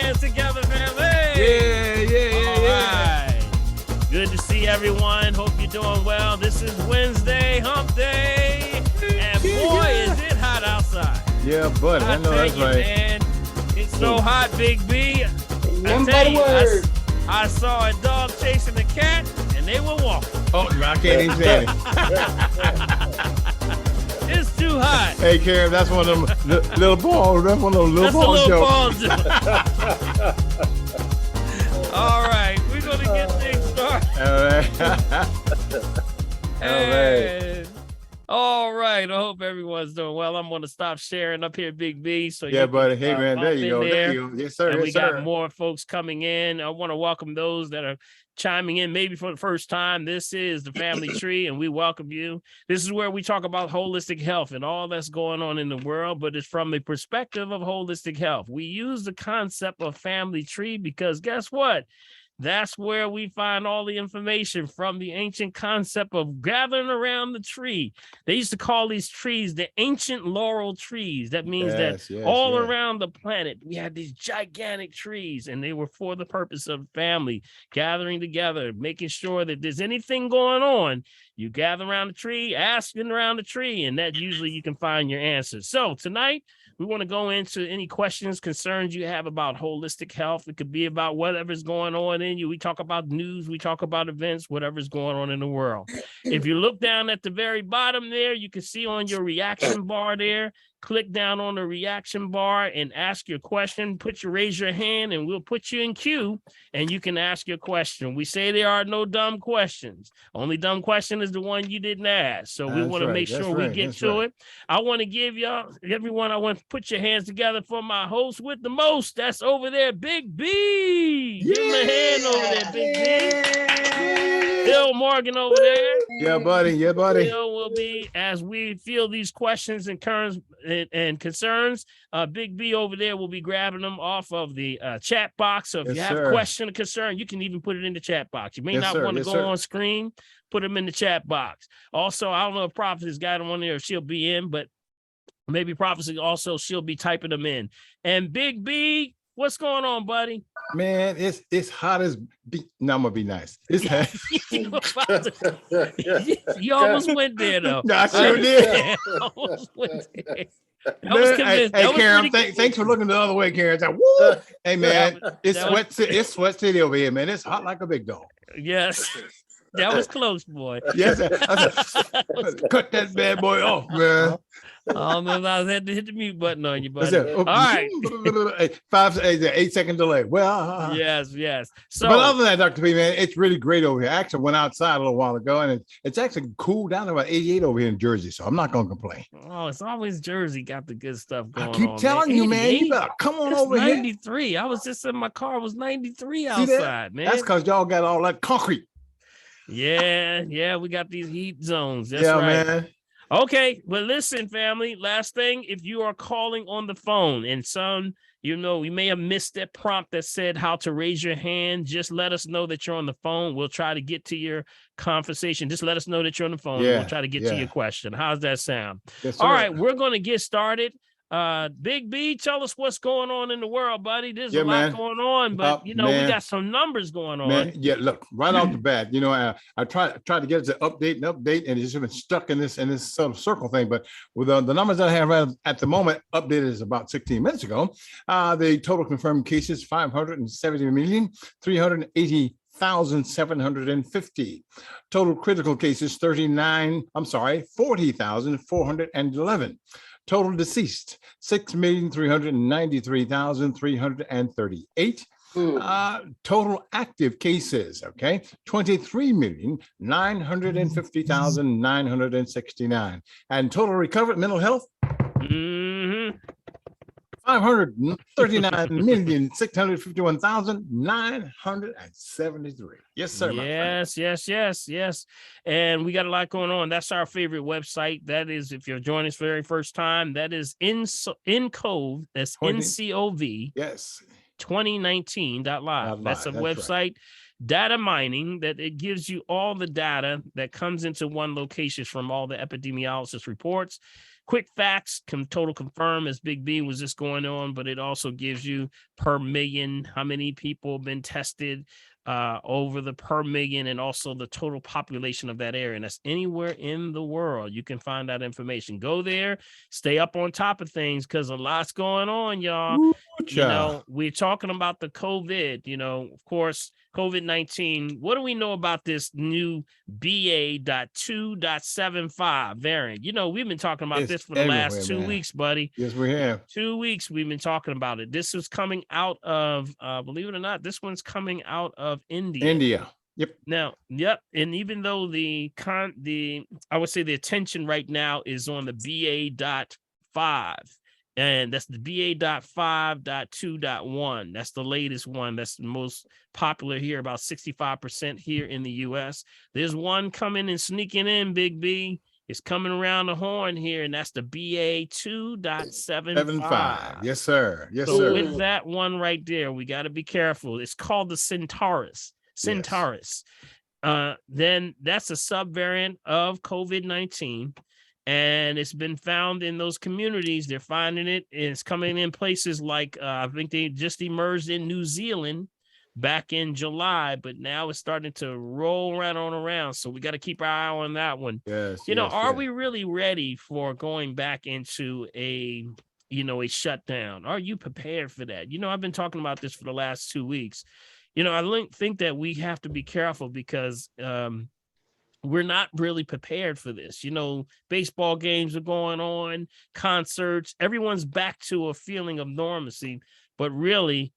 hands together, family. Yeah. Right. Good to see everyone. Hope you're doing well. This is Wednesday, hump day. And boy, is it hot outside. Yeah, buddy. I know that's right. Man, it's so hot, Big B. I saw a dog chasing a cat, and they were walking. Oh, I can't even say it. It's too hot. Hey, Karen, that's one of them little balls. That's one of those little ball jokes. All right, we're going to get things started. All right. I hope everyone's doing well. I'm going to stop sharing up here, Big B. So yeah, buddy. Hey, man, there you go. Yes, sir. And we got more folks coming in. I want to welcome those that are chiming in maybe for the first time. This is the Family Tree, and we welcome you. This is where we talk about holistic health and all that's going on in the world, but it's from the perspective of holistic health. We use the concept of family tree because guess what? That's where we find all the information from the ancient concept of gathering around the tree. They used to call these trees the ancient laurel trees. That means all around the planet, we had these gigantic trees, and they were for the purpose of family, gathering together, making sure that there's anything going on. You gather around the tree, asking around the tree, and that usually you can find your answers. So tonight, we want to go into any questions, concerns you have about holistic health. It could be about whatever's going on in you. We talk about news, we talk about events, whatever's going on in the world. If you look down at the very bottom there, you can see on your reaction bar there, click down on the reaction bar and ask your question. Raise your hand and we'll put you in queue and you can ask your question. We say there are no dumb questions. Only dumb question is the one you didn't ask. So we want to make sure we get to it. I want to give everyone, I want to put your hands together for my host with the most. That's over there, Big B. Give him a hand over there, Big B. Bill Morgan over there. Yeah, buddy. Bill will be, as we feel these questions and concerns, Big B over there will be grabbing them off of the chat box. So if you have a question or concern, you can even put it in the chat box. You may not want to go on screen, put them in the chat box. Also, I don't know if Prophet has got them on there, if she'll be in, but maybe Prophecy also, she'll be typing them in. And Big B, what's going on, buddy? Man, it's hot as no, I'm gonna be nice. It's hot. You almost went there though. No, I sure did. Almost went there. Hey, Karen, thanks for looking the other way, Karen. It's like, woo! Hey, man, it's sweat city over here, man. It's hot like a big dog. Yes. That was close, boy. Yes, cut that bad boy off, man. I had to hit the mute button on you, buddy. All right. 8-second delay. Well, yes. So, but other than that, Dr. P, man, it's really great over here. I actually went outside a little while ago, and it's actually cool down to about 88 over here in Jersey, so I'm not going to complain. Oh, it's always Jersey got the good stuff going on. I keep telling you, man, you better come on over 93. here. 93. I was just in my car. It was 93 outside, man. That's because y'all got all that concrete. Yeah, we got these heat zones. That's right. Man. Okay, but listen, family, last thing, if you are calling on the phone and we may have missed that prompt that said how to raise your hand, just let us know that you're on the phone. We'll try to get to your conversation. Just let us know that you're on the phone. We'll try to get to your question. How's that sound? Yes, all right, we're going to get started. Big B, tell us what's going on in the world, buddy. There's a lot going on, but we got some numbers going on. Man, look, right off the bat, I tried to get it to update, and it's just been stuck in this sort of circle thing. But with the numbers that I have right at the moment, updated is about 16 minutes ago. The total confirmed cases 570,380,750. Total critical cases 40,411. Total deceased, 6,393,338. Total active cases, 23,950,969. And total recovered mental health, 539,651,973. Yes, sir. Yes. And we got a lot going on. That's our favorite website. That is, if you're joining us for the very first time, that is NCOV. That's NCOV. Yes. 2019.live. That's a website. Right. Data mining, that it gives you all the data that comes into one location from all the epidemiologist reports. quick facts can total confirm, as Big B was just going on, but it also gives you per million, how many people have been tested over the per million, and also the total population of that area. And that's anywhere in the world. You can find that information. Go there, stay up on top of things, because a lot's going on, y'all. Ooh, You child. know, we're talking about the COVID, you know, of course, COVID-19. What do we know about this new BA.2.75 variant? You know, we've been talking about It's this for the everywhere, last 2 man. weeks, buddy. Yes, we have. 2 weeks we've been talking about it. This is coming out of, believe it or not, this one's coming out of India. India. Yep. Now, yep, and even though I would say the attention right now is on the BA.5, and that's the BA.5.2.1. That's the latest one. That's the most popular here, about 65% here in the US. There's one coming and sneaking in, Big B. It's coming around the horn here, and that's the BA.2.75. 7.5. Yes, sir. Yes, So sir. with that one right there, we got to be careful. It's called the Centaurus. Then that's a subvariant of COVID-19, and it's been found in those communities. They're finding it. It's coming in places like I think they just emerged in New Zealand back in July, but now it's starting to roll around. So we got to keep our eye on that one. Yes. You know, yes, are yes. we really ready for going back into a shutdown? Are you prepared for that? You know, I've been talking about this for the last 2 weeks. You know, I think that we have to be careful, because we're not really prepared for this. You know, baseball games are going on, concerts, everyone's back to a feeling of normalcy, but really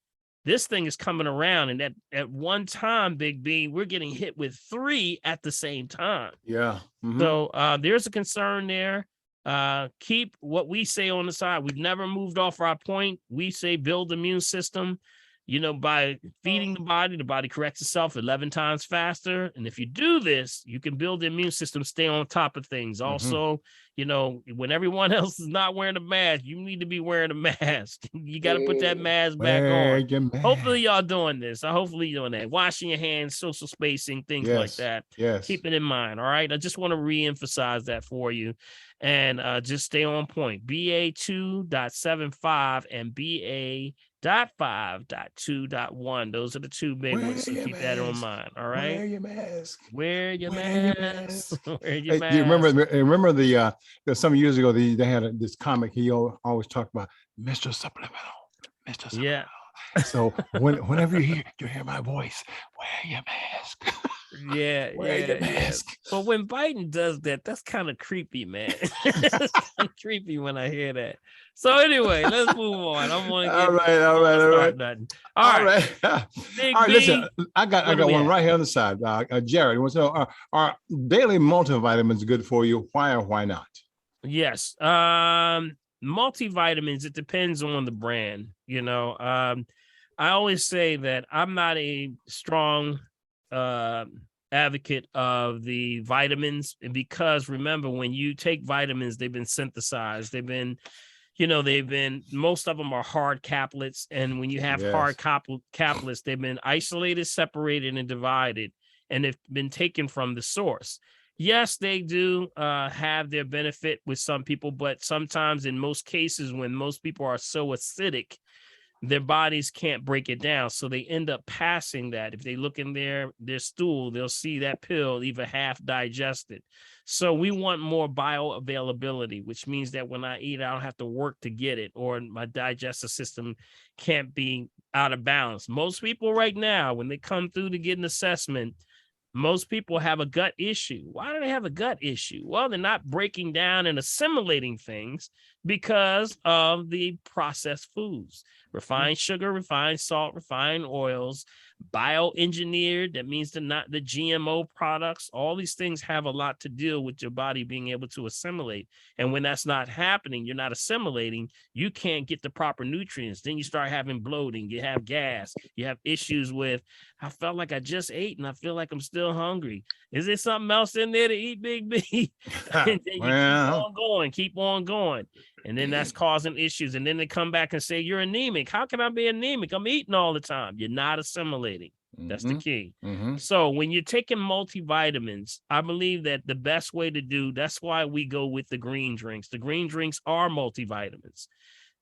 this thing is coming around. And at one time, Big B, we're getting hit with 3 at the same time. Yeah. Mhm. So there's a concern there. Keep what we say on the side. We've never moved off our point. We say build the immune system. You know, by feeding the body corrects itself 11 times faster. And if you do this, you can build the immune system, stay on top of things. Also, you know, when everyone else is not wearing a mask, you need to be wearing a mask. You got to put that mask back Wear on. your mask. Hopefully y'all doing this. Hopefully you're doing that. Washing your hands, social spacing, things like Yes. that. Yes. Keep it in mind. All right. I just want to reemphasize that for you, and just stay on point. BA.2.75 and BA.5.2.1. Those are the 2 big Wear ones. So your keep that in mask. mind. All right. Wear your mask. Wear your Wear your mask. mask. Wear your Hey, mask. you remember the some years ago they had this comic. He always talked about Mr. Supplemental. Mr. Supplemental. Yeah. So whenever you hear my voice, wear your mask. Yeah, Wear your yeah. mask. But when Biden does that, that's kind of creepy, man. It's kind of creepy when I hear that. So anyway, let's move on. I'm gonna All right. nothing. All right. Big All right, B, listen, I got what do we one have? right here on the side. Jared wants to know, are daily multivitamins good for you? Why or why not? Yes. Multivitamins, it depends on the brand. You know, I always say that I'm not a strong advocate of the vitamins, because remember, when you take vitamins, they've been synthesized. Most of them are hard caplets. And when you have hard caplets, they've been isolated, separated, and divided, and they've been taken from the source. Yes, they do have their benefit with some people, but sometimes, in most cases, when most people are so acidic, their bodies can't break it down. So they end up passing that. If they look in their stool, they'll see that pill even half digested. So we want more bioavailability, which means that when I eat, I don't have to work to get it, or my digestive system can't be out of balance. Most people right now, when they come through to get an assessment, most people have a gut issue. Why do they have a gut issue? Well, they're not breaking down and assimilating things because of the processed foods, refined sugar, refined salt, refined oils, bioengineered. That means the GMO products. All these things have a lot to deal with your body being able to assimilate. And when that's not happening, you're not assimilating, you can't get the proper nutrients. Then you start having bloating, you have gas, you have issues with, I felt like I just ate and I feel like I'm still hungry. Is there something else in there to eat, Big B? And then you keep on going. And then that's causing issues. And then they come back and say, you're anemic. How can I be anemic? I'm eating all the time. You're not assimilating. That's the key. Mm-hmm. So when you're taking multivitamins, I believe that the best way to do, that's why we go with the green drinks. The green drinks are multivitamins.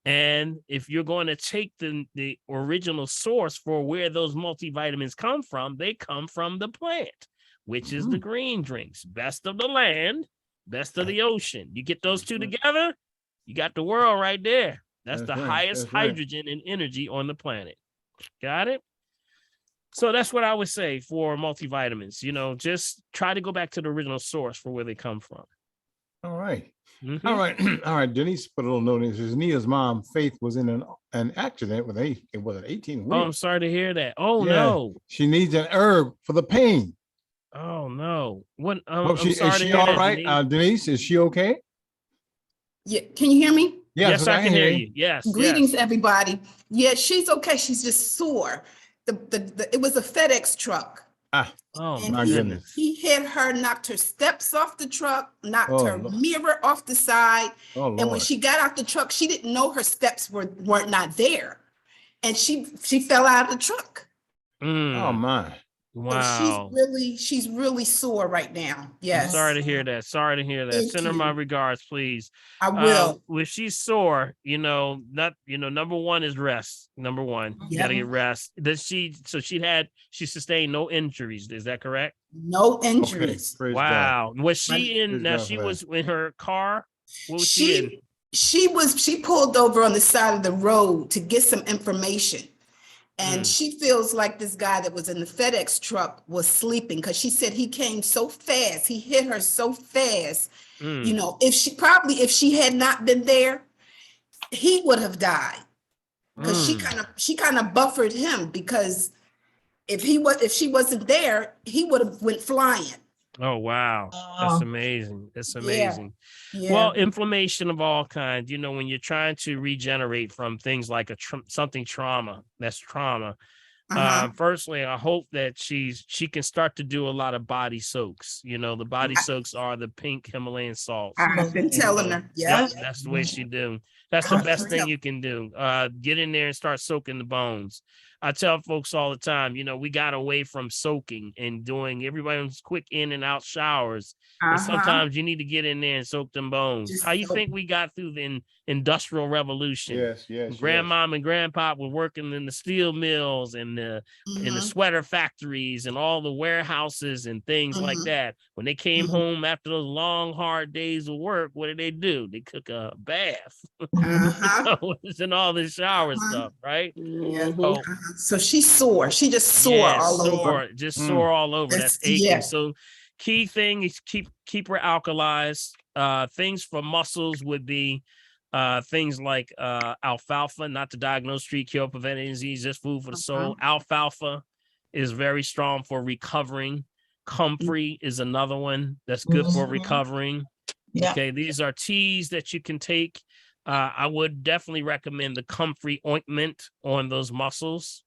And if you're going to take the original source for where those multivitamins come from, they come from the plant, which is the green drinks. Best of the land, best of the ocean. You get those two together, you got the world right there. That's the right. highest That's right. hydrogen and energy on the planet. Got it? So that's what I would say for multivitamins. Just try to go back to the original source for where they come from. All right. Mhm. All right. All right. Denise put a little note in. Says Nia's mom, Faith, was in an accident with it was an 18 Oh, wheel. I'm sorry to hear that. Oh, Yeah. no. She needs an herb for the pain. Oh, no. What? Hope I'm sorry is to she hear all that, right? Denise. Denise, is she okay? Yeah, can you hear me? Yes, I can hear you. Yes. Greetings, everybody. Yeah, she's okay. She's just sore. It was a FedEx truck. Ah, Oh, And my he, goodness. he hit her, knocked her steps off the truck, knocked Oh, her Lord. mirror off the side. Oh, And when Lord. she got out the truck, she didn't know her steps weren't not there. And she fell out of the truck. Oh, Mm, my. So wow. she's really sore right now. Yes. I'm sorry to hear that. Sorry to hear that. Thank Send her my you. regards, please. I will. If she's sore, number one is rest. Number one, you Yep. gotta get rest. She sustained no injuries. Is that correct? No Okay. injuries. Praise God. Wow. Was she in Praise now? God She for was in her car. What was she in? She pulled over on the side of the road to get some information. And she feels like this guy that was in the FedEx truck was sleeping because she said he came so fast. He hit her so fast. Mm. If she had not been there, he would have died. Because she kind of buffered him, because if she wasn't there, he would have went flying. Oh, wow. That's amazing. That's amazing. Yeah. Well, inflammation of all kinds, when you're trying to regenerate from things like something trauma, that's trauma. Firstly, I hope that she can start to do a lot of body soaks. The body soaks are the pink Himalayan salts. I've been telling her. Yeah. That's the way she do. That's the best thing you can do. Get in there and start soaking the bones. I tell folks all the time, we got away from soaking and doing everybody's quick in and out showers. And sometimes you need to get in there and soak them bones. How you think we got through the Industrial Revolution? Yes. Grandmom and grandpa were working in the steel mills and in the sweater factories and all the warehouses and things like that. When they came home after those long, hard days of work, what did they do? They cook a bath. And all this shower stuff, right? Yeah. Oh, So she's sore. She just sore all over. just sore all over. That's aching. Yeah. So key thing is keep her alkalized. Things for muscles would be things like alfalfa, not to diagnose, treat, cure, prevent any disease, just food for the soul. Alfalfa is very strong for recovering. Comfrey is another one that's good for recovering. Yeah. Okay, these are teas that you can take. I would definitely recommend the Comfrey ointment on those muscles.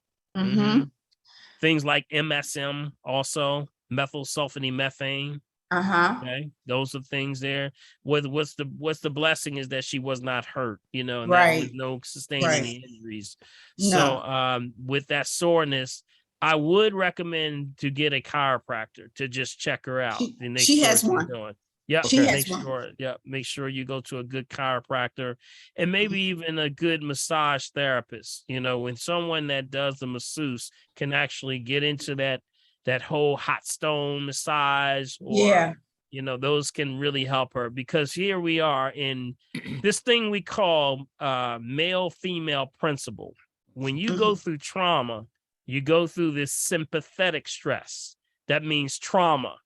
Things like MSM, also methyl sulfonamethane. Okay, those are things there. What's the blessing is that she was not hurt, and that was no sustaining any injuries. No. So with that soreness, I would recommend to get a chiropractor to just check her out. And She has one. Yeah, She has one. make sure you go to a good chiropractor and maybe even a good massage therapist. When someone that does the masseuse can actually get into that whole hot stone massage, or those can really help her, because here we are in this thing we call male female principle. When you go through trauma, you go through this sympathetic stress. That means trauma.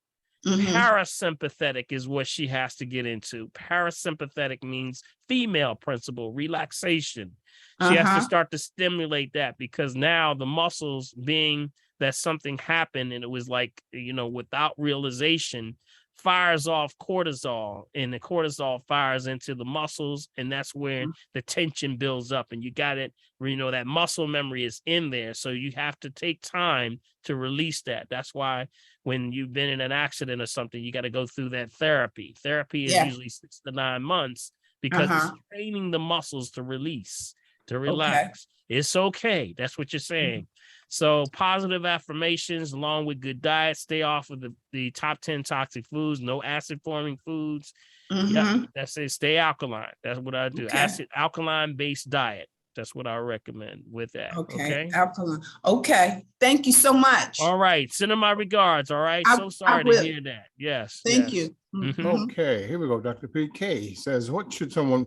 Parasympathetic is what she has to get into. Parasympathetic means female principle, relaxation. She has to start to stimulate that, because now the muscles, being that something happened and it was like, without realization, fires off cortisol, and the cortisol fires into the muscles, and that's where the tension builds up, and you got it where, that muscle memory is in there. So you have to take time to release that. That's why when you've been in an accident or something, you got to go through that therapy. Therapy is usually 6 to 9 months, because it's training the muscles to release. to relax. It's okay. That's what you're saying. So positive affirmations along with good diet, stay off of the top 10 toxic foods, no acid forming foods. Yeah, that's it. Stay alkaline. That's what I do. Okay. Alkaline based diet. That's what I recommend with that. Okay. Alkaline. Okay. Thank you so much. All right. Send them my regards. All right. So sorry to hear that. Yes. Thank yes. you. Okay, here we go. Dr. PK says, what should someone,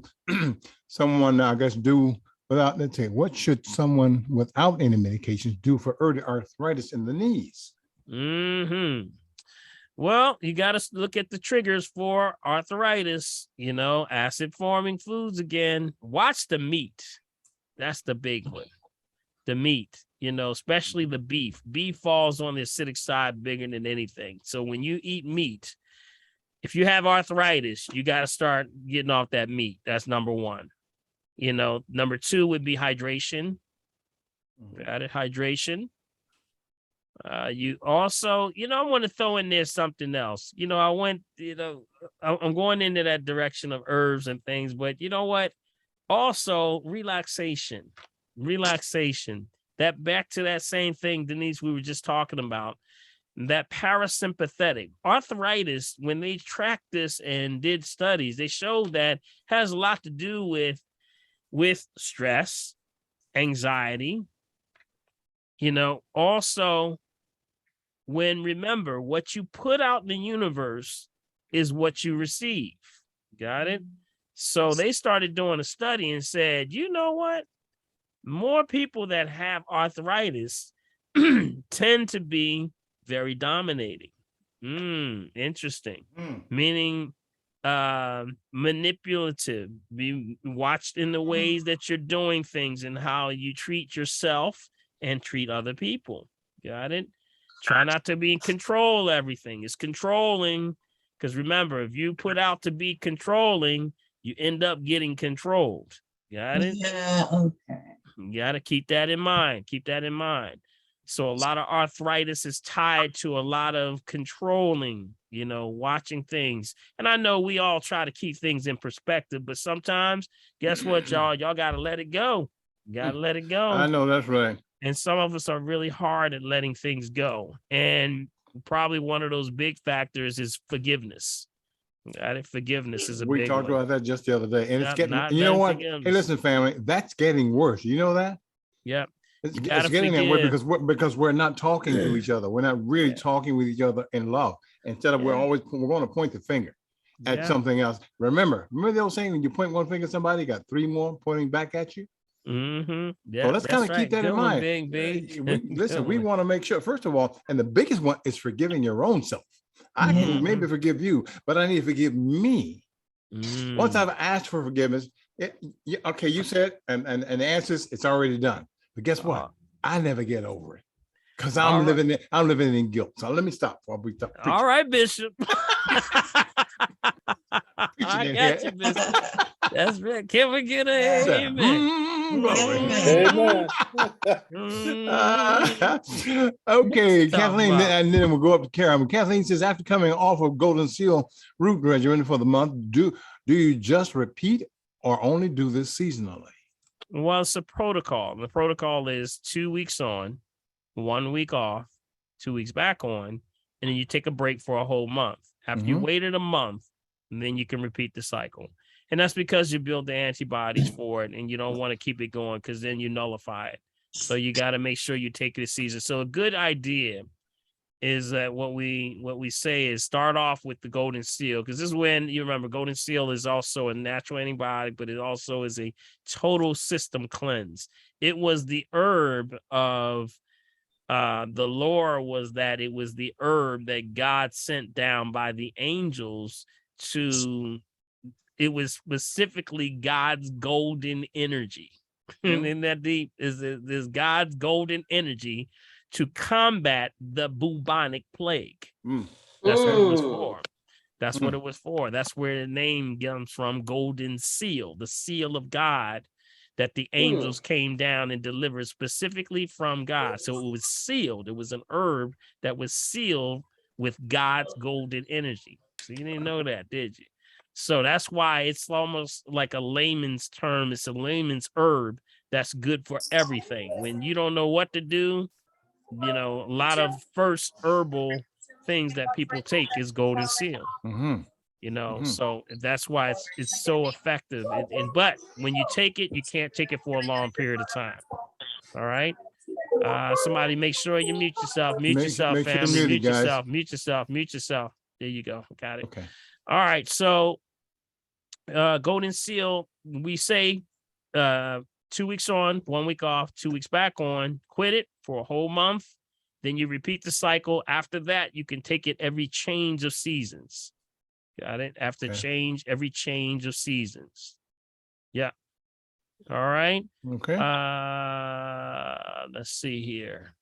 I guess, do without, let's say, what should someone without any medications do for early arthritis in the knees? Well, you got to look at the triggers for arthritis, acid forming foods again. Watch the meat. That's the big one. The meat, especially the beef. Beef falls on the acidic side bigger than anything. So when you eat meat, if you have arthritis, you got to start getting off that meat. That's number one. Number two would be hydration. Got it? Hydration. You also, I want to throw in there something else. I'm going into that direction of herbs and things, but you know what? Also, relaxation. That back to that same thing, Denise, we were just talking about. That parasympathetic arthritis, when they tracked this and did studies, they showed that has a lot to do with stress, anxiety, also remember what you put out in the universe is what you receive. Got it? So they started doing a study and said, you know what? More people that have arthritis tend to be very dominating. Interesting. Meaning manipulative, be watched in the ways that you're doing things and how you treat yourself and treat other people. Got it? Try not to be in control. Everything is controlling, because remember, if you put out to be controlling, you end up getting controlled. Got it? Yeah, okay. You got to keep that in mind. So a lot of arthritis is tied to a lot of controlling, watching things. And I know we all try to keep things in perspective, but sometimes, guess what, y'all? Y'all got to let it go. Got to let it go. I know that's right. And some of us are really hard at letting things go. And probably one of those big factors is forgiveness. Forgiveness is a big one. We talked about that just the other day. And it's getting, you know what? Hey, listen, family, that's getting worse. You know that? Yep. It's getting that way because we're not talking to each other. We're not really talking with each other in love. Instead of we're going to point the finger at something else. Remember the old saying, when you point one finger at somebody, you got three more pointing back at you. Yeah, so let's kind of keep that in mind. Listen, we want to make sure, first of all, and the biggest one is forgiving your own self. I can maybe forgive you, but I need to forgive me. Once I've asked for forgiveness, you said, and the answer is it's already done. But guess what? I never get over it because I'm living in guilt. So let me stop before we stop. All right, Bishop. I got you, Bishop. That's right. Can we get an amen? Okay, Kathleen, and then we'll go up to Karen. Kathleen says, after coming off of Golden Seal root regimen for the month, do you just repeat or only do this seasonally? Well, it's a protocol. The protocol is 2 weeks on, 1 week off, 2 weeks back on, and then you take a break for a whole month. After you waited a month, and then you can repeat the cycle. And that's because you build the antibodies for it, and you don't want to keep it going because then you nullify it. So you got to make sure you take it a season. So a good idea is that what we say is start off with the Golden Seal, because this is when you remember Golden Seal is also a natural antibiotic, but it also is a total system cleanse. It was the herb of the lore was that it was the herb that God sent down by the angels to. It was specifically God's golden energy. And in that deep is this God's golden energy to combat the bubonic plague. That's what it was for. That's what it was for. That's where the name comes from, Golden Seal, the seal of God that the angels came down and delivered specifically from God. So it was sealed. It was an herb that was sealed with God's golden energy. So you didn't know that, did you? So that's why it's almost like a layman's term. It's a layman's herb that's good for everything. When you don't know what to do, you know, a lot of first herbal things that people take is golden seal. Mm-hmm. You know, Mm-hmm. so that's why it's so effective. But when you take it, you can't take it for a long period of time. All right. Somebody make sure you mute yourself. Mute yourself, Make sure you're family. muted, Mute guys. yourself. Mute yourself. Mute yourself. There you go. Got it. Okay. All right. So golden seal, we say 2 weeks on, 1 week off, 2 weeks back on, quit it for a whole month. Then you repeat the cycle. After that, you can take it every change of seasons. Got it? After every change of seasons. Yeah. All right. Okay. Let's see here.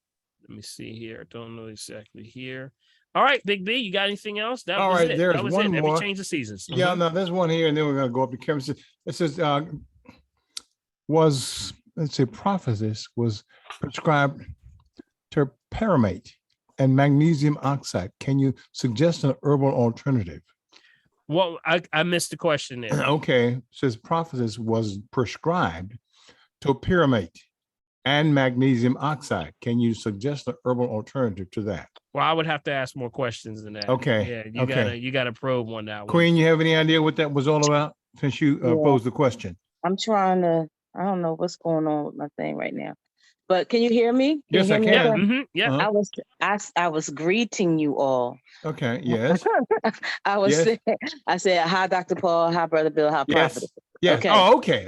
Let me see here. Don't know exactly here. All right, Big B, you got anything else? That All was right, it. there's That was one it. more. Every change of seasons. Yeah, no, there's one here, and then we're gonna go up to Kevin. It says was, let's say, prophetess was prescribed terpiromate and magnesium oxide. Can you suggest an herbal alternative? Well, I missed the question there. Okay, it says prophetess was prescribed terpiromate and magnesium oxide. Can you suggest an herbal alternative to that? Well, I would have to ask more questions than that. Okay. Yeah, you gotta probe on that one. Queen, you have any idea what that was all about since you posed the question? I'm trying to, I don't know what's going on with my thing right now. But can you hear me? Yes, I can. Yeah. I was greeting you all. Okay. Yes. I said, hi, Dr. Paul, hi, Brother Bill, hi, Prophet. Yes. Okay. Oh, okay.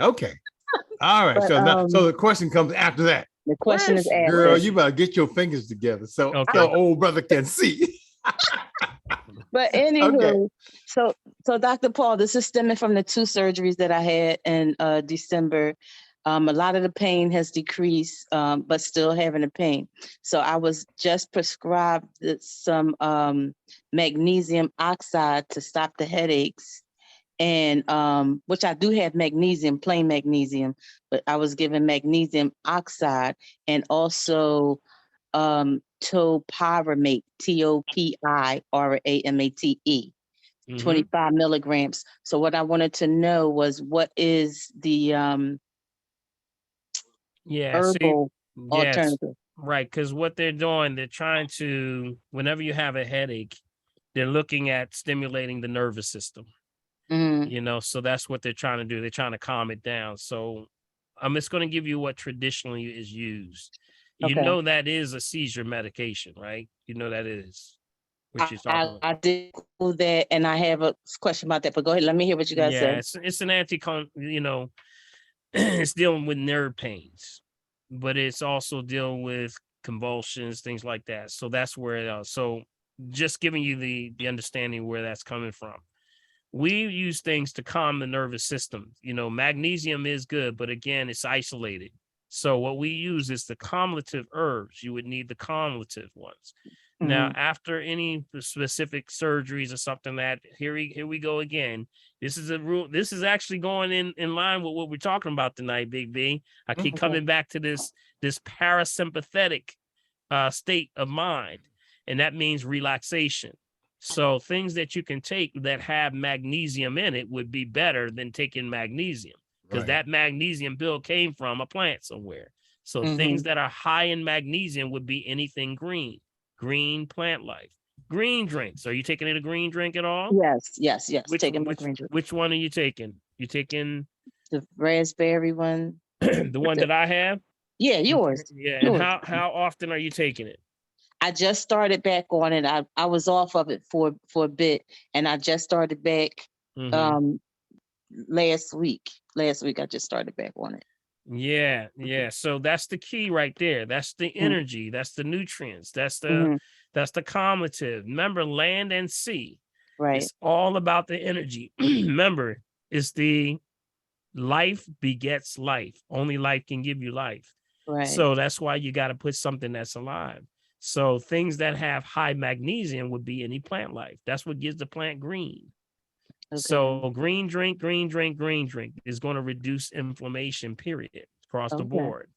All right. But, so the question comes after that. The question is asked. Girl, you better get your fingers together so old brother can see. But anywho, so Dr. Paul, this is stemming from the 2 surgeries that I had in December. A lot of the pain has decreased, but still having the pain. So I was just prescribed some magnesium oxide to stop the headaches, and which I do have magnesium, plain magnesium, but I was given magnesium oxide and also topiramate, TOPIRAMATE, 25 milligrams. So what I wanted to know was, what is the herbal alternative? Right, because what they're doing, they're trying to, whenever you have a headache, they're looking at stimulating the nervous system. You know, so that's what they're trying to do. They're trying to calm it down. So I'm just going to give you what traditionally is used. You know, that is a seizure medication, right? You know that is what you're talking about. I did do that, and I have a question about that, but go ahead. Let me hear what you guys say. It's an you know, it's dealing with nerve pains, but it's also dealing with convulsions, things like that. So that's where so just giving you the understanding where that's coming from. We use things to calm the nervous system. You know, magnesium is good, but again, it's isolated. So what we use is the cumulative herbs. You would need the cumulative ones. Now, after any specific surgeries or something, that here we go again. This is a rule. This is actually going in line with what we're talking about tonight, Big B. I keep coming back to this parasympathetic state of mind, and that means relaxation. So things that you can take that have magnesium in it would be better than taking magnesium, because that magnesium bill came from a plant somewhere. So things that are high in magnesium would be anything green plant life. Green drinks. Are you taking a green drink at all? Yes. Taking my green drink. Which one are you taking? You taking the raspberry one? The one that I have? Yeah, yours. Yeah. And how often are you taking it? I just started back on it. I was off of it for a bit, and I just started back last week. Last week I just started back on it. Yeah. So that's the key right there. That's the energy. That's the nutrients. That's the cumulative. Remember, land and sea. Right. It's all about the energy. Remember, it's the life begets life. Only life can give you life. Right. So that's why you got to put something that's alive. So things that have high magnesium would be any plant life. That's what gives the plant green. Okay. So green drink is going to reduce inflammation, period, across the board.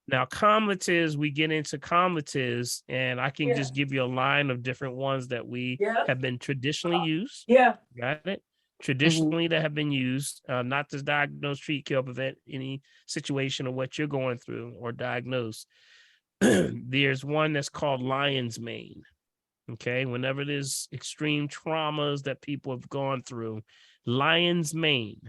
Now, cumulatives, we get into cumulatives, and I can just give you a line of different ones that we have been traditionally used. Yeah. Got it? traditionally that have been used, not to diagnose, treat, cure, prevent any situation of what you're going through or diagnose. There's one that's called lion's mane. Okay, whenever there's extreme traumas that people have gone through, lion's mane,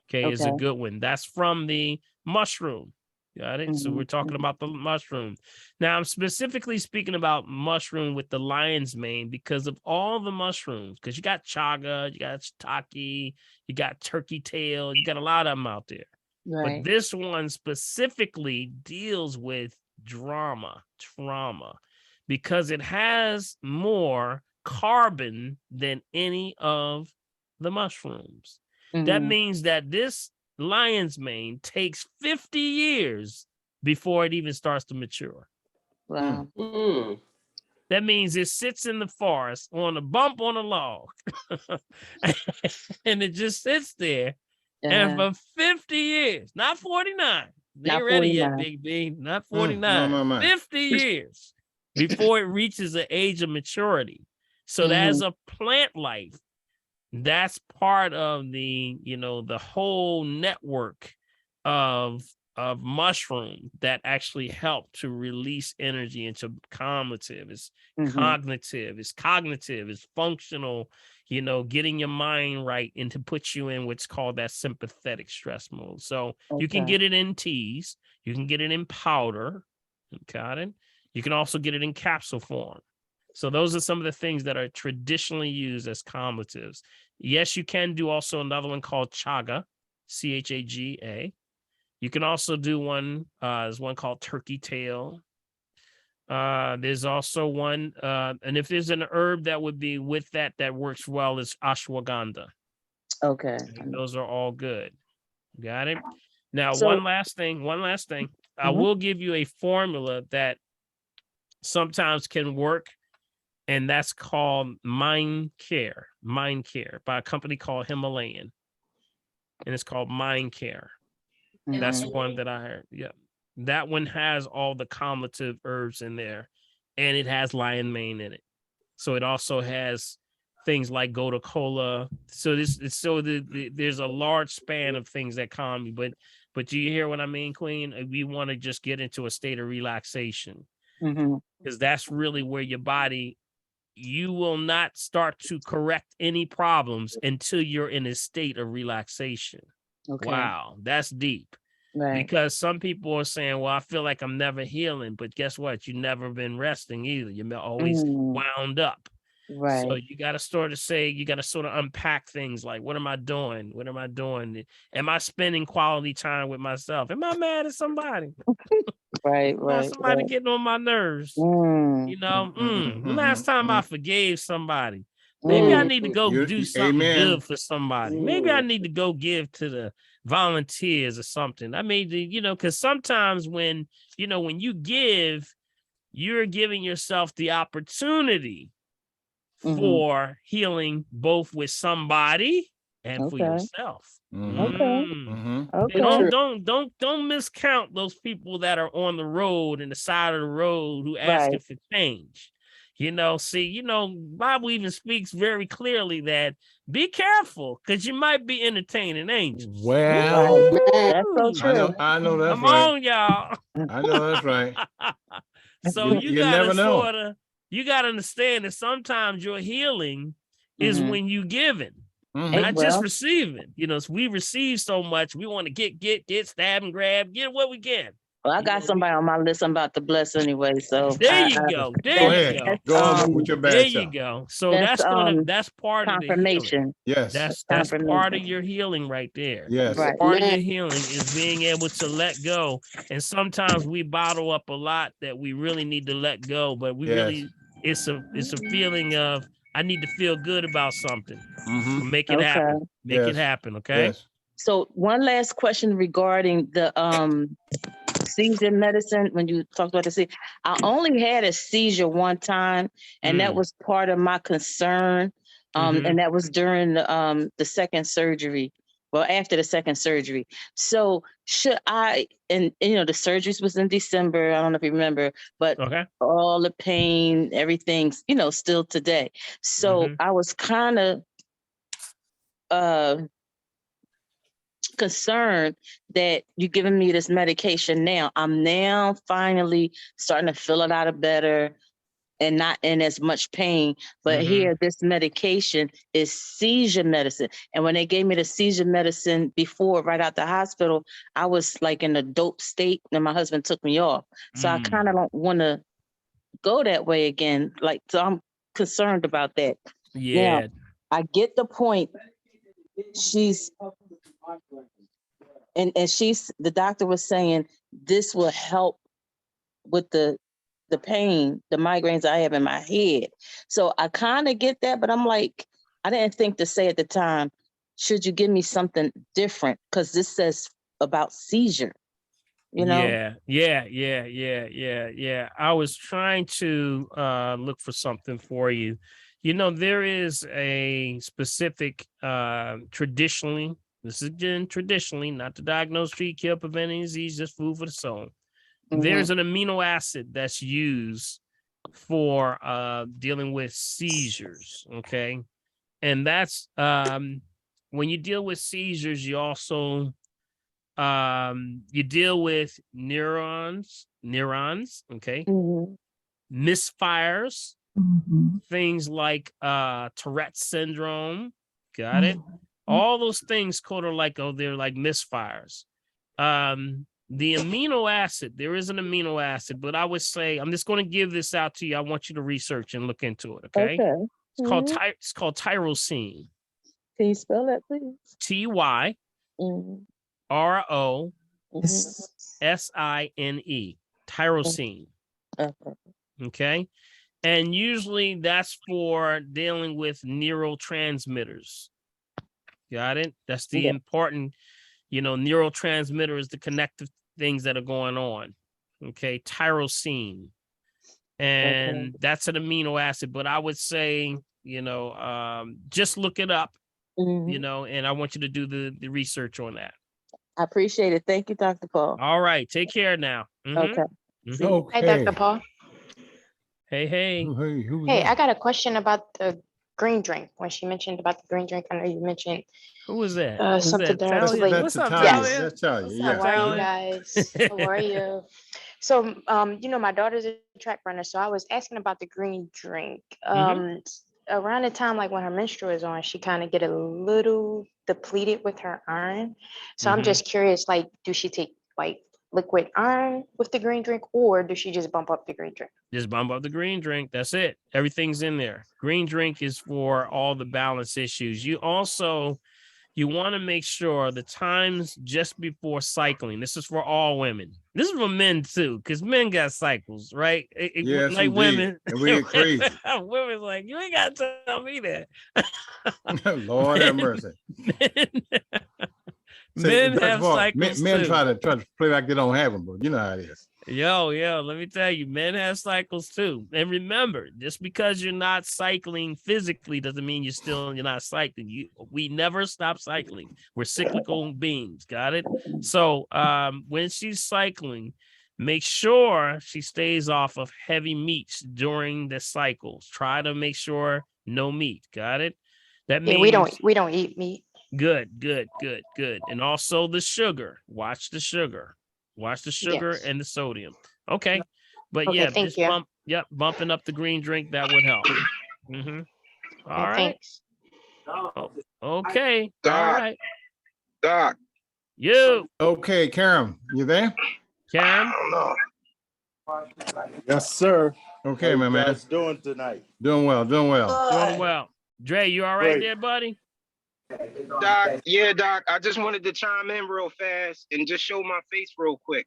okay, is a good one. That's from the mushroom. Got it? So we're talking about the mushroom. Now, I'm specifically speaking about mushroom with the lion's mane because of all the mushrooms, because you got chaga, you got shiitake, you got turkey tail, you got a lot of them out there. Right. But this one specifically deals with trauma, because it has more carbon than any of the mushrooms. That means that this lion's mane takes 50 years before it even starts to mature. Wow. That means it sits in the forest on a bump on a log and it just sits there. And for 50 years, not 49, they ain't ready yet, Big B, not 49, 50 years before it reaches the age of maturity. So as a plant life, that's part of the, the whole network of mushroom that actually help to release energy into cognitive. It's cognitive, it's functional, getting your mind right and to put you in what's called that sympathetic stress mode. So you can get it in teas, you can get it in powder, got it? You can also get it in capsule form. So those are some of the things that are traditionally used as combatives. Yes, you can do also another one called chaga, CHAGA. You can also do one, there's one called turkey tail. There's also one, and if there's an herb that would be with that works well, is ashwagandha. Okay. And those are all good. Got it? Now, one last thing. I will give you a formula that sometimes can work, and that's called Mind Care by a company called Himalayan. And it's called Mind Care. That's the one that I heard. Yeah. That one has all the cumulative herbs in there, and it has lion mane in it. So it also has things like gotu kola. So there's a large span of things that calm you. But do you hear what I mean, Queen? We want to just get into a state of relaxation, because that's really where your body, you will not start to correct any problems until you're in a state of relaxation. Okay. Wow, that's deep. Right. Because some people are saying, well, I feel like I'm never healing, but guess what? You've never been resting either. You're always wound up. Right. So you got to sort of unpack things like, what am I doing? What am I doing? Am I spending quality time with myself? Am I mad at somebody? Right. Somebody getting on my nerves. Last time I forgave somebody. Maybe I need to go do something good for somebody. Maybe I need to go give to the volunteers or something. I mean, because sometimes when you give, you're giving yourself the opportunity for healing, both with somebody and for yourself. Okay. Don't miscount those people that are on the road and the side of the road who asking for change. Bible even speaks very clearly that be careful, because you might be entertaining angels. Well, that's so true. I know that's Come right. on, y'all. I know that's right. So you gotta you gotta understand that sometimes your healing is when you giving. Not just receiving. So we receive so much, we want to get, stab and grab, get what we can. Well, I got somebody on my list I'm about to bless anyway. So there you go. There you go. Go on with your bad There self. you go. So that's part of the healing. Yes. That's part of your healing right there. Yes. Right. Part of your healing is being able to let go. And sometimes we bottle up a lot that we really need to let go, but we really, it's a feeling of, I need to feel good about something. Make it happen. Make it happen. Okay. Yes. So one last question regarding the seizure medicine. When you talked about the seizure, I only had a seizure one time, and that was part of my concern. And that was during the second surgery. Well, after the second surgery. So should I, and the surgeries was in December. I don't know if you remember, but all the pain, everything, still today. So I was kind of concerned that you're giving me this medication now. I'm now finally starting to feel a lot better and not in as much pain. But here, this medication is seizure medicine. And when they gave me the seizure medicine before, right out the hospital, I was like in a dope state and my husband took me off. So I kind of don't want to go that way again. Like, so I'm concerned about that. Yeah. Now, I get the point. The doctor was saying this will help with the pain, the migraines I have in my head. So I kind of get that, but I'm like, I didn't think to say at the time, should you give me something different? Because this says about seizure, you know? Yeah. I was trying to look for something for you. You know, there is a specific traditionally, this is again traditionally, not to diagnose, treat, kill, prevent any disease, just food for the soul. There's an amino acid that's used for dealing with seizures. Okay. And that's when you deal with seizures, you also you deal with neurons, okay, misfires, things like Tourette syndrome, got it? All those things called are like, oh, they're like misfires. The amino acid, there is an amino acid, but I would say, I'm just going to give this out to you. I want you to research and look into it. Okay. It's called tyrosine. Can you spell that, please? TYROSINE, tyrosine. Okay. And usually that's for dealing with neurotransmitters. Got it? That's the important, neurotransmitter is the connective things that are going on. Okay. Tyrosine. And that's an amino acid, but I would say, just look it up, and I want you to do the research on that. I appreciate it. Thank you, Dr. Paul. All right. Take care now. Okay. Okay. Hey, Dr. Paul. Hey. Hey, I got a question about the green drink. When she mentioned about the green drink, I know you mentioned Who was that? something there to Talia? relate. What's up, Talia. Talia? That's Talia. How Yeah. are you guys? How are you? So, my daughter's a track runner, so I was asking about the green drink. Around the time like when her menstrual is on, she kind of get a little depleted with her iron. So I'm just curious, like, do she take like liquid iron with the green drink, or does she just bump up the green drink? Just bump up the green drink. That's it. Everything's in there. Green drink is for all the balance issues. You want to make sure the times just before cycling. This is for all women. This is for men too, because men got cycles, right? Yes, like indeed. women. And we get crazy. Women's like, you ain't got to tell me that. Lord have mercy. Men have cycles men too. try to play like they don't have them, but you know how it is. Yo, let me tell you, men have cycles too. And remember, just because you're not cycling physically doesn't mean you're not cycling. We never stop cycling. We're cyclical beings, got it? So when she's cycling, make sure she stays off of heavy meats during the cycles. Try to make sure no meat, got it? That means we don't eat meat. Good. And also the sugar. Watch the sugar. Yes. And the sodium. Okay. But Okay, yeah, thank just you. bumping up the green drink, that would help. All right. Thanks. Okay. Doc. All right. Doc. You. Okay, Karen, you there? Karen. I don't know. Yes, sir. Okay, How my you man. guys doing tonight? Doing well. Doing well. Dre, you all right Great. there, buddy? Doc, I just wanted to chime in real fast and just show my face real quick,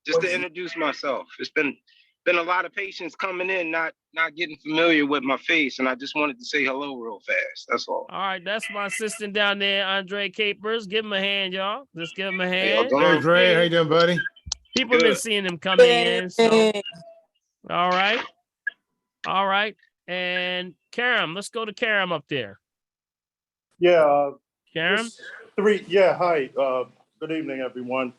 just to introduce myself. It's been a lot of patients coming in, not getting familiar with my face, and I just wanted to say hello real fast. That's all. All right, that's my assistant down there, Andre Capers. Give him a hand, y'all. Let's give him a Hey, y'all hand. doing? Hey, Dre, how you doing, buddy? People have been seeing him coming in. So. All right. And Karam, let's go to Karam up there. Yeah. Karam? Hi. Good evening, everyone.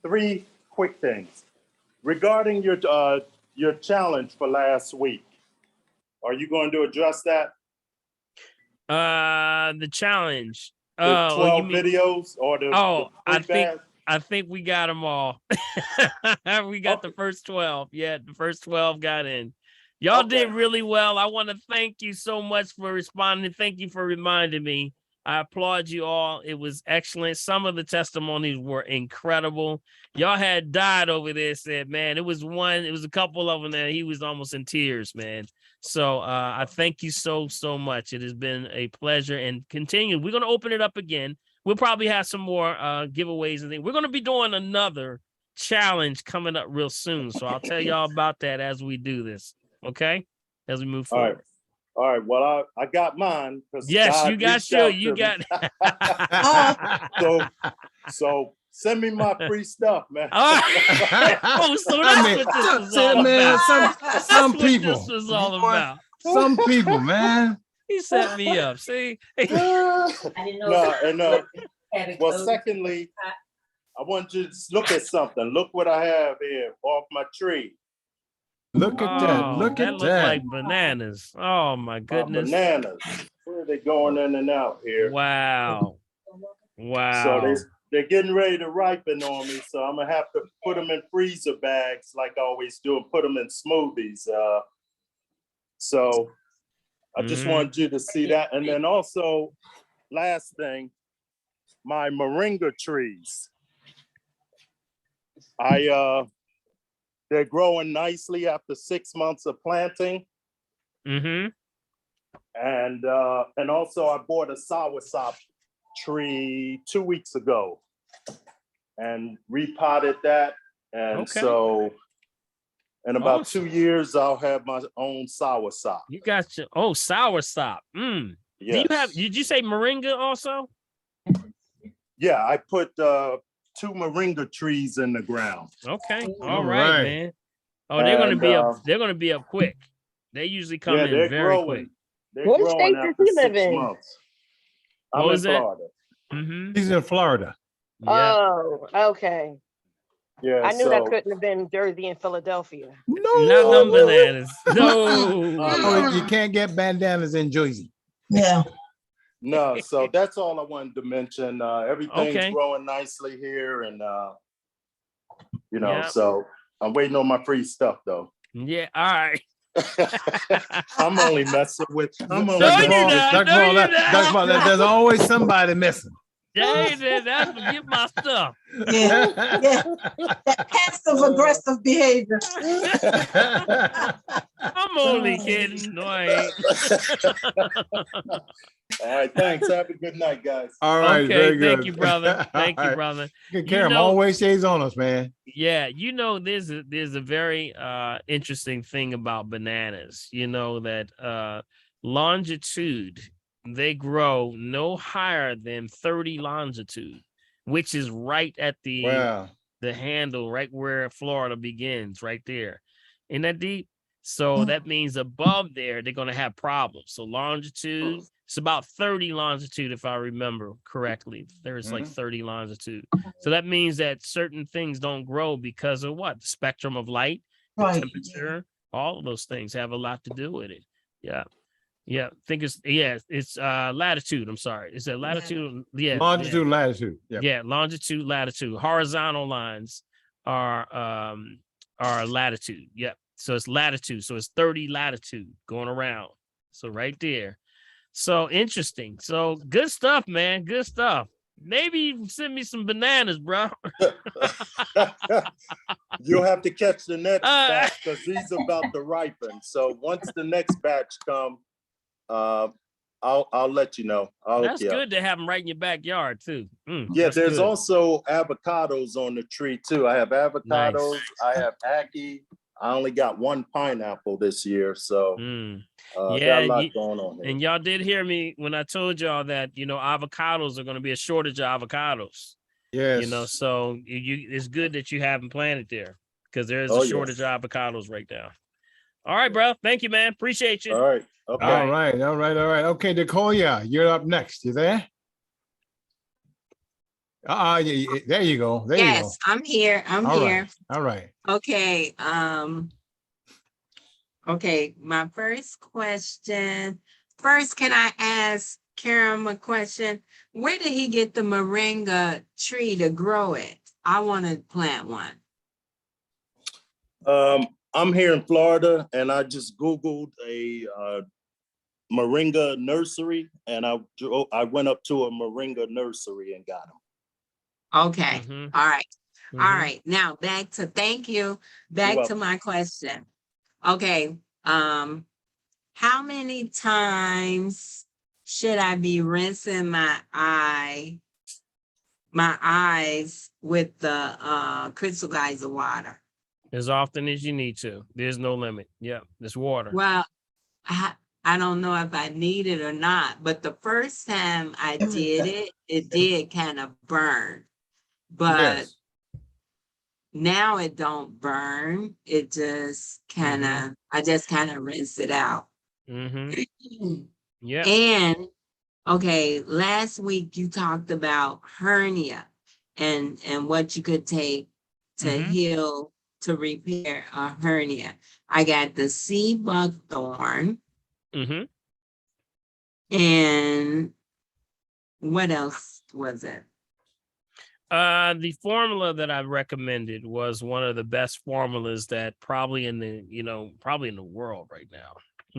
Three quick things. Regarding your challenge for last week, are you going to address that? The challenge. The Oh, 12 you mean? videos or the Oh, free bag? I think we got them all. We got the first 12. Yeah, the first 12 got in. Y'all did really well. I want to thank you so much for responding. Thank you for reminding me. I applaud you all. It was excellent. Some of the testimonies were incredible. Y'all had died over there, said, man, it was a couple of them that he was almost in tears, man. So I thank you so much. It has been a pleasure, and continue. We're going to open it up again. We'll probably have some more giveaways and things. We're going to be doing another challenge coming up real soon. So I'll tell y'all about that as we do this. Okay? As we move forward. All right. Well, I got mine. Yes, God you got reached your, out you to me. got. So send me my free stuff, man. All right. Oh, so that's what this was all about. Some people. This was all about. Some people, man. He set me up. See? Well, secondly, I want you to look at something. Look what I have here off my tree. Look at that. Look that at looks that. like bananas. Oh my goodness. Bananas. Where are they going in and out here? Wow. So they're getting ready to ripen on me. So I'm gonna have to put them in freezer bags like I always do and put them in smoothies. So I just wanted you to see that. And then also, last thing, my moringa trees. They're growing nicely after 6 months of planting. Mm-hmm. And also I bought a soursop tree 2 weeks ago and repotted that. And so in about 2 years, I'll have my own soursop. You got your soursop. Yes. Did you say moringa also? Yeah, I put 2 moringa trees in the ground. Okay. All right, man. Oh, they're gonna be up quick. They usually come in very quick. What state does he live in? I'm in Florida. Mm-hmm. He's in Florida. Yeah. Oh, okay. Yeah, I knew that couldn't have been Jersey and Philadelphia. No, not them bananas. No, you can't get bandanas in Jersey. Yeah. No, so that's all I wanted to mention. Everything's growing nicely here, and so I'm waiting on my free stuff though. Yeah, all right. I'm only messing with. There's always somebody missing. That's forget my stuff. Yeah. That passive aggressive behavior. I'm only kidding. No, I ain't. All right, thanks. Have a good night, guys. All right, okay, very good. Thank you, brother. Thank you, brother. Good care. Always stays on us, man. Yeah, there's a very interesting thing about bananas. You know that longitude, they grow no higher than 30 longitude, which is right at the handle, right where Florida begins, right there. Isn't that deep? So that means above there, they're going to have problems. So longitude, it's about 30 longitude, if I remember correctly. There's like 30 longitude. So that means that certain things don't grow because of what? The spectrum of light, the temperature, all of those things have a lot to do with it. Yeah. Yeah. I think it's latitude. I'm sorry. Is it latitude? Yeah. Longitude, latitude. Yeah. Longitude, latitude. Horizontal lines are latitude. Yep. So it's latitude. So it's 30 latitude going around. So right there. So interesting. So good stuff, man. Good stuff. Maybe send me some bananas, bro. You'll have to catch the next batch because these are about to ripen. So once the next batch come, I'll let you know. That's good to have them right in your backyard too. Yeah, there's also avocados on the tree too. I have avocados. Nice. I have ackee. I only got one pineapple this year, so got a lot going on here. And y'all did hear me when I told y'all that avocados are going to be a shortage of avocados. Yes. So it's good that you haven't planted there because there is a shortage of avocados right now. All right, bro. Thank you, man. Appreciate you. All right. Okay. All right. Okay, Decolia, you're up next. You there? There you go. There you go. Yes, I'm here. I'm here. All right. Okay. Okay. My first question First, can I ask Karen a question? Where did he get the moringa tree to grow it? I want to plant one. I'm here in Florida, and I just Googled a moringa nursery, and I went up to a moringa nursery and got them. Okay. All right. All right. Now thank you. Back to my question. Okay. How many times should I be rinsing my eyes with the crystal geyser water? As often as you need to. There's no limit. Yeah, it's water. Well, I don't know if I need it or not, but the first time I did it did kind of burn. But now it don't burn. It just kind of, I just kind of rinse it out. Yeah. And okay, last week you talked about hernia and what you could take to heal, to repair a hernia. I got the sea buckthorn. And what else was it? The formula that I recommended was one of the best formulas that probably in the world right now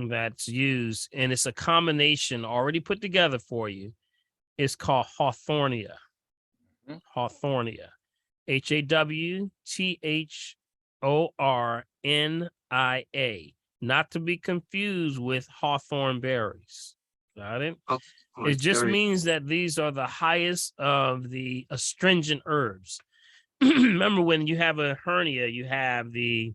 that's used, and it's a combination already put together for you. It's called Hawthornia. Hawthornia. HAWTHORNIA. Not to be confused with hawthorn berries. Got it? It just means that these are the highest of the astringent herbs. Remember, when you have a hernia, you have the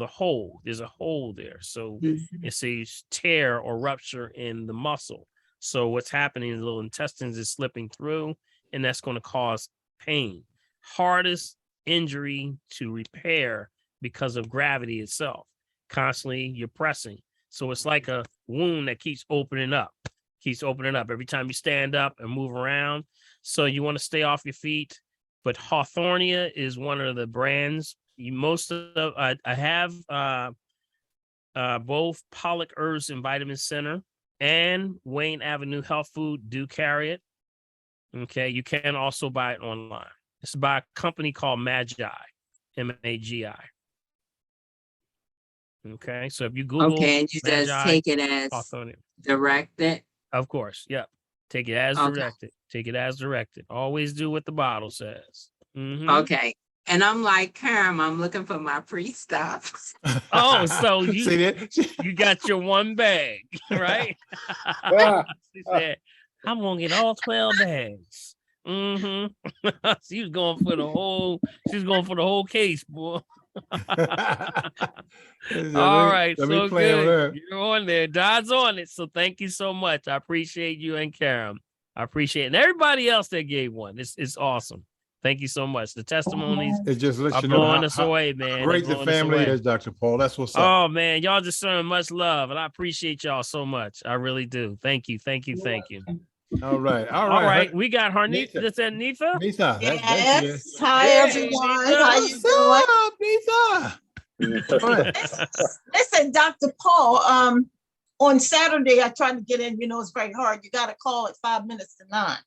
hole. There's a hole there. So it's a tear or rupture in the muscle. So what's happening is the little intestines is slipping through, and that's going to cause pain. Hardest injury to repair because of gravity itself. Constantly you're pressing. So it's like a wound that keeps opening up every time you stand up and move around. So you want to stay off your feet. But Hawthornia is one of the brands. I have both Pollock Herbs and Vitamin Center and Wayne Avenue Health Food do carry it. Okay, you can also buy it online. It's by a company called Magi, Magi. Okay, so if you Google, and you Magi, just take it as Hawthornia. directed. Of course, yep. Take it as directed. Take it as directed. Always do what the bottle says. Okay. And I'm like, Karen, I'm looking for my pre-stop. Oh, so you got your one bag, right? She said, I'm gonna get all 12 bags. She's going for the whole case, boy. All right, so good. You're on there. God's on it. So thank you so much. I appreciate you and Karen. I appreciate it. And everybody else that gave one. It's awesome. Thank you so much. The testimonies it just lets are you know blowing us away, man. Great the family is, Dr. Paul. That's what's up. Oh man, y'all just showing much love, and I appreciate y'all so much. I really do. Thank you. All right. We got Harnita. Is that Nitha? Nitha. Yes. Hi, everyone. How you doing? Listen, Dr. Paul, on Saturday, I tried to get in, it's very hard. You got to call at 5 minutes to 9.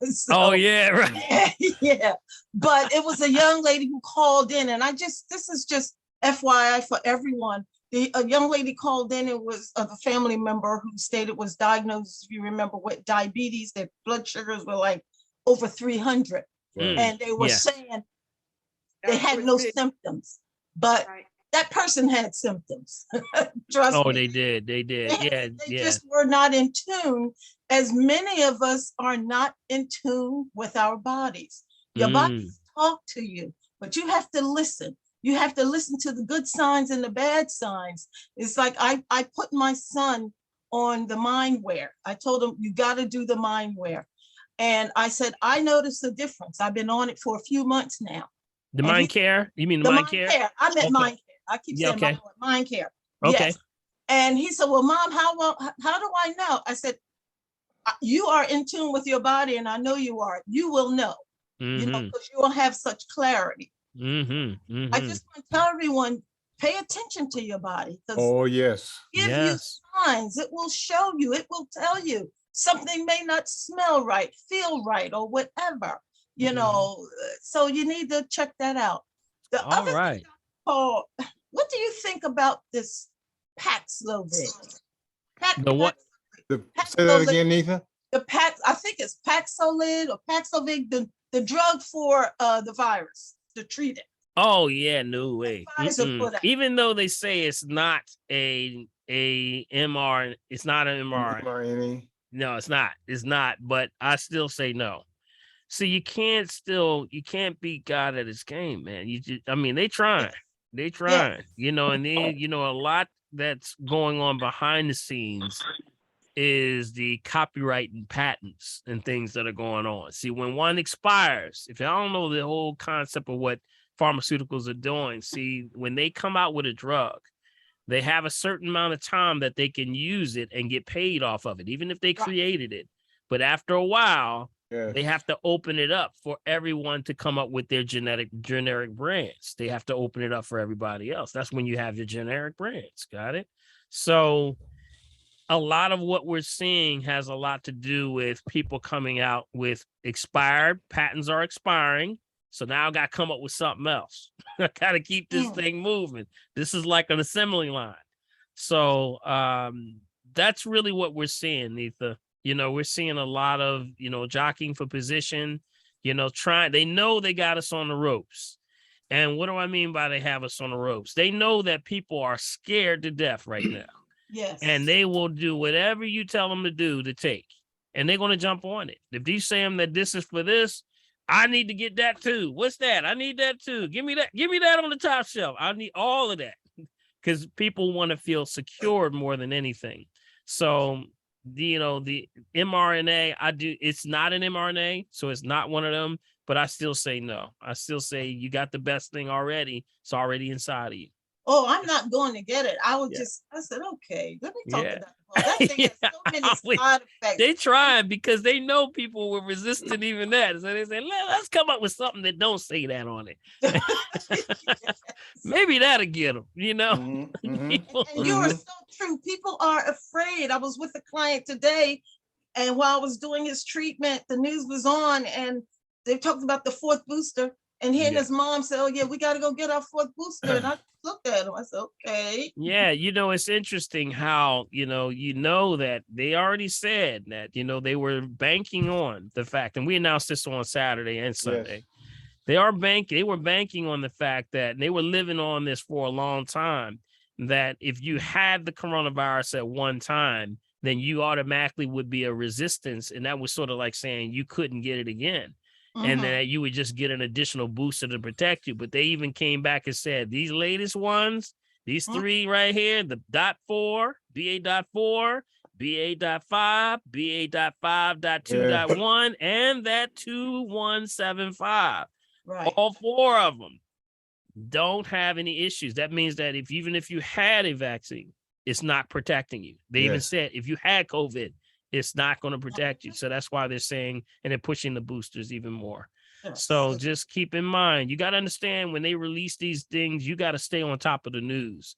So, oh, yeah, right. Yeah. But it was a young lady who called in, and this is just FYI for everyone. A young lady called in. It was a family member who stated was diagnosed, if you remember, with diabetes. Their blood sugars were like over 300. And they were saying they had no symptoms, but that person had symptoms. Trust me. They did. They just were not in tune, as many of us are not in tune with our bodies. Your bodies talk to you, but you have to listen. You have to listen to the good signs and the bad signs. It's like I put my son on the MindWare. I told him, you got to do the MindWare. And I said, I noticed a difference. I've been on it for a few months now. The Mind Care? You mean the Mind Care? I meant Mind Care. I keep saying Mind Care. Okay. Yes. And he said, well, Mom, how do I know? I said, you are in tune with your body, and I know you are. You will know, because you will have such clarity. I just want to tell everyone, pay attention to your body. Oh, yes. Give you signs. It will show you. It will tell you something may not smell right, feel right, or whatever. You know, so you need to check that out. The other thing, Paul, what do you think about this Paxlovid? The what? Say that again, Neitha. The I think it's Paxlovid or Paxlovid, the drug for the virus to treat it. Oh yeah, no way. Even though they say it's not a MR, it's not an mRNA. No, it's not. It's not. But I still say no. So you can't beat God at his game, man. I mean, they trying. You know, and then you know a lot that's going on behind the scenes is the copyright and patents and things that are going on. See, when one expires, if I don't know the whole concept of what pharmaceuticals are doing, see, when they come out with a drug, they have a certain amount of time that they can use it and get paid off of it, even if they created it. But after a while, they have to open it up for everyone to come up with their generic brands. They have to open it up for everybody else. That's when you have your generic brands. Got it? So a lot of what we're seeing has a lot to do with people coming out with expired patents are expiring. So now I got to come up with something else. I got to keep this thing moving. This is like an assembly line. So that's really what we're seeing, Neitha. You know, we're seeing a lot of, you know, jockeying for position, you know, they know they got us on the ropes. And what do I mean by they have us on the ropes? They know that people are scared to death right now. Yes. And they will do whatever you tell them to do to take. And they're going to jump on it. If you say them that this is for this, I need to get that too. What's that? I need that too. Give me that. Give me that on the top shelf. I need all of that because people want to feel secured more than anything. So, you know, the mRNA, it's not an mRNA, so it's not one of them, but I still say no. I still say you got the best thing already. It's already inside of you. Oh, I'm not going to get it. I said, okay, let me talk to that thing has so many side effects. They trying because they know people were resistant even that. So they say, let's come up with something that don't say that on it. Maybe that'll get them, you know? And you are so true. People are afraid. I was with a client today, and while I was doing his treatment, the news was on, and they talked about the 4th booster. And he and his mom said, oh, yeah, we got to go get our 4th booster. And I looked at him. I said, okay. Yeah, you know, it's interesting how, you know that they already said that, you know, they were banking on the fact, and we announced this on Saturday and Sunday. Yes. They were banking on the fact that they were living on this for a long time, that if you had the coronavirus at one time, then you automatically would be a resistance. And that was sort of like saying you couldn't get it again. And then you would just get an additional booster to protect you. But they even came back and said, these latest ones, these 3 right here, the .4, BA.4, BA.5, BA.5.2.1, and that 2175. Right. All 4 of them don't have any issues. That means that even if you had a vaccine, it's not protecting you. They even said if you had COVID, it's not going to protect you. So that's why they're saying, and they're pushing the boosters even more. Yes. So just keep in mind, you got to understand when they release these things, you got to stay on top of the news.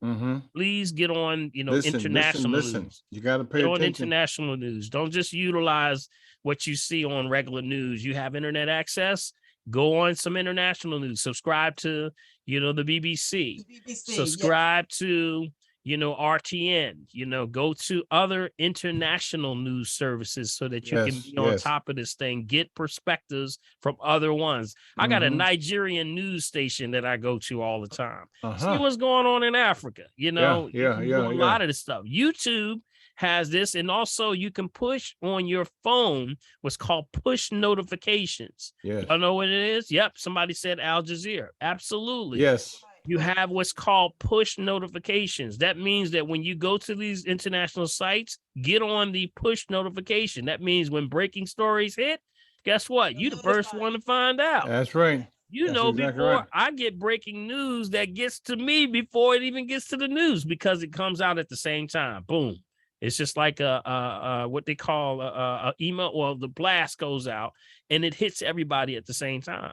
Please get on, international news. You got to pay attention. On international news. Don't just utilize what you see on regular news. You have internet access. Go on some international news. Subscribe to, the BBC. Subscribe to, RTN, go to other international news services so that you can be on top of this thing, get perspectives from other ones. I got a Nigerian news station that I go to all the time. See what's going on in Africa, a lot of this stuff. YouTube has this, and also you can push on your phone what's called push notifications. Y'all know what it is? Yep, somebody said Al Jazeera. Absolutely. Yes. You have what's called push notifications. That means that when you go to these international sites, get on the push notification. That means when breaking stories hit, guess what? You the first one to find out. That's right. Before I get breaking news that gets to me before it even gets to the news, because it comes out at the same time. Boom. It's just like what they call a email. Well, the blast goes out and it hits everybody at the same time.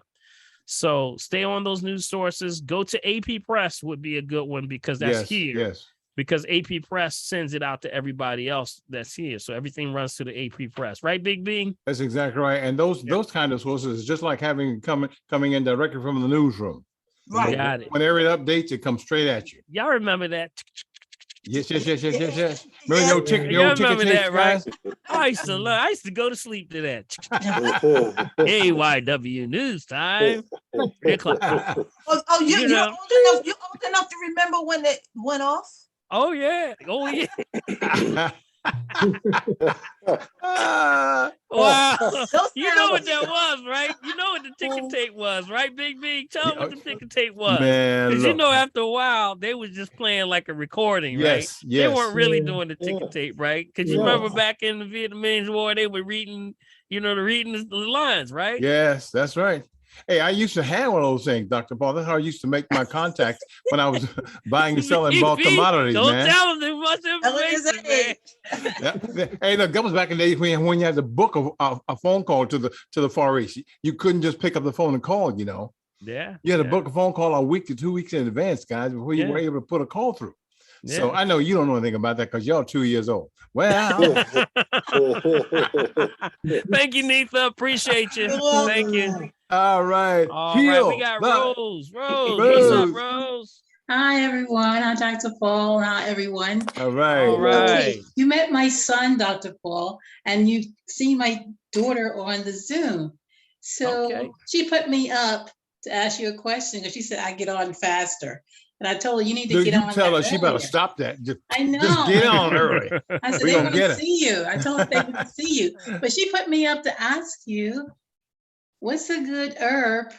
So stay on those news sources. Go to AP Press would be a good one because that's here. Yes. Because AP Press sends it out to everybody else that's here. So everything runs to the AP Press, right, Big B? That's exactly right. And those kind of sources is just like having coming in directly from the newsroom. Right. Got it. Whenever it updates, it comes straight at you. Y'all remember that? Yes. Remember Yeah. your ticket, Y'all your ticket remember tapes, that, right? guys? I used to go to sleep to that. AYW News Time. 3 o'clock. Oh, You you're know. old enough. You're old enough to remember when it went off. Oh yeah. Oh yeah. Wow. Those You know what sounds- that was, right? You know what the ticker tape was, right, Big B? Tell them what the ticker tape was. Man, Because you look. know, after a while, they was just playing like a recording, right? Yes, They yes. weren't really doing the ticker tape, right? Because you No. remember back in the Vietnamese War, they were reading, reading the lines, right? Yes, that's right. Hey, I used to have one of those things, Dr. Paul. That's how I used to make my contacts when I was buying and selling bulk commodities, Don't man. tell them too much information, man. Yeah. Hey, look, that was back in the days when you had to book a phone call to the Far East. You couldn't just pick up the phone and call, you know. Yeah. You had to book a phone call a week to 2 weeks in advance, guys, before you were able to put a call through. So Yeah. I know you don't know anything about that because y'all 2 years old. Well, Thank you, Neetha. Appreciate you. Thank you. all right. All right. We got Rose. Rose. What's up, Rose? Hi, everyone. Hi, Dr. Paul. Hi, everyone. All right. All right. Okay, you met my son, Dr. Paul, and you see my daughter on the Zoom. So she put me up to ask you a question because she said I get on faster. And I told her you need to get on. Tell her she better earlier. stop that. I know. Just get on early. I said We they gonna want to get it. see you. I told her they want to see you. But she put me up to ask you, what's a good herb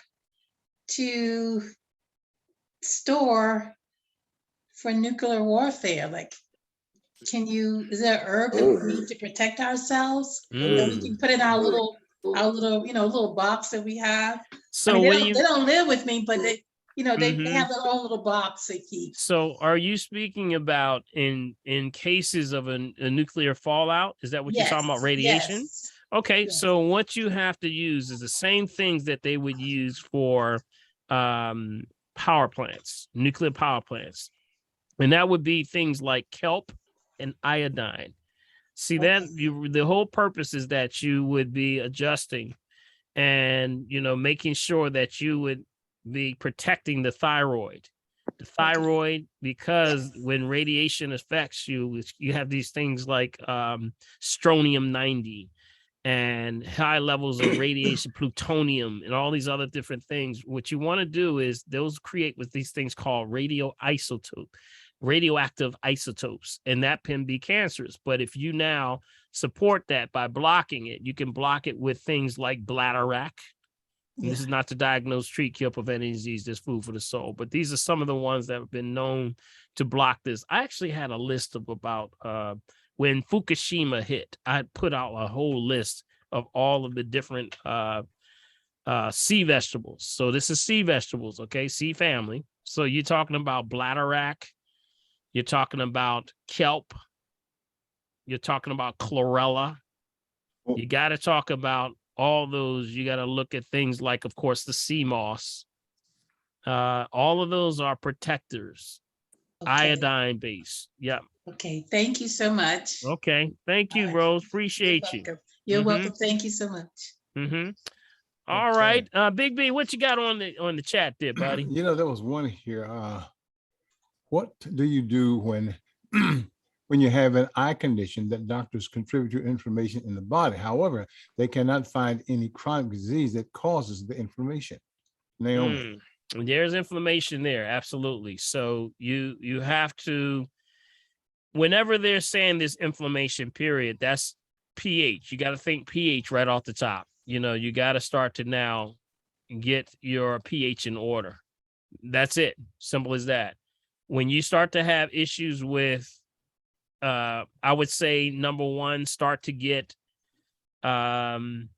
to store for nuclear warfare? Like, is there an herb that we need to protect ourselves? That we can put in our little, little box that we have? So I mean, they don't live with me, but they, they have their own little box they keep. So are you speaking about in cases of a nuclear fallout? Is that what you're talking about, radiation? Yes. Okay, so what you have to use is the same things that they would use for power plants, nuclear power plants. And that would be things like kelp and iodine. See, the whole purpose is that you would be adjusting and, making sure that you would be protecting the thyroid. The thyroid, because when radiation affects you, you have these things like strontium 90 and high levels of radiation, plutonium, and all these other different things. What you want to do is those create with these things called radioactive isotopes, and that can be cancerous. But if you now support that by blocking it, you can block it with things like bladderwrack. This is not to diagnose, treat, cure, prevent any disease. There's food for the soul. But these are some of the ones that have been known to block this. I actually had a list of about when Fukushima hit, I put out a whole list of all of the different sea vegetables. So this is sea vegetables, okay? Sea family. So you're talking about bladderwrack. You're talking about kelp. You're talking about chlorella. You got to talk about all those. You got to look at things like, of course, the sea moss. All of those are protectors, iodine based. Yeah. Okay. Thank you so much. Okay. Thank you, Rose. Appreciate you. You're welcome. Thank you so much. All right. Big B, what you got on the chat there, buddy? There was one here. What do you do when when you have an eye condition that doctors contribute to inflammation in the body? However, they cannot find any chronic disease that causes the inflammation. Naomi. There's inflammation there. Absolutely. So you have to, whenever they're saying this inflammation period, that's pH. You got to think pH right off the top. You got to start to now get your pH in order. That's it. Simple as that. When you start to have issues with, I would say, number one, start to get, hold on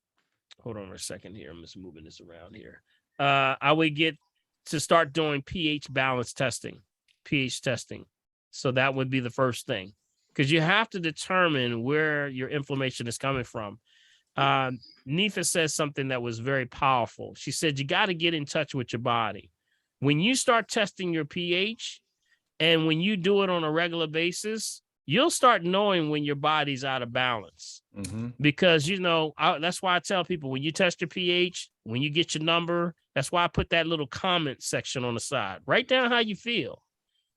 a second here. I'm just moving this around here. I would get to start doing pH balance testing, pH testing. So that would be the first thing, because you have to determine where your inflammation is coming from. Nifa says something that was very powerful. She said, you got to get in touch with your body. When you start testing your pH and when you do it on a regular basis, you'll start knowing when your body's out of balance. Because, you know, that's why I tell people when you test your pH, when you get your number, that's why I put that little comment section on the side. Write down how you feel,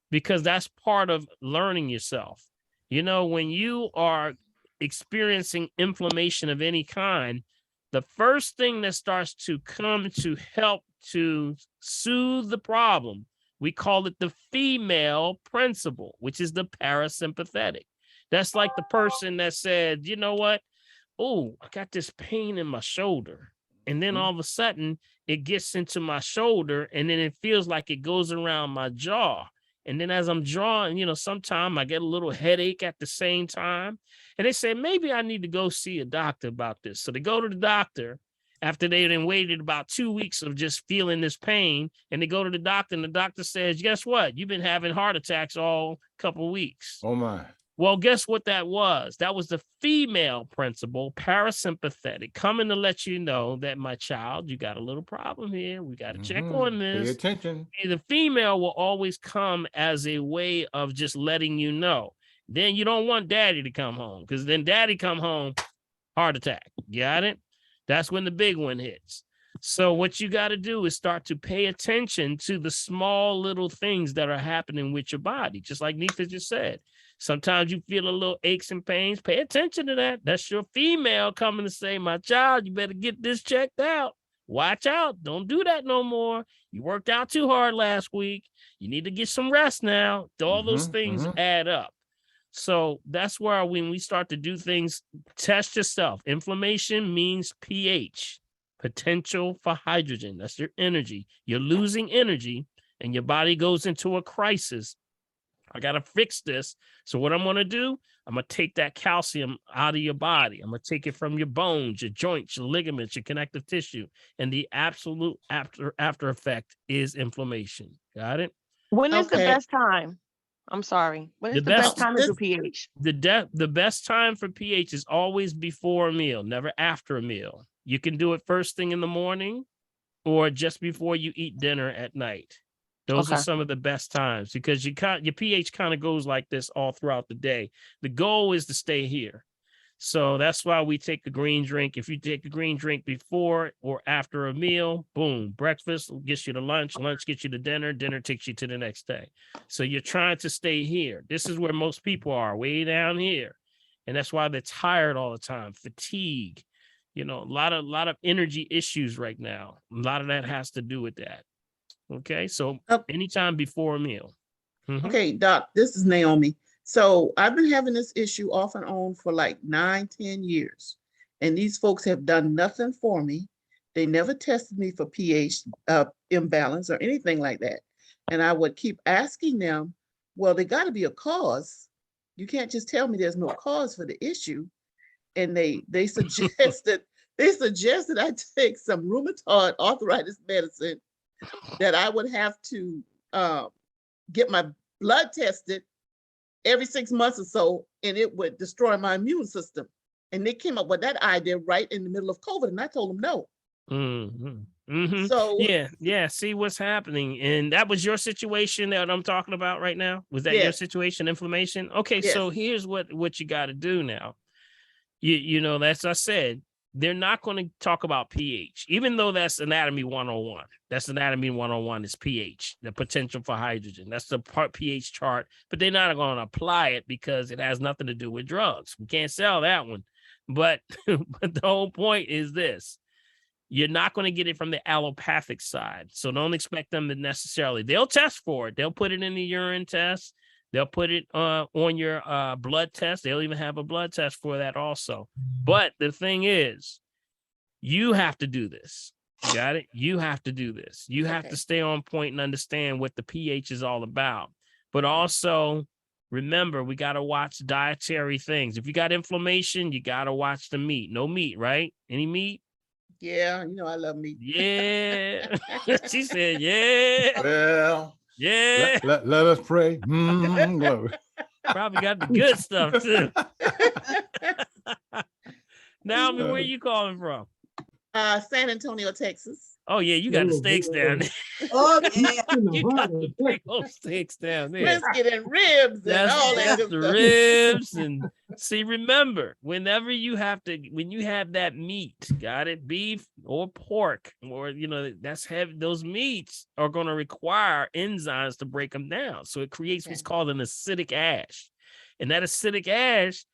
because that's part of learning yourself. You know, when you are experiencing inflammation of any kind, the first thing that starts to come to help to soothe the problem, we call it the female principle, which is the parasympathetic. That's like the person that said, you know what? Oh, I got this pain in my shoulder. And then all of a sudden it gets into my shoulder and then it feels like it goes around my jaw. And then as I'm drawing, you know, sometimes I get a little headache at the same time. And they say, maybe I need to go see a doctor about this. So they go to the doctor after they then waited about 2 weeks of just feeling this pain. And they go to the doctor and the doctor says, guess what? You've been having heart attacks all couple of weeks. Oh my. Well, guess what that was? That was the female principle, parasympathetic, coming to let you know that, my child, you got a little problem here. We got to check on this. Pay attention. The female will always come as a way of just letting you know. Then you don't want daddy to come home, because then daddy come home, heart attack. Got it? That's when the big one hits. So what you got to do is start to pay attention to the small little things that are happening with your body. Just like Nita just said, sometimes you feel a little aches and pains. Pay attention to that. That's your female coming to say, my child, you better get this checked out. Watch out. Don't do that no more. You worked out too hard last week. You need to get some rest now. All those things add up. So that's where when we start to do things, test yourself. Inflammation means pH, potential for hydrogen. That's your energy. You're losing energy and your body goes into a crisis. I got to fix this. So what I'm going to do, I'm going to take that calcium out of your body. I'm going to take it from your bones, your joints, your ligaments, your connective tissue. And the absolute after effect is inflammation. Got it? When is the best time? I'm sorry. When is the best time to do pH? The best time for pH is always before a meal, never after a meal. You can do it first thing in the morning or just before you eat dinner at night. Those are some of the best times, because your pH kind of goes like this all throughout the day. The goal is to stay here. So that's why we take the green drink. If you take the green drink before or after a meal, boom, breakfast gets you to lunch, lunch gets you to dinner, dinner takes you to the next day. So you're trying to stay here. This is where most people are, way down here. And that's why they're tired all the time, fatigue, you know, a lot of energy issues right now. A lot of that has to do with that. Okay, so anytime before a meal. Okay, Doc, this is Naomi. So I've been having this issue off and on for like 9-10 years. And these folks have done nothing for me. They never tested me for pH imbalance or anything like that. And I would keep asking them, well, there got to be a cause. You can't just tell me there's no cause for the issue. And they suggested I take some rheumatoid arthritis medicine, that I would have to get my blood tested every 6 months or so, and it would destroy my immune system. And they came up with that idea right in the middle of COVID, and I told them no. So yeah, see what's happening. And that was your situation that I'm talking about right now? Was that your situation, inflammation? Okay, so here's what you got to do now. You know, that's I said, they're not going to talk about pH, even though that's anatomy 101. That's anatomy 101 is pH, the potential for hydrogen. That's the pH chart, but they're not going to apply it because it has nothing to do with drugs. We can't sell that one. But the whole point is this. You're not going to get it from the allopathic side. So don't expect them to necessarily, they'll test for it. They'll put it in the urine test. They'll put it on your blood test. They'll even have a blood test for that also. But the thing is, you have to do this. Got it? You have to do this. You have to stay on point and understand what the pH is all about. But also, remember, we got to watch dietary things. If you got inflammation, you got to watch the meat. No meat, right? Any meat? Yeah, you know I love meat. Yeah. She said, yeah. Well. Yeah. Let us pray. Glory. Probably got the good stuff too. Naomi, where you calling from? San Antonio, Texas. Oh yeah, you got the steaks down there. Oh yeah. You got the big old steaks down there. Brisket and ribs and all that That's good the stuff. ribs. And see, remember, whenever you have when you have that meat, got it, beef or pork, or that's heavy, those meats are going to require enzymes to break them down. So it creates what's called an acidic ash. And that acidic ash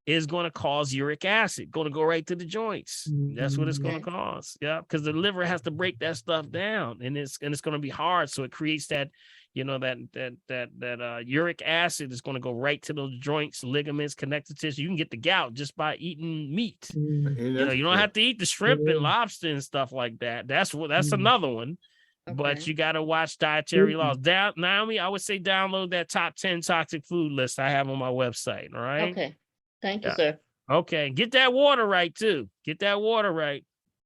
is going to cause uric acid, going to go right to the joints. That's what it's going to cause. Yeah, because the liver has to break that stuff down, and it's going to be hard. So it creates that, that uric acid is going to go right to those joints, ligaments, connective tissue. You can get the gout just by eating meat. You don't have to eat the shrimp and lobster and stuff like that. That's another one. Okay. But you got to watch dietary laws. Naomi, I would say download that top 10 toxic food list I have on my website. All right. Okay. Thank you, sir. Okay. Get that water right too. Get that water right.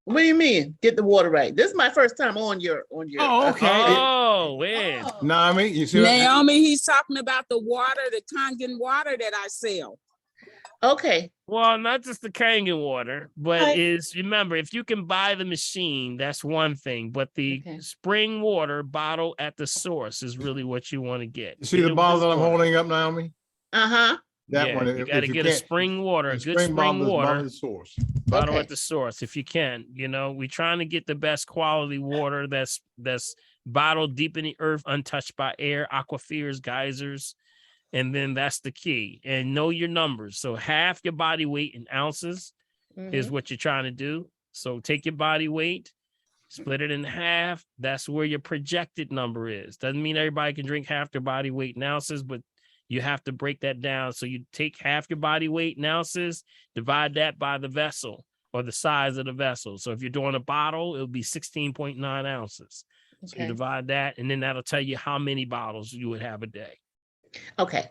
What do you mean? Get the water right. This is my first time on your. Oh, okay. Oh, man. Naomi, you see Naomi, he's talking about the water, the Kangen water that I sell. Okay. Well, not just the Kangen water, but remember, if you can buy the machine, that's one thing. But the spring water bottle at the source is really what you want to get. You see the bottle that I'm holding up, Naomi? Uh-huh. That one. You got to get a spring water, a good spring water. Bottle at the source. Bottle at the source, if you can. We're trying to get the best quality water that's bottled deep in the earth, untouched by air, aquifers, geysers. And then that's the key. And know your numbers. So half your body weight in ounces is what you're trying to do. So take your body weight, split it in half. That's where your projected number is. Doesn't mean everybody can drink half their body weight in ounces, but you have to break that down. So you take half your body weight in ounces, divide that by the vessel or the size of the vessel. So if you're doing a bottle, it'll be 16.9 ounces. So you divide that, and then that'll tell you how many bottles you would have a day. Okay.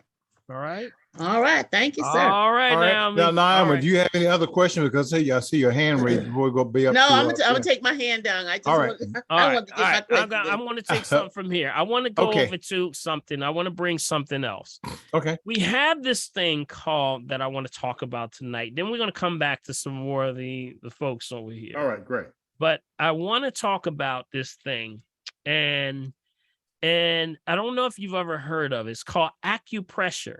All right. All right. Thank you, sir. All right. Now, Naomi, do you have any other questions? Because I see your hand raised before we go be up. No, I'm gonna take my hand down. I just want to get my question. I'm going to take something from here. I want to go over to something. I want to bring something else. Okay. We have this thing called that I want to talk about tonight. Then we're going to come back to some more of the folks over here. All right, great. But I want to talk about this thing, and I don't know if you've ever heard of it. It's called acupressure.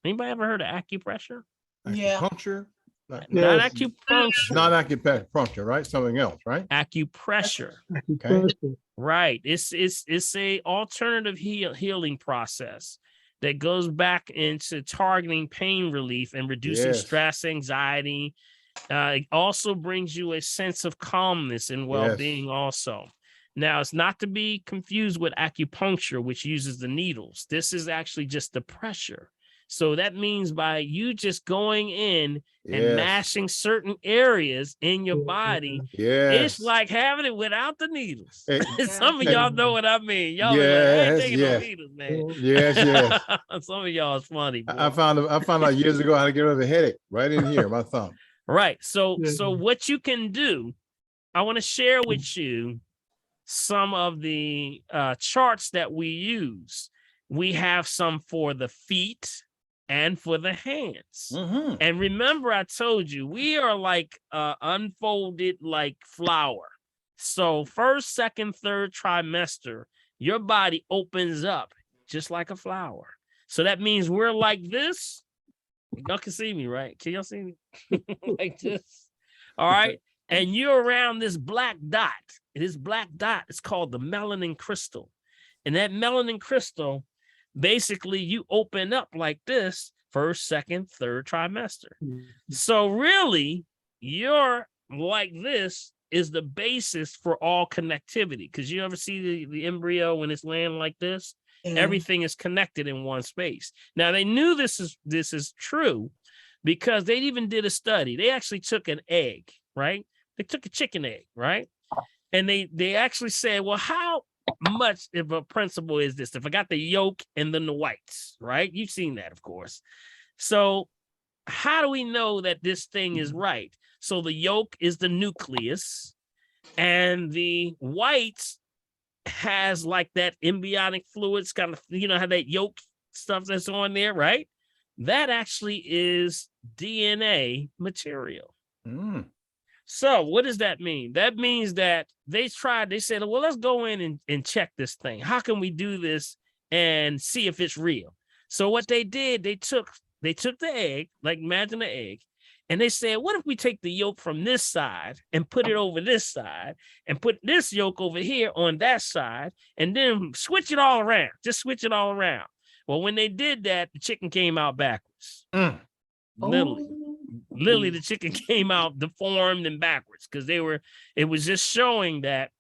Anybody ever heard of acupressure? Acupuncture? Not acupuncture. Not acupuncture, right? Something else, right? Acupressure. Okay. Right. It's a alternative healing process that goes back into targeting pain relief and reducing stress, anxiety. It also brings you a sense of calmness and well-being also. Now, it's not to be confused with acupuncture, which uses the needles. This is actually just the pressure. So that means by you just going in and mashing certain areas in your body, it's like having it without the needles. Some of y'all know what I mean. Y'all be like, I ain't taking no needles, man. Yes. Some of y'all is funny. Boy. I found out years ago how to get rid of a headache right in here, my thumb. Right. So what you can do, I want to share with you some of the charts that we use. We have some for the feet and for the hands. And remember, I told you, we are like unfolded like flour. So first, second, third trimester, your body opens up just like a flower. So that means we're like this. Y'all can see me, right? Can y'all see me? Like this. All right. And you're around this black dot. This black dot is called the melanin crystal. And that melanin crystal, basically, you open up like this first, second, third trimester. So really, you're like this is the basis for all connectivity. Because you ever see the embryo when it's laying like this? Everything is connected in one space. Now, they knew this is true because they even did a study. They actually took an egg, right? They took a chicken egg, right? And they actually said, well, how much of a principle is this? If I got the yolk and then the whites, right? You've seen that, of course. So how do we know that this thing is right? So the yolk is the nucleus and the whites has like that embryonic fluids kind of, how that yolk stuff that's on there, right? That actually is DNA material. So what does that mean? That means that they said, well, let's go in and check this thing. How can we do this and see if it's real? So what they did, they took the egg, like imagine an egg, and they said, what if we take the yolk from this side and put it over this side and put this yolk over here on that side and then switch it all around, just switch it all around. Well, when they did that, the chicken came out backwards. Literally, the chicken came out deformed and backwards because it was just showing that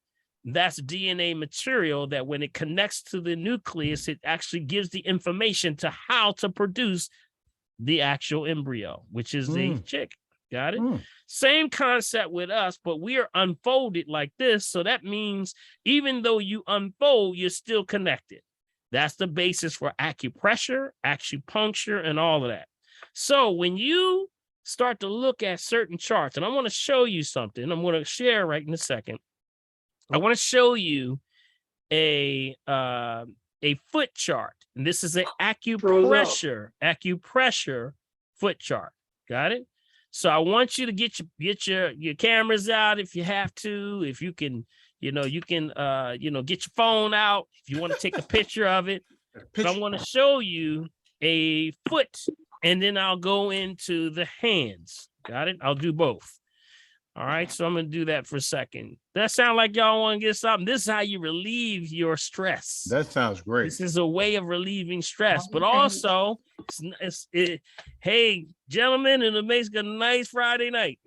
that's DNA material that when it connects to the nucleus, it actually gives the information to how to produce the actual embryo, which is the chicken. Got it? Same concept with us, but we are unfolded like this. So that means even though you unfold, you're still connected. That's the basis for acupressure, acupuncture, and all of that. So when you start to look at certain charts, and I want to show you something, I'm going to share right in a second. I want to show you a foot chart, and this is an acupressure foot chart. Got it? So I want you to get your cameras out if you have to. If you can, get your phone out if you want to take a picture of it. But I want to show you a foot, and then I'll go into the hands. Got it? I'll do both. All right, so I'm going to do that for a second. That sound like y'all want to get something? This is how you relieve your stress. That sounds great. This is a way of relieving stress, but also, hey, gentlemen, it makes a nice Friday night.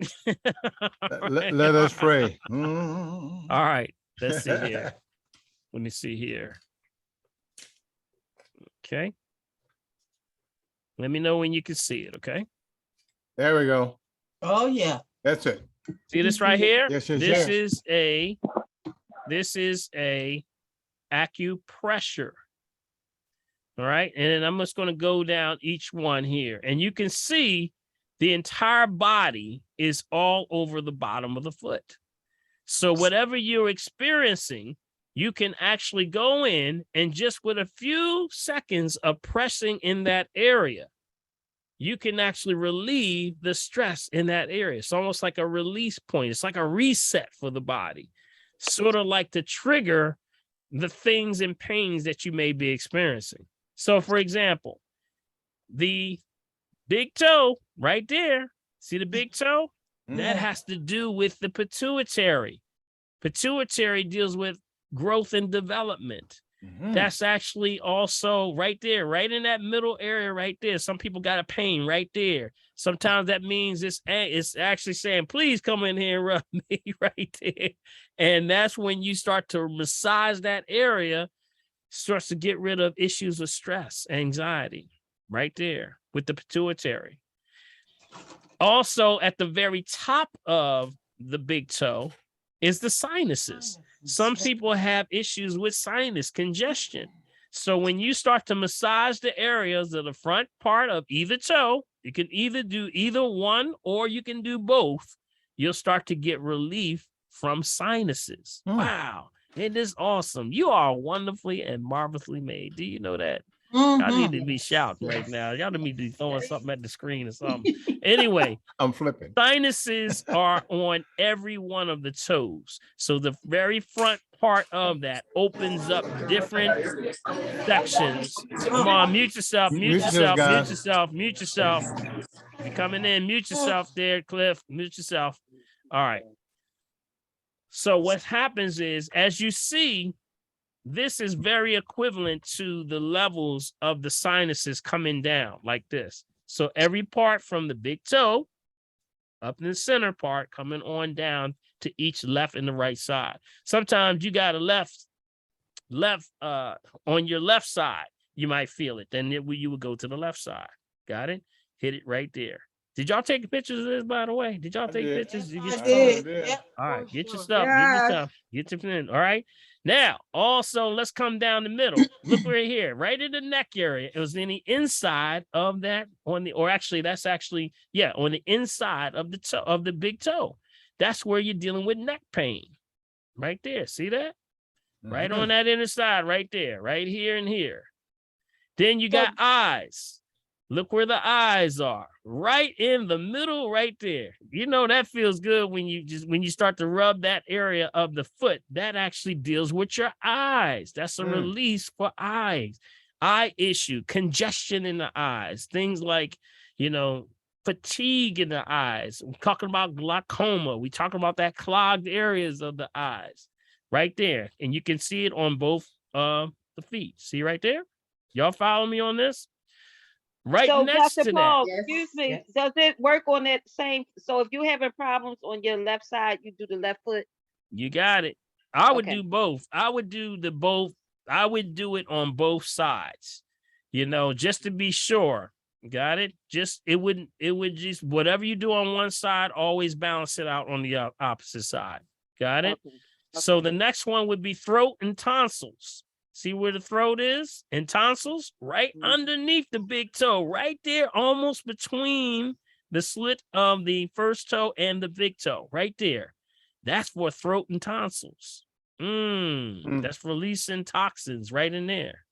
Let us pray. All right, let's see here. Let me see here. Okay. Let me know when you can see it, okay? There we go. Oh, yeah. That's it. See this right here? Yes, this is a acupressure. All right. And then I'm just going to go down each one here. And you can see the entire body is all over the bottom of the foot. So whatever you're experiencing, you can actually go in and just with a few seconds of pressing in that area, you can actually relieve the stress in that area. It's almost like a release point. It's like a reset for the body, sort of like to trigger the things and pains that you may be experiencing. So, for example, the big toe right there, see the big toe? That has to do with the pituitary. Pituitary deals with growth and development. That's actually also right there, right in that middle area right there. Some people got a pain right there. Sometimes that means it's actually saying, please come in here and rub me right there. And that's when you start to massage that area, starts to get rid of issues of stress, anxiety, right there with the pituitary. Also, at the very top of the big toe is the sinuses. Some people have issues with sinus congestion. So when you start to massage the areas of the front part of either toe, you can either do either one or you can do both. You'll start to get relief from sinuses. Wow. It is awesome. You are wonderfully and marvelously made. Do you know that? Y'all need to be shouting right now. Y'all need to be throwing something at the screen or something. Anyway, I'm flipping. Sinuses are on every one of the toes. So the very front part of that opens up different sections. Come on, mute yourself, mute yourself, mute yourself, mute yourself. If you're coming in, mute yourself there, Cliff. Mute yourself. All right. So what happens is, as you see, this is very equivalent to the levels of the sinuses coming down like this. So every part from the big toe up in the center part coming on down to each left and the right side. Sometimes you got a left on your left side, you might feel it. Then you would go to the left side. Got it? Hit it right there. Did y'all take pictures of this, by the way? Did y'all take pictures? Did you get your All right, get your stuff. Get your stuff. Get your pen. All right. Now, also, let's come down the middle. Look right here, right in the neck area. It was in the inside of that on the inside of the toe of the big toe. That's where you're dealing with neck pain. Right there. See that? Right on that inner side, right there, right here and here. Then you got eyes. Look where the eyes are, right in the middle, right there. You know, that feels good when you start to rub that area of the foot. That actually deals with your eyes. That's a release for eyes, eye issue, congestion in the eyes, things like, you know, fatigue in the eyes. We're talking about glaucoma. We're talking about that clogged areas of the eyes right there. And you can see it on both the feet. See right there? Y'all follow me on this? Right so next Dr. to Paul, that. excuse me, does it work on that same? So if you're having problems on your left side, you do the left foot? You got it. I would Okay. do both. I would do the both. I would do it on both sides, you know, just to be sure. Got it? It would just, whatever you do on one side, always balance it out on the opposite side. Got it? Okay. So the next one would be throat and tonsils. See where the throat is and tonsils? Right underneath the big toe, right there, almost between the slit of the first toe and the big toe, right there. That's for throat and tonsils. That's for releasing toxins right in there.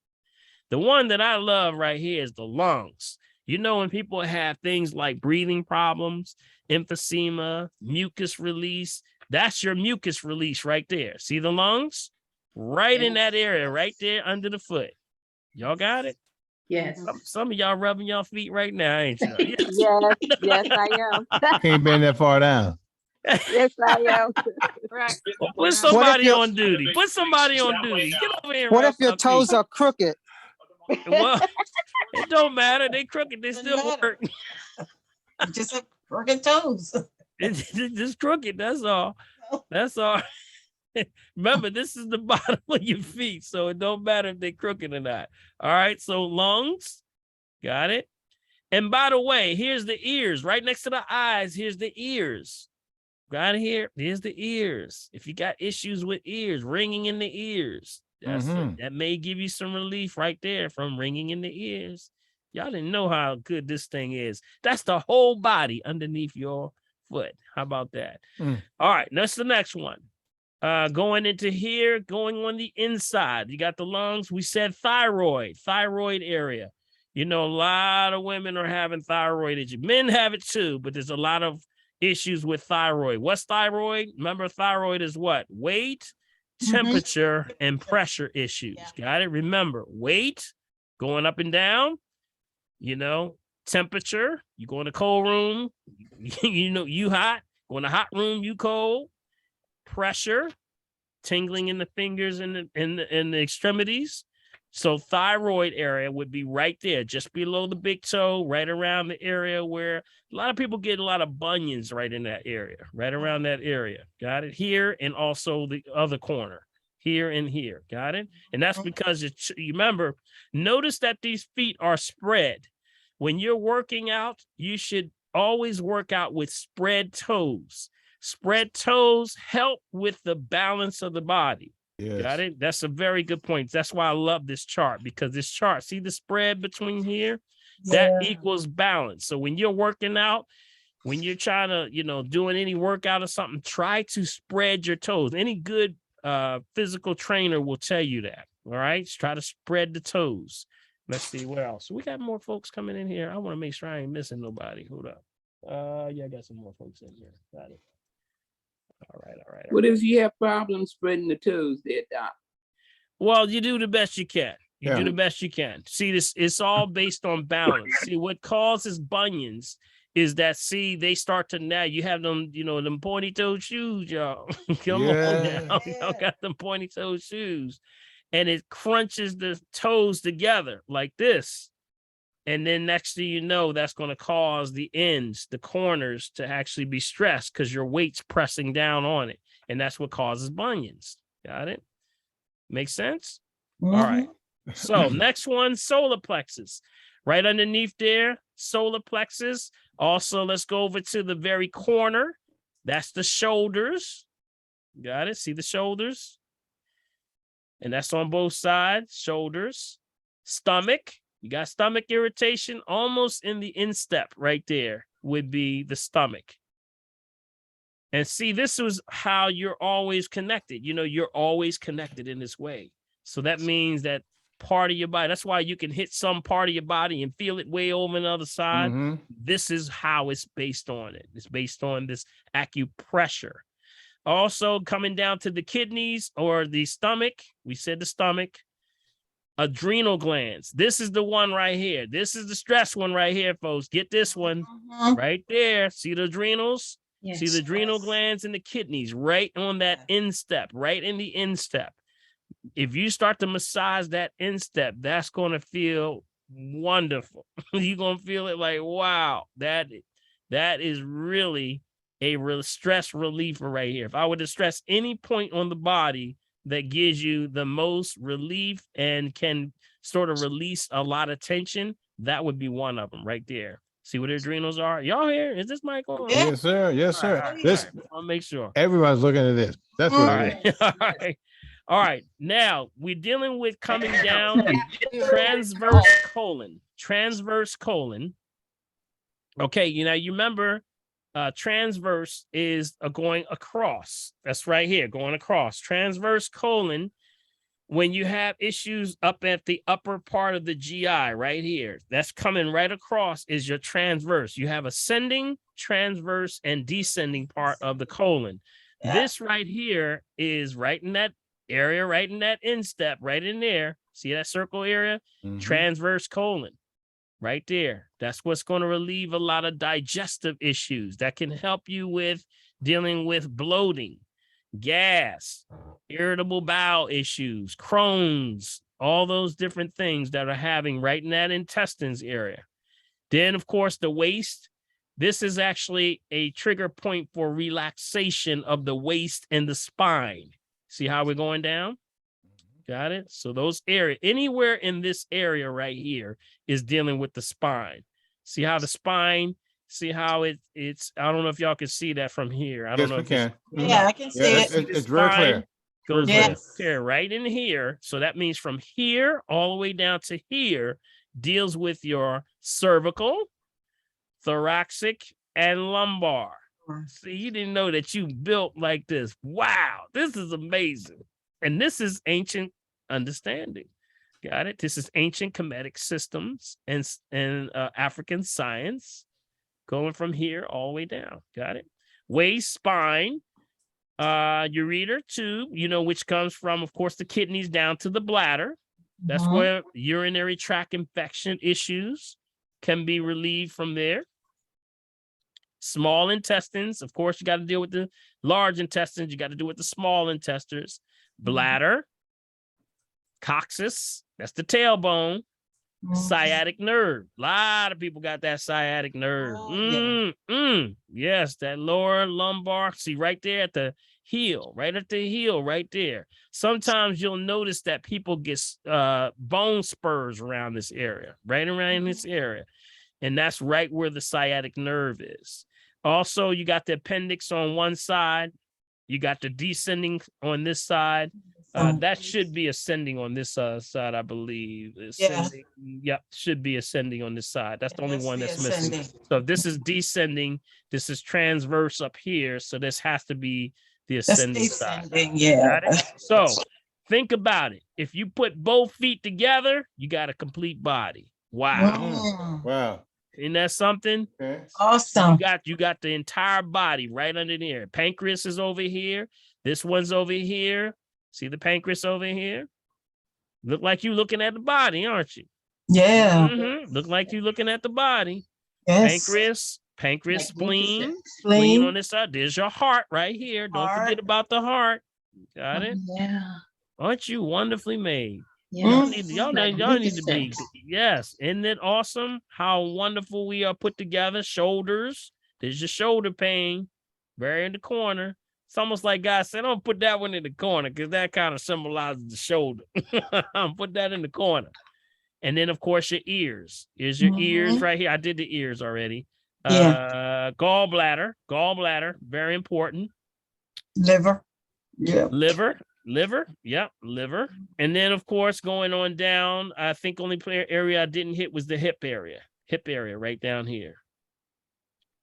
The one that I love right here is the lungs. You know, when people have things like breathing problems, emphysema, mucus release, that's your mucus release right there. See the lungs? Right in that area, right there under the foot. Y'all got it? Yes. Some of y'all rubbing your feet right now, ain't you? Yes, I am. Can't bend that far down. Yes, I am. Right. Put somebody on duty. Put somebody on duty. Get over here. What if your toes are crooked? Well, it don't matter. They crooked. They still work. Just have crooked toes. It's just crooked. That's all. That's all. Remember, this is the bottom of your feet, so it don't matter if they're crooked or not. All right, so lungs, got it. And by the way, here's the ears, right next to the eyes. Here's the ears. Got it here. Here's the ears. If you got issues with ears, ringing in the ears, that may give you some relief right there from ringing in the ears. Y'all didn't know how good this thing is. That's the whole body underneath your foot. How about that? All right, that's the next one. Going into here, going on the inside, you got the lungs. We said thyroid area. You know, a lot of women are having thyroid issues. Men have it too, but there's a lot of issues with thyroid. What's thyroid? Remember, thyroid is what? Weight, temperature, and pressure issues. Got it? Remember, weight going up and down, you know, temperature, you go in the cold room, you know, you hot, go in the hot room, you cold. Pressure, tingling in the fingers and the extremities. So thyroid area would be right there, just below the big toe, right around the area where a lot of people get a lot of bunions right in that area, right around that area. Got it? Here and also the other corner, here and here. Got it? And that's because you remember, notice that these feet are spread. When you're working out, you should always work out with spread toes. Spread toes help with the balance of the body. Yes. Got it? That's a very good point. That's why I love this chart, because this chart, see the spread between here? That equals balance. So when you're working out, when you're trying to, you know, doing any workout or something, try to spread your toes. Any good physical trainer will tell you that. All right? Just try to spread the toes. Let's see what else. We got more folks coming in here. I want to make sure I ain't missing nobody. Hold up. Yeah, I got some more folks in here. Got it. All right. What if you have problems spreading the toes there, Doc? Well, you do the best you can. You do the best you can. See, this it's all based on balance. See, what causes bunions is that, see, they start to, now you have them, you know, them pointy toe shoes, y'all. Come on now. Y'all got them pointy toe shoes. And it crunches the toes together like this. And then next thing you know, that's going to cause the ends, the corners to actually be stressed because your weight's pressing down on it. And that's what causes bunions. Got it? Makes sense? All right. So next one, solar plexus. Right underneath there, solar plexus. Also, let's go over to the very corner. That's the shoulders. Got it? See the shoulders? And that's on both sides, shoulders. Stomach. You got stomach irritation almost in the instep right there would be the stomach. And see, this is how you're always connected. You know, you're always connected in this way. So that means that part of your body. That's why you can hit some part of your body and feel it way over on the other side. Mm-hmm. This is how it's based on it. It's based on this acupressure. Also coming down to the kidneys or the stomach. We said the stomach. Adrenal glands. This is the one right here. This is the stress one right here, folks. Get this one right there. See the adrenals? Yes. See the adrenal glands and the kidneys right on that instep, right in the instep. If you start to massage that instep, that's going to feel wonderful. You're going to feel it like, wow, that is really a real stress reliever right here. If I were to stress any point on the body that gives you the most relief and can sort of release a lot of tension, that would be one of them right there. See what the adrenals are? Y'all here? Is this mic on? Yes, sir. Yes, sir. All right, This, I'll make sure. everybody's looking at this. That's what it is. All right. All right. Now we're dealing with coming down transverse colon. Transverse colon. Okay, you remember transverse is going across. That's right here, going across. Transverse colon, when you have issues up at the upper part of the GI right here, that's coming right across is your transverse. You have ascending, transverse, and descending part of the colon. This right here is right in that area, right in that instep, right in there. See that circle area? Mm-hmm. Transverse colon. Right there. That's what's going to relieve a lot of digestive issues that can help you with dealing with bloating, gas, irritable bowel issues, Crohn's, all those different things that are having right in that intestines area. Then, of course, the waist. This is actually a trigger point for relaxation of the waist and the spine. See how we're going down? Got it? So those areas, anywhere in this area right here is dealing with the spine. See how the spine, see how it's, I don't know if y'all can see that from here. I don't know if we can. Yeah, I can see it. It's very clear. Goes Yes. here, right in here. So that means from here all the way down to here deals with your cervical, thoracic, and lumbar. See, you didn't know that you built like this. Wow, this is amazing. And this is ancient understanding. Got it? This is ancient Kemetic systems and African science going from here all the way down. Got it? Waist, spine, ureter tube, which comes from, of course, the kidneys down to the bladder. That's where urinary tract infection issues can be relieved from there. Small intestines, of course, you got to deal with the large intestines. You got to deal with the small intestines. Bladder, coccyx, that's the tailbone. Sciatic nerve. A lot of people got that sciatic nerve. Yes, that lower lumbar. See right there at the heel, right at the heel, right there. Sometimes you'll notice that people get bone spurs around this area, right around this area. And that's right where the sciatic nerve is. Also, you got the appendix on one side. You got the descending on this side. That should be ascending on this side, I believe. Ascending. Yep, should be ascending on this side. That's the only one that's missing. So if this is descending, this is transverse up here. So this has to be the ascending side. Yeah. Got it? So think about it. If you put both feet together, you got a complete body. Wow. Wow. Isn't that something? Okay. Awesome. You got the entire body right under there. Pancreas is over here. This one's over here. See the pancreas over here? Look like you looking at the body, aren't you? Yeah. Look like you looking at the body. Yes. Pancreas, spleen on this side. There's your heart right here. Don't forget about the heart. Got it? Yeah. Aren't you wonderfully made? Yeah. Y'all need to be, yes. Isn't it awesome how wonderful we are put together? Shoulders. There's your shoulder pain. Very in the corner. It's almost like God said, don't put that one in the corner because that kind of symbolizes the shoulder. Put that in the corner. And then, of course, your ears. Here's your ears right here. I did the ears already. Gallbladder, very important. Liver. Yeah. Liver. Yep, liver. And then, of course, going on down, I think only area I didn't hit was the hip area. Hip area right down here.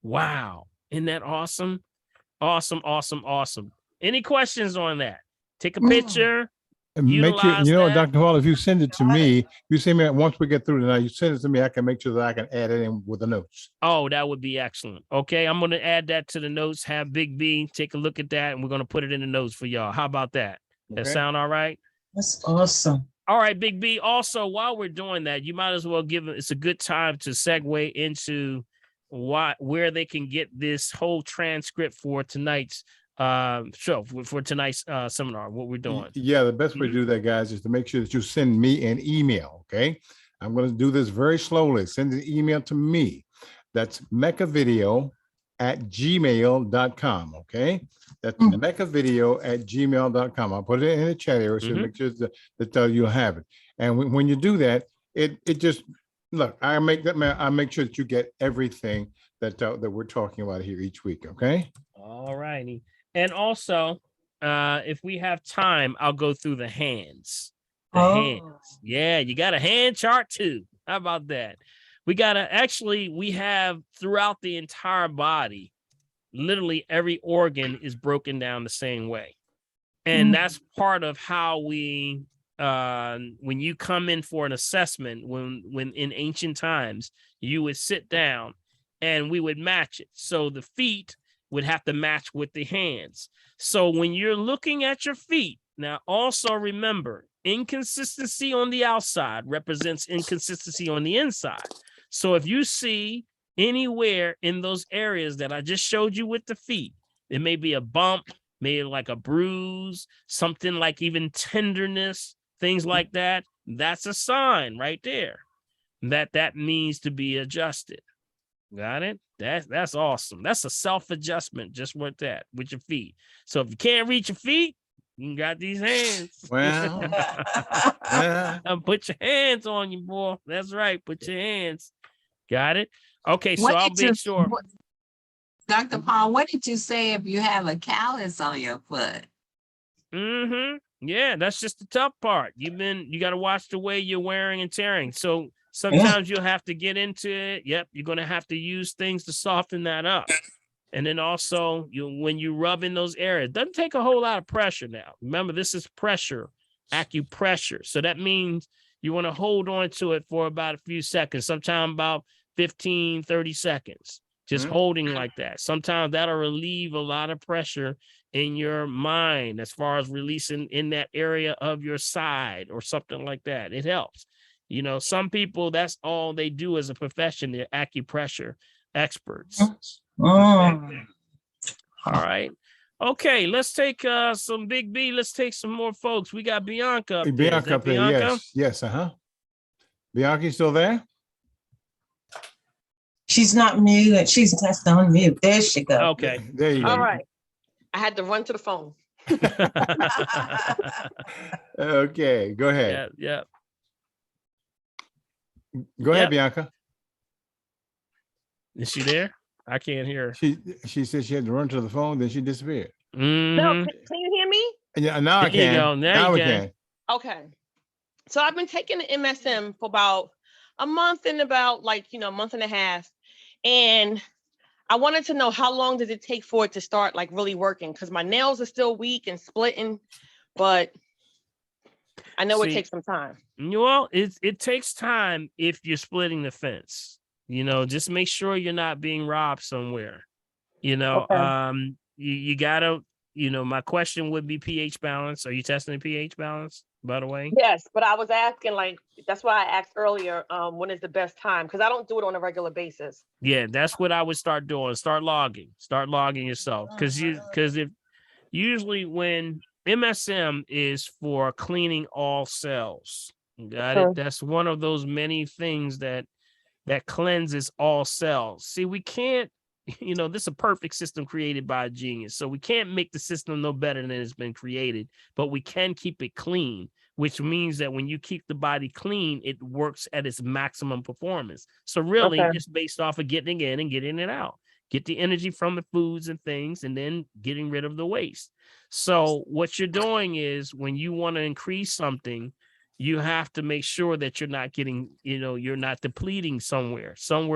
Wow. Isn't that awesome? Awesome. Any questions on that? Take a picture. Make sure, utilize that. Dr. Hall, if you send it to me, you send me once we get through tonight, you send it to me, I can make sure that I can add it in with the notes. Oh, that would be excellent. Okay, I'm going to add that to the notes. Have Big B take a look at that, and we're going to put it in the notes for y'all. How about that? That sound all right? That's awesome. All right, Big B. Also, while we're doing that, you might as well it's a good time to segue into where they can get this whole transcript for tonight's show, for tonight's seminar, what we're doing. Yeah, the best way to do that, guys, is to make sure that you send me an email. Okay, I'm going to do this very slowly. Send an email to me. That's mechavideo@gmail.com. Okay, that's mechavideo@gmail.com. I'll put it in the chat area, so make sure that you'll have it. And when you do that, it just look. I make sure that you get everything that we're talking about here each week. Okay. All righty. And also, if we have time, I'll go through the hands. Hands. Yeah, you got a hand chart too. How about that? We have throughout the entire body, literally every organ is broken down the same way. And that's part of how we, when you come in for an assessment, when in ancient times, you would sit down and we would match it. So the feet would have to match with the hands. So when you're looking at your feet, now also remember, inconsistency on the outside represents inconsistency on the inside. So if you see anywhere in those areas that I just showed you with the feet, it may be a bump, maybe like a bruise, something like even tenderness, things like that. That's a sign right there that needs to be adjusted. Got it? That's awesome. That's a self-adjustment just with that, with your feet. So if you can't reach your feet, you got these hands. Well, put your hands on you, boy. That's right. Put your hands. Got it? Okay, so I'll make sure. Dr. Paul, what did you say if you have a callus on your foot? Yeah, that's just the tough part. You got to watch the way you're wearing and tearing. So sometimes you'll have to get into it. Yep, you're going to have to use things to soften that up. And then also, when you rub in those areas, it doesn't take a whole lot of pressure now. Remember, this is pressure, acupressure. So that means you want to hold on to it for about a few seconds, sometime about 15, 30 seconds, just holding like that. Sometimes that'll relieve a lot of pressure in your mind as far as releasing in that area of your side or something like that. It helps. Some people, that's all they do as a profession. They're acupressure experts. Okay. All right. Okay, let's take some Big B. Let's take some more folks. We got Bianca up there. Bianca up there, yes. Yes, Bianca, you still there? She's not muted. She's just on mute. There she goes. Okay. There you go. All right. I had to run to the phone. Okay, go ahead. Yeah. Go ahead, Bianca. Is she there? I can't hear her. She said she had to run to the phone, then she disappeared. No, can you hear me? Yeah, now I can. Now we can. Okay. So I've been taking the MSM for about a month and about a month and a half. And I wanted to know, how long does it take for it to start really working? Because my nails are still weak and splitting, but I know it takes some time. Well, it takes time if you're splitting the fence. Just make sure you're not being robbed somewhere. Okay. You gotta, my question would be pH balance. Are you testing the pH balance, by the way? Yes, but I was asking, that's why I asked earlier, when is the best time? Because I don't do it on a regular basis. Yeah, that's what I would start doing. Start logging yourself. Because if usually when MSM is for cleaning all cells, got it? That's one of those many things that cleanses all cells. See, we can't, this is a perfect system created by a genius. So we can't make the system no better than it's been created, but we can keep it clean, which means that when you keep the body clean, it works at its maximum performance. So really, it's based off of getting it in and getting it out. Get the energy from the foods and things, and then getting rid of the waste. So what you're doing is, when you want to increase something, you have to make sure that you're not getting, you're not depleting somewhere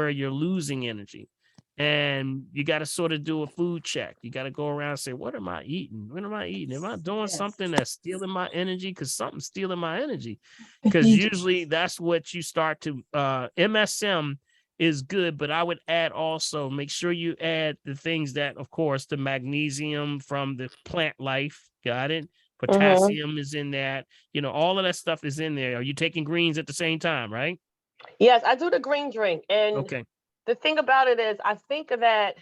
you're losing energy. And you got to sort of do a food check. You got to go around and say, what am I eating? What am I eating? Am I doing something that's stealing my energy? Because something's stealing my energy. Because usually that's what you start to, MSM is good, but I would add also, make sure you add the things that, of course, the magnesium from the plant life. Got it? Potassium is in that. All of that stuff is in there. Are you taking greens at the same time, right? Yes, I do the green drink. And okay. The thing about it is, I think that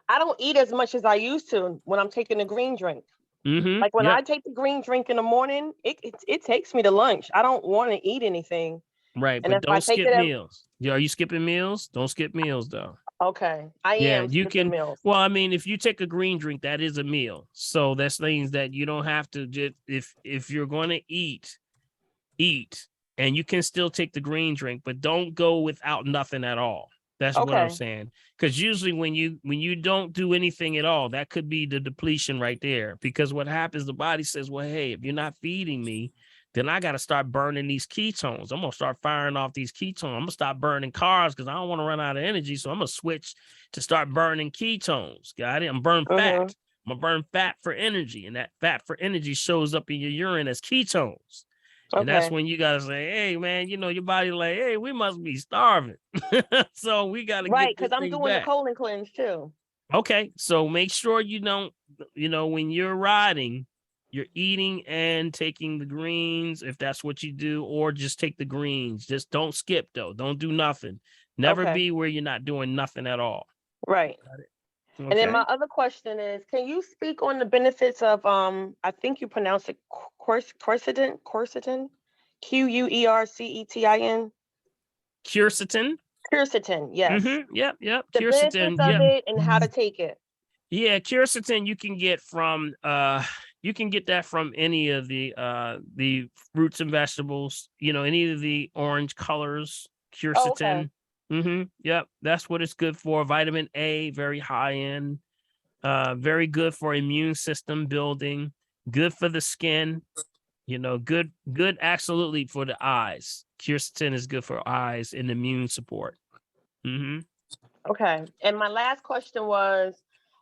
I don't eat as much as I used to when I'm taking the green drink. Like when I take the green drink in the morning, it takes me to lunch. I don't want to eat anything. Right, and but if I don't take skip it meals. Are you skipping meals? Don't skip meals, though. Okay, I Yeah, am you skipping can. meals. Well, I mean, if you take a green drink, that is a meal. So that's things that you don't have to just, if you're going to eat, and you can still take the green drink, but don't go without nothing at all. That's what I'm Okay. saying. Because usually when you don't do anything at all, that could be the depletion right there. Because what happens, the body says, well, hey, if you're not feeding me, then I got to start burning these ketones. I'm going to start firing off these ketones. I'm going to stop burning carbs because I don't want to run out of energy. So I'm going to switch to start burning ketones. Got it? I'm burning fat. I'm going to burn fat for energy. And that fat for energy shows up in your urine as ketones. And that's when you gotta say, hey, man, your body like, hey, we must be starving. So we gotta get because I'm doing the colon cleanse too. Okay, so make sure you don't, when you're riding, you're eating and taking the greens, if that's what you do, or just take the greens. Just don't skip though. Don't do nothing. Never be where you're not doing nothing at all. Right. Okay. And then my other question is, can you speak on the benefits of I think you pronounce it quercetin, Quercetin? Quercetin? Quercetin, yes. Yep. The Quercetin, benefits of it and how to take it. Yeah, quercetin you can get from that from any of the fruits and vegetables, any of the orange colors, quercetin. Yep, that's what it's good for. Vitamin A, very high in, very good for immune system building, good for the skin, good absolutely for the eyes. Quercetin is good for eyes and immune support. Okay. And my last question was,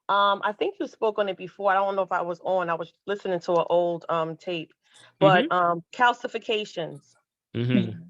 I think you spoke on it before. I don't know if I was on. I was listening to an old tape, but calcifications.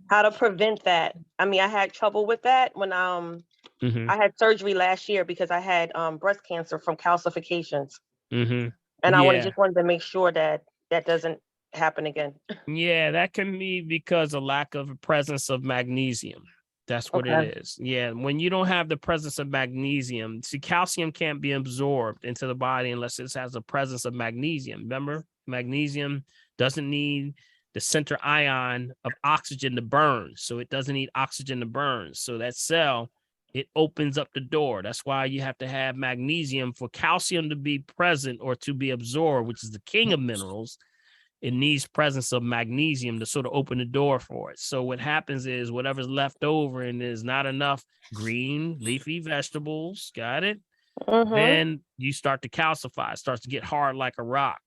How to prevent that? I mean, I had trouble with that when I had surgery last year because I had breast cancer from calcifications. And I just wanted to make sure that doesn't happen again. Yeah, that can be because of lack of presence of magnesium. That's what it is. Yeah, when you don't have the presence of magnesium, see, calcium can't be absorbed into the body unless it has the presence of magnesium. Remember, magnesium doesn't need the center ion of oxygen to burn, so it doesn't need oxygen to burn. So that cell, it opens up the door. That's why you have to have magnesium for calcium to be present or to be absorbed, which is the king of minerals. It needs presence of magnesium to sort of open the door for it. So what happens is whatever's left over and there's not enough green leafy vegetables, got it? Then you start to calcify. It starts to get hard like a rock.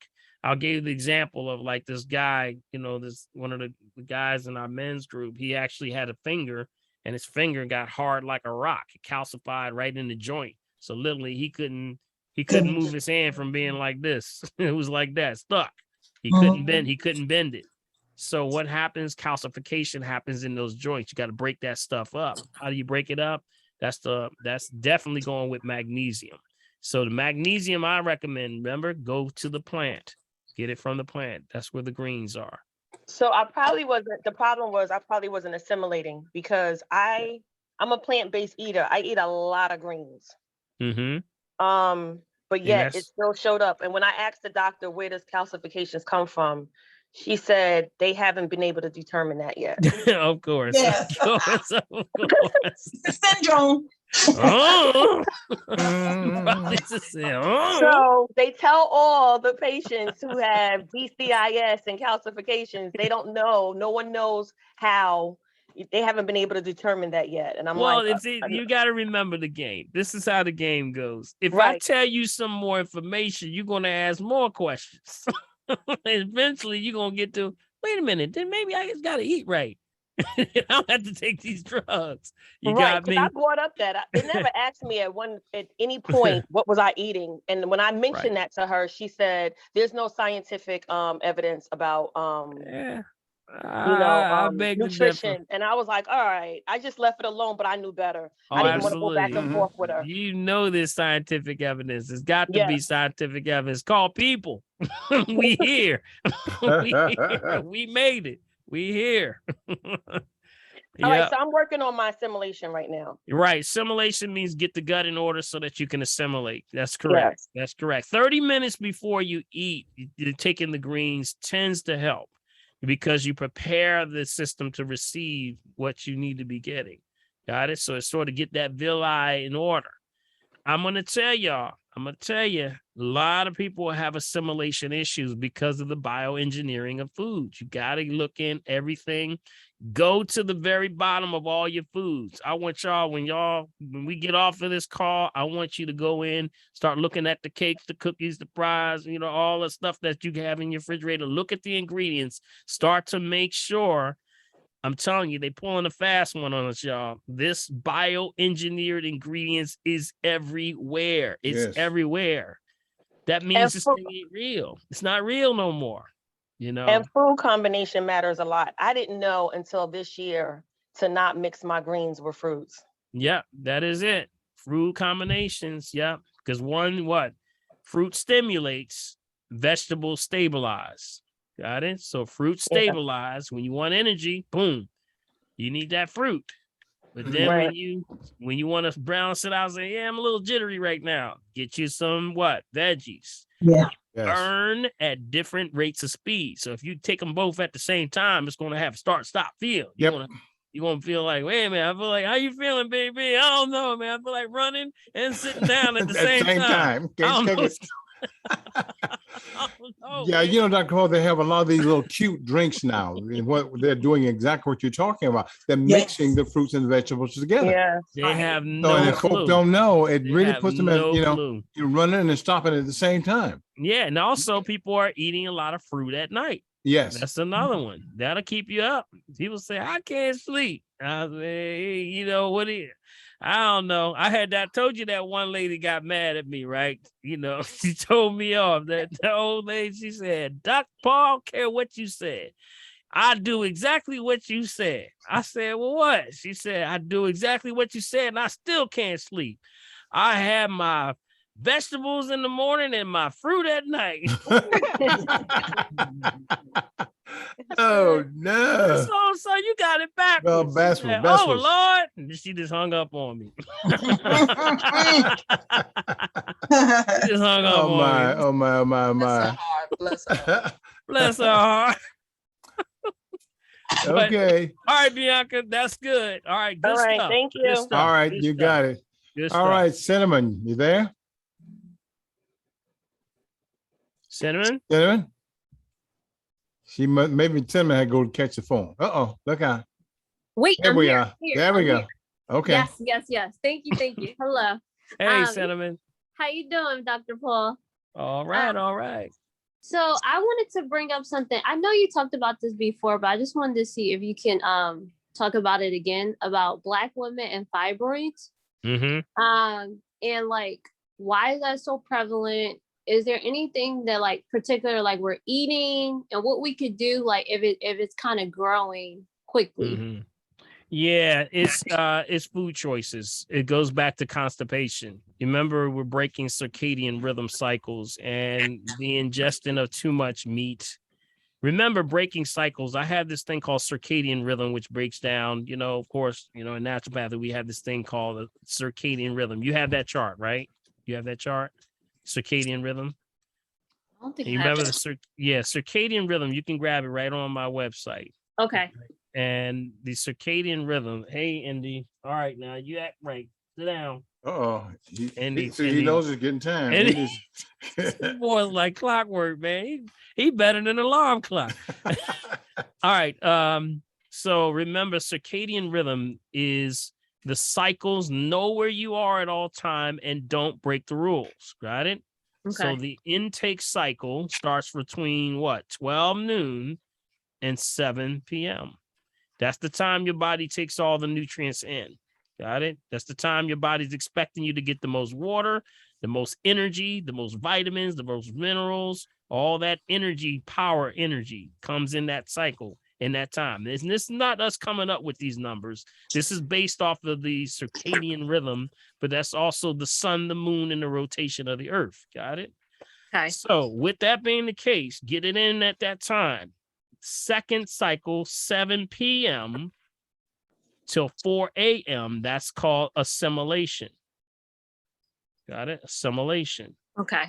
I'll give you the example of like this guy, this one of the guys in our men's group, he actually had a finger and his finger got hard like a rock. It calcified right in the joint. So literally he couldn't move his hand from being like this. It was like that, stuck. He couldn't bend it. So what happens? Calcification happens in those joints. You got to break that stuff up. How do you break it up? That's definitely going with magnesium. So the magnesium I recommend, remember, go to the plant. Get it from the plant. That's where the greens are. So the problem was I probably wasn't assimilating because I'm a plant-based eater. I eat a lot of greens. But yet it still showed up. And when I asked the doctor, where does calcifications come from? She said they haven't been able to determine that yet. Of course. Yeah. Of course. The syndrome. So they tell all the patients who have DCIS and calcifications, they don't know. No one knows how. They haven't been able to determine that yet. And I'm you got to remember the game. This is how the game goes. If I tell you some more information, you're going to ask more questions. Eventually, you're going to get to, wait a minute, then maybe I just got to eat right. I don't have to take these drugs. You Right, got because me? I brought up that they never asked me at any point what was I eating, and when I mentioned that to her, she said there's no scientific evidence about Yeah. I beg to differ. nutrition, and I was like, all right, I just left it alone, but I knew better. Oh, I didn't want to go back absolutely. and forth with her. You know there's scientific evidence. There's got to be Yes. scientific evidence. Call people. We here. We made it. We here. All right, so I'm working on my assimilation right now. Right. Assimilation means get the gut in order so that you can assimilate. That's correct. Yes. That's correct. 30 minutes before you eat, taking the greens tends to help because you prepare the system to receive what you need to be getting. Got it? So it's sort of get that villi in order. I'm going to tell you, a lot of people have assimilation issues because of the bioengineering of foods. You got to look in everything. Go to the very bottom of all your foods. I want y'all, when we get off of this call, I want you to go in, start looking at the cakes, the cookies, the fries, all the stuff that you have in your refrigerator. Look at the ingredients. Start to make sure. I'm telling you, they pulling a fast one on us, y'all. This bioengineered ingredients is everywhere. It's everywhere. That means this thing ain't real. It's not real no more. And food combination matters a lot. I didn't know until this year to not mix my greens with fruits. Yeah, that is it. Fruit combinations. Yeah, because fruit stimulates, vegetables stabilize. Got it? So fruit stabilize. When you want energy, boom, you need that fruit. But then when you want to balance it out, say, yeah, I'm a little jittery right now. Get you some veggies. Yeah. Burn at different rates of speed. So if you take them both at the same time, it's going to have a start-stop feel. You're going to feel like, wait a minute, I feel like, how you feeling, baby? I don't know, man. I feel like running and sitting down at the same time. Yeah, Dr. Paul, they have a lot of these little cute drinks now. And what they're doing exactly what you're talking about. They're mixing the fruits and vegetables together. Yeah. They have no and if clue. folk don't know, it really puts them no at, clue. you're running and stopping at the same time. Yeah, and also people are eating a lot of fruit at night. Yes. That's another one. That'll keep you up. People say, I can't sleep. I say, what is I don't know. I told you that one lady got mad at me, right? She told me off. That the old lady, she said, Dr. Paul, I don't care what you said. I do exactly what you said. I said, well, what? She said, I do exactly what you said, and I still can't sleep. I have my vegetables in the morning and my fruit at night. Oh no! So you got it backwards. Well, bashful. Oh Lord! And she just hung up on me. She just hung up on me. Oh my! Bless her heart. Bless her heart. Okay. All right, Bianca, that's good. All right, good All right, stuff. thank you. All right, you got it. Good All stuff. right, Cinnamon, you there? Cinnamon? Maybe Cinnamon had to go catch the phone. Look out. Wait, There I'm we here, are. here, There we I'm go. here. Okay. Yes. Thank you. Hello. Hey, Cinnamon. How you doing, Dr. Paul? All right. So I wanted to bring up something. I know you talked about this before, but I just wanted to see if you can talk about it again about Black women and fibroids. Mm-hmm. And why is that so prevalent? Is there anything that particular we're eating and what we could do if it's kind of growing quickly? Mm-hmm. Yeah, it's food choices. It goes back to constipation. Remember, we're breaking circadian rhythm cycles and the ingestion of too much meat. Remember, breaking cycles. I have this thing called circadian rhythm, which breaks down, of course, in naturopathy, we have this thing called a circadian rhythm. You have that chart, right? You have that chart? Circadian rhythm. I don't think You I have remember it. circadian rhythm. You can grab it right on my website. Okay. And the circadian rhythm. Hey, Indy. All right, now you act right. Sit down. He knows it's getting time. This boy's like clockwork, man. He better than an alarm clock. All right. So remember, circadian rhythm is the cycles. Know where you are at all time and don't break the rules. Got it? Okay. So the intake cycle starts between 12 noon and 7 p.m. That's the time your body takes all the nutrients in. Got it? That's the time your body's expecting you to get the most water, the most energy, the most vitamins, the most minerals, all that energy, power energy comes in that cycle in that time. And this is not us coming up with these numbers. This is based off of the circadian rhythm, but that's also the sun, the moon, and the rotation of the earth. Got it? Okay. So with that being the case, get it in at that time. Second cycle, 7 p.m. till 4 a.m. That's called assimilation. Got it? Assimilation. Okay.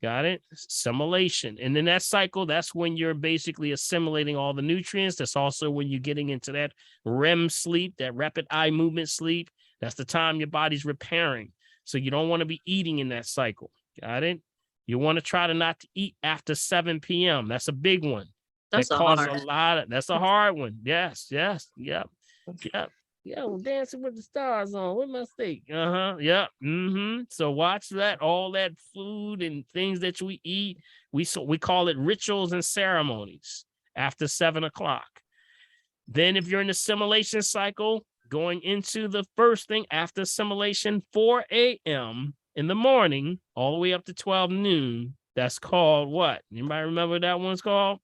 Got it? Assimilation. And then that cycle, that's when you're basically assimilating all the nutrients. That's also when you're getting into that REM sleep, that rapid eye movement sleep. That's the time your body's repairing. So you don't want to be eating in that cycle. Got it? You want to try to not to eat after 7 p.m. That's a big one. That's that causes a lot of, that's a hard one. Yes, yes, yep, yep. Yeah, I'm Dancing with the Stars on. Where's my steak? Yeah. So watch that. All that food and things that we eat, we call it rituals and ceremonies after 7 o'clock. Then if you're in the assimilation cycle, going into the first thing after assimilation, 4 a.m. in the morning, all the way up to 12 noon. That's called what? Anybody remember what that one's called?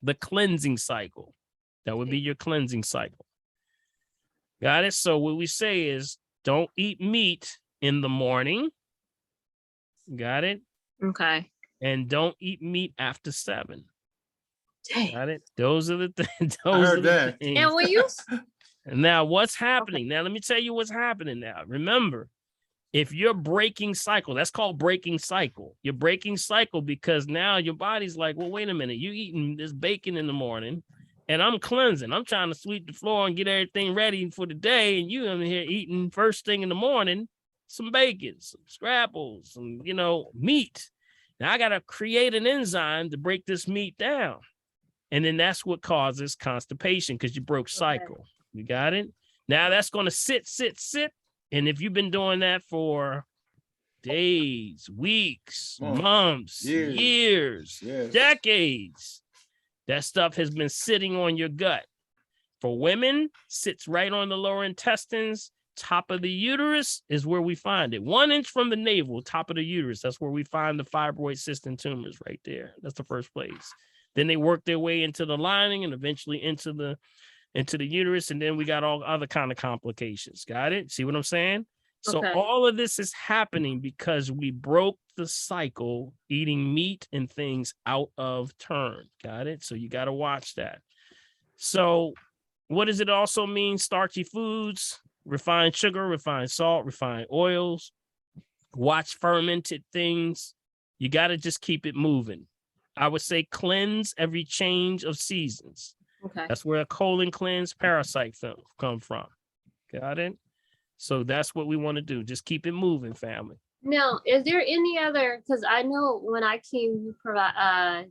The cleansing cycle. That would be your cleansing cycle. Got it? So what we say is don't eat meat in the morning. Got it? Okay. And don't eat meat after 7. Dang. Got it? Those are the things. I heard that. And when you And now what's happening? Now let me tell you what's happening now. Remember, if you're breaking cycle, that's called breaking cycle. You're breaking cycle because now your body's like, well, wait a minute, you eating this bacon in the morning and I'm cleansing. I'm trying to sweep the floor and get everything ready for the day. And you in here eating first thing in the morning, some bacon, some scrapple, some, meat. Now I got to create an enzyme to break this meat down. And then that's what causes constipation because you broke cycle. Okay. You got it? Now that's going to sit. And if you've been doing that for days, weeks, months, years, decades, that stuff has been sitting on your gut. For women, sits right on the lower intestines. Top of the uterus is where we find it. 1 inch from the navel, top of the uterus. That's where we find the fibroid cysts and tumors right there. That's the first place. Then they work their way into the lining and eventually into the uterus. And then we got all other kind of complications. Got it? See what I'm saying? So Okay. all of this is happening because we broke the cycle eating meat and things out of turn. Got it? So you got to watch that. So what does it also mean? Starchy foods, refined sugar, refined salt, refined oils, watch fermented things. You got to just keep it moving. I would say cleanse every change of seasons. Okay. That's where a colon cleanse parasite come from. Got it? So that's what we want to do. Just keep it moving, family. Now, is there any other, because I know when I came,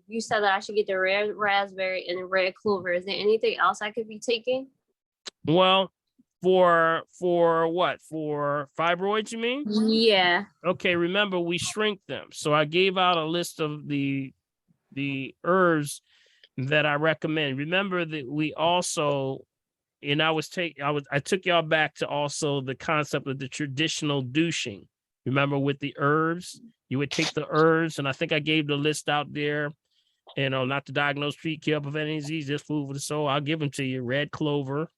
you said that I should get the red raspberry and the red clover. Is there anything else I could be taking? Well, for what? For fibroids, you mean? Yeah. Okay, remember we shrink them. So I gave out a list of the herbs that I recommend. Remember that we also, and I took y'all back to also the concept of the traditional douching. Remember with the herbs, you would take the herbs, and I think I gave the list out there, not to diagnose, treat, cure, prevent any disease, just food for the soul. I'll give them to you. Red clover.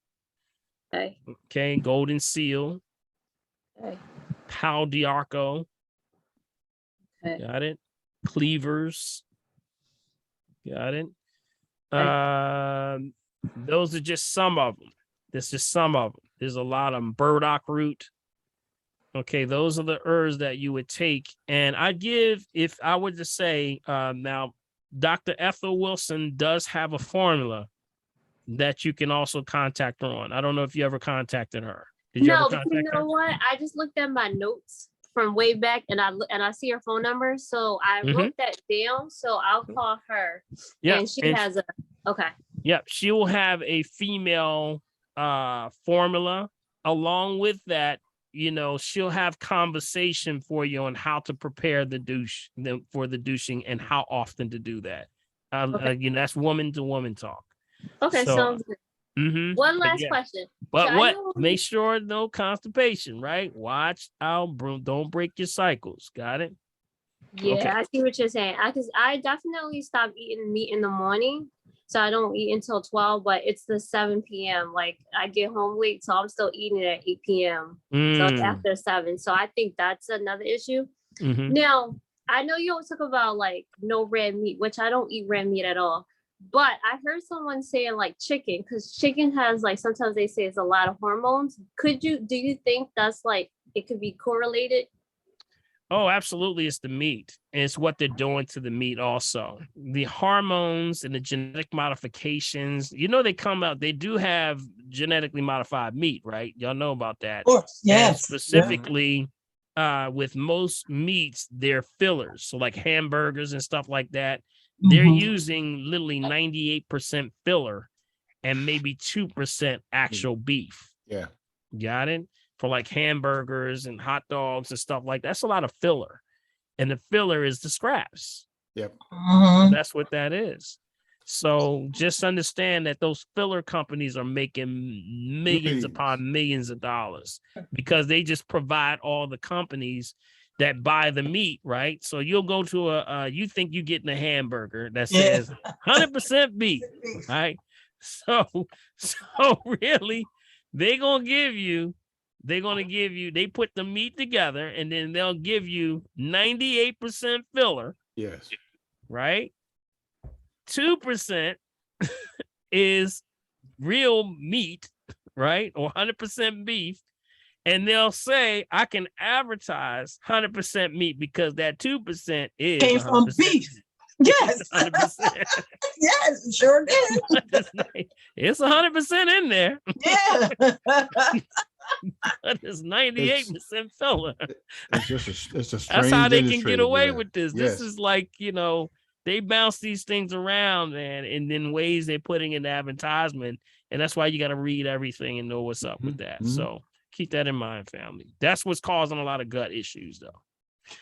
Okay. Golden seal. Okay. Pau d'Arco. Okay. Got it. Cleavers. Got it. Those are just some of them. There's just some of them. There's a lot of them. Burdock root. Okay, those are the herbs that you would take. And I give, if I were to say, now, Dr. Ethel Wilson does have a formula that you can also contact her on. I don't know if you ever contacted her. Did you ever contact her? You know what? I just looked at my notes from way back and I see her phone number. So I wrote that down. So I'll call her. Yeah. And she has okay. Yep. She will have a female formula. Along with that, she'll have conversation for you on how to prepare for the douching and how often to do that. That's woman to woman talk. Okay, so, sounds good. One last Yeah. question. But So I what? know- Make sure no constipation, right? Watch out, don't break your cycles. Got it? Yeah, Okay. I see what you're saying. I definitely stopped eating meat in the morning, so I don't eat until 12. But it's the 7 p.m. Like I get home late, so I'm still eating it at 8 p.m. So it's after 7. So I think that's another issue. Now I know you always talk about like no red meat, which I don't eat red meat at all. But I heard someone saying like chicken, because chicken has like sometimes they say it's a lot of hormones. Do you think that's like it could be correlated? Oh, absolutely. It's the meat. And it's what they're doing to the meat also. The hormones and the genetic modifications, they come out, they do have genetically modified meat, right? Y'all know about that. Of course, yes. And specifically, with most meats, they're fillers. So like hamburgers and stuff like that, they're using literally 98% filler and maybe 2% actual beef. Yeah. Got it? For like hamburgers and hot dogs and stuff like that. That's a lot of filler. And the filler is the scraps. Yep. So that's what that is. So just understand that those filler companies are making millions upon millions of dollars because they just provide all the companies that buy the meat, right? So you'll go to you think you're getting a hamburger that says 100% beef, right? So really, they put the meat together and then they'll give you 98% filler. Yes. Right? 2% is real meat, right? Or 100% beef. And they'll say, I can advertise 100% meat because that 2% is came from beef. Yes. 100%. Yes, it sure did. It's 100% in there. Yeah. But it's 98% filler. It's just it's a strange That's how they industry can get to away that. with this. Yes. This is like, they bounce these things around, man, and then ways they're putting in the advertisement. And that's why you got to read everything and know what's up with that. So keep that in mind, family. That's what's causing a lot of gut issues, though.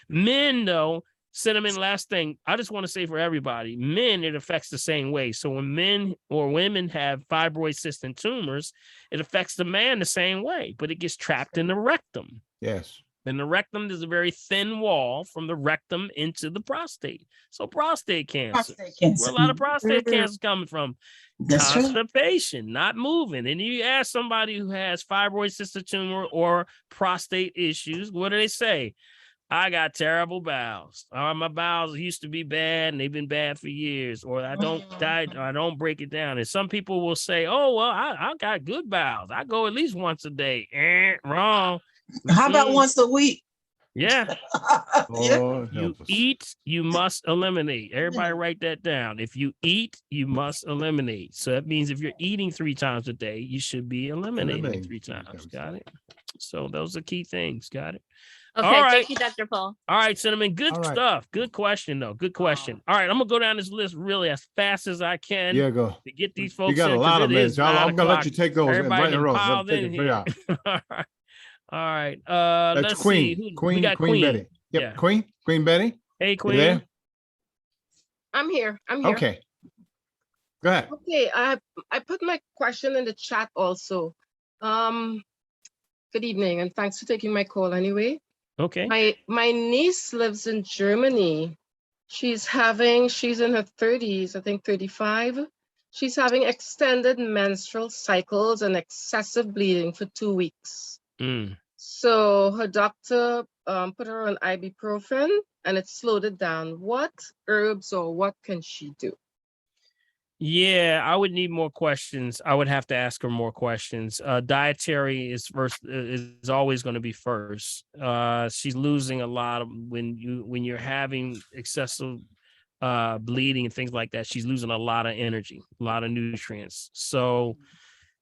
Men, though, Cinnamon, last thing, I just want to say for everybody, men, it affects the same way. So when men or women have fibroid cysts and tumors, it affects the man the same way, but it gets trapped in the rectum. Yes. And the rectum is a very thin wall from the rectum into the prostate. So prostate cancer. Where a lot of prostate cancer is coming from. That's Constipation, not moving. And you ask somebody who has fibroid cystic tumor or prostate issues, what do they say? I got terrible bowels. My bowels used to be bad and they've been bad for years, or I don't break it down. And some people will say, oh, well, I got good bowels. I go at least once a day. Wrong. How about once a week? Yeah. Oh, you eat, you must eliminate. Everybody write that down. If you eat, you must eliminate. So that means if you're eating 3 times a day, you should be eliminating 3 times. Got it? So those are key things. Got it? Okay, all right. thank you, Dr. Paul. All right, Cinnamon. Good stuff. Good question, though. Good question. All right, I'm gonna go down this list really as fast as I can. Yeah, go. To get these folks. You got in, a lot of minutes. I'm gonna let you take those Everybody right in a row. piled Take in it here. All right. All right. That's Let's Queen. see. Queen. We got Queen Betty. Yep. Yeah. Queen Betty. Hey, You Queen. there? I'm here. Okay. Go ahead. Okay, I put my question in the chat also. Good evening, and thanks for taking my call anyway. Okay. My niece lives in Germany. She's in her 30s, I think 35. She's having extended menstrual cycles and excessive bleeding for 2 weeks. So her doctor put her on ibuprofen and it slowed it down. What herbs or what can she do? Yeah, I would need more questions. I would have to ask her more questions. Dietary is always going to be first. She's losing a lot of when you're having excessive bleeding and things like that. She's losing a lot of energy, a lot of nutrients. So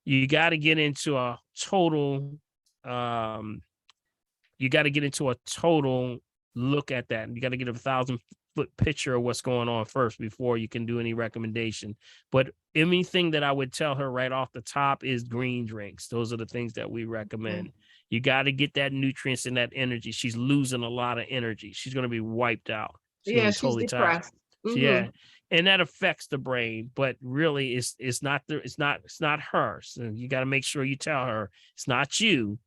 you got to get into a total. You got to get into a total look at that. You got to get a 1,000-foot picture of what's going on first before you can do any recommendation. But anything that I would tell her right off the top is green drinks. Those are the things that we recommend. You got to get that nutrients and that energy. She's losing a lot of energy. She's going to be wiped out. She's depressed. Yeah. and that affects the brain, but really it's not her. So you got to make sure you tell her it's not you.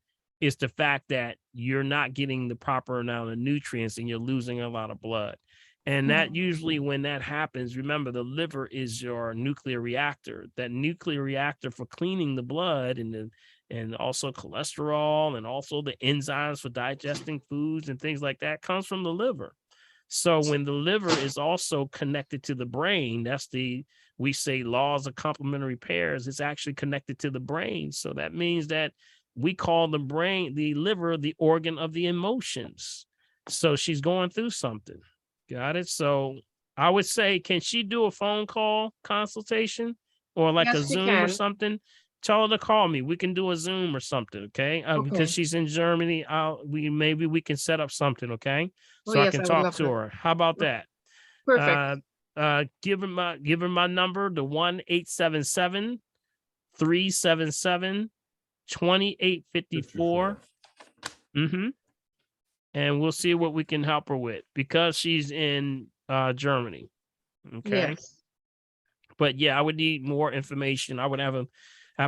It's the fact that you're not getting the proper amount of nutrients and you're losing a lot of blood. And that usually when that happens, remember the liver is your nuclear reactor. That nuclear reactor for cleaning the blood and also cholesterol and also the enzymes for digesting foods and things like that comes from the liver. So when the liver is also connected to the brain, we say laws of complementary pairs, it's actually connected to the brain. So that means that we call the liver, the organ of the emotions. So she's going through something. Got it? So I would say, can she do a phone call consultation or like a Yes, she Zoom or can. something? Tell her to call me. We can do a Zoom or something, okay? Because Okay. she's in Germany. Maybe we can set up something, okay? Oh, So I yes, can I would talk love to that. her. How about that? Perfect. Give her my number, the 1-877-377-2854. And we'll see what we can help her with because she's in Germany. Okay. Yes. But yeah, I would need more information. I would have a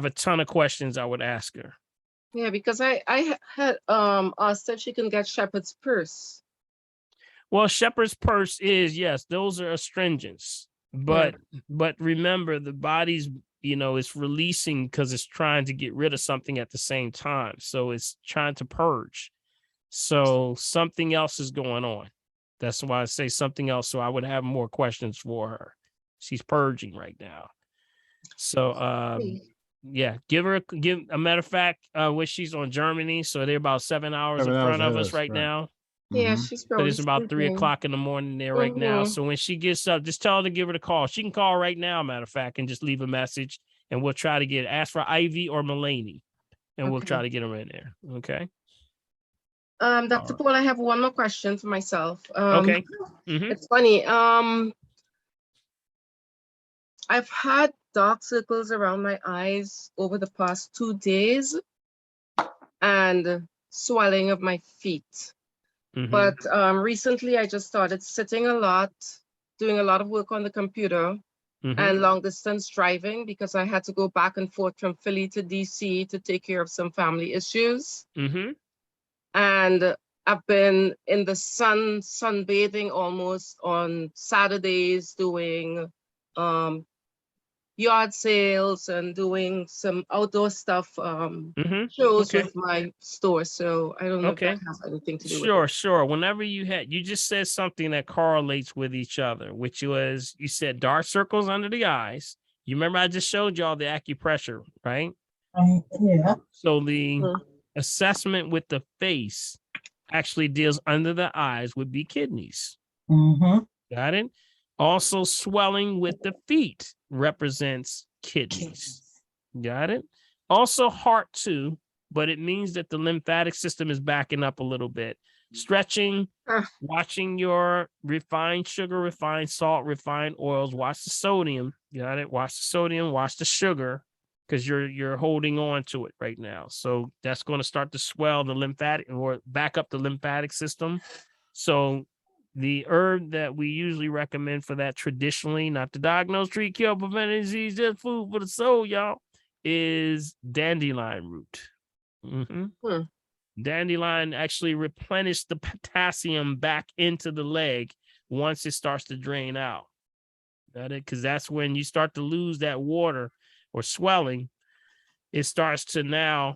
ton of questions I would ask her. Yeah, because I had asked if she can get shepherd's purse. Well, shepherd's purse is, yes, those are astringents. But remember the body's, it's releasing because it's trying to get rid of something at the same time. So it's trying to purge. So something else is going on. That's why I say something else. So I would have more questions for her. She's purging right now. So yeah, give a matter of fact, when she's on Germany, so they're about 7 hours in front of us right now. Yeah, she's But probably it's about 3 o'clock in the morning there right now. So when she gets up, just tell her to give her the call. She can call right now, matter of fact, and just leave a message, and we'll try to ask for Ivy or Mulaney, and we'll try to get her in there. Okay. Dr. Paul, I have one more question for myself. Okay. It's funny. I've had dark circles around my eyes over the past 2 days and swelling of my feet. But recently I just started sitting a lot, doing a lot of work on the computer and long distance driving because I had to go back and forth from Philly to DC to take care of some family issues. And I've been in the sunbathing almost on Saturdays, doing yard sales and doing some outdoor stuff, shows with my store. So I don't know if that has anything to do with it. Sure. Whenever you just said something that correlates with each other, which was, you said dark circles under the eyes. You remember I just showed y'all the acupressure, right? Yeah. So the assessment with the face actually deals under the eyes would be kidneys. Got it? Also, swelling with the feet represents kidneys. Got it? Also, heart too, but it means that the lymphatic system is backing up a little bit. Stretching, watching your refined sugar, refined salt, refined oils. Watch the sodium. Got it? Watch the sodium. Watch the sugar, because you're holding on to it right now. So that's going to start to swell the lymphatic or back up the lymphatic system. So the herb that we usually recommend for that traditionally, not to diagnose, treat, cure, prevent disease, just food for the soul, y'all, is dandelion root. Dandelion actually replenish the potassium back into the leg once it starts to drain out. Got it? Because that's when you start to lose that water or swelling. It starts to now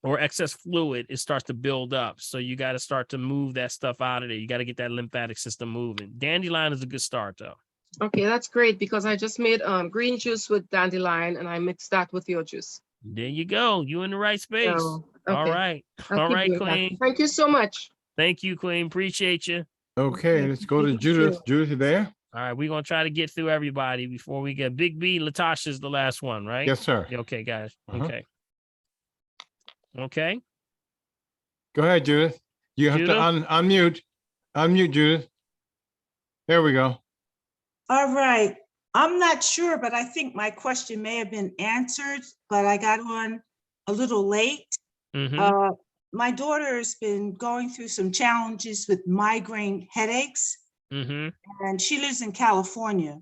or excess fluid, it starts to build up. So you got to start to move that stuff out of there. You got to get that lymphatic system moving. Dandelion is a good start, though. Okay, that's great because I just made green juice with dandelion and I mixed that with your juice. There you go. You in the right space. So, okay. All right. I'll All keep right, doing that. Queen. Thank you so much. Thank you, Queen. Appreciate you. Okay, let's go to Judith. Judith, you there? All right, we're going to try to get through everybody before we get Big B. Latasha's the last one, right? Yes, sir. Okay, guys. Okay. Okay. Go ahead, Judith. You have to unmute. Unmute, Judith. There we go. All right. I'm not sure, but I think my question may have been answered, but I got on a little late. My daughter has been going through some challenges with migraine headaches. and she lives in California.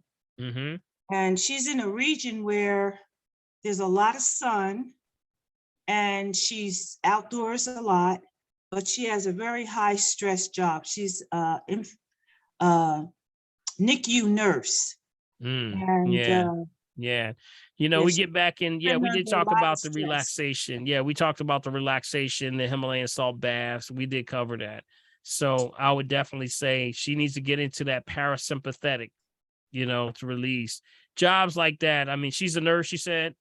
And she's in a region where there's a lot of sun and she's outdoors a lot, but she has a very high stress job. She's NICU nurse. And yeah. You know, we get back in. Yeah, we did talk about the relaxation. Yeah, we talked about the relaxation, the Himalayan salt baths. We did cover that. So I would definitely say she needs to get into that parasympathetic, you know, to release jobs like that. I mean, she's a nurse, she said.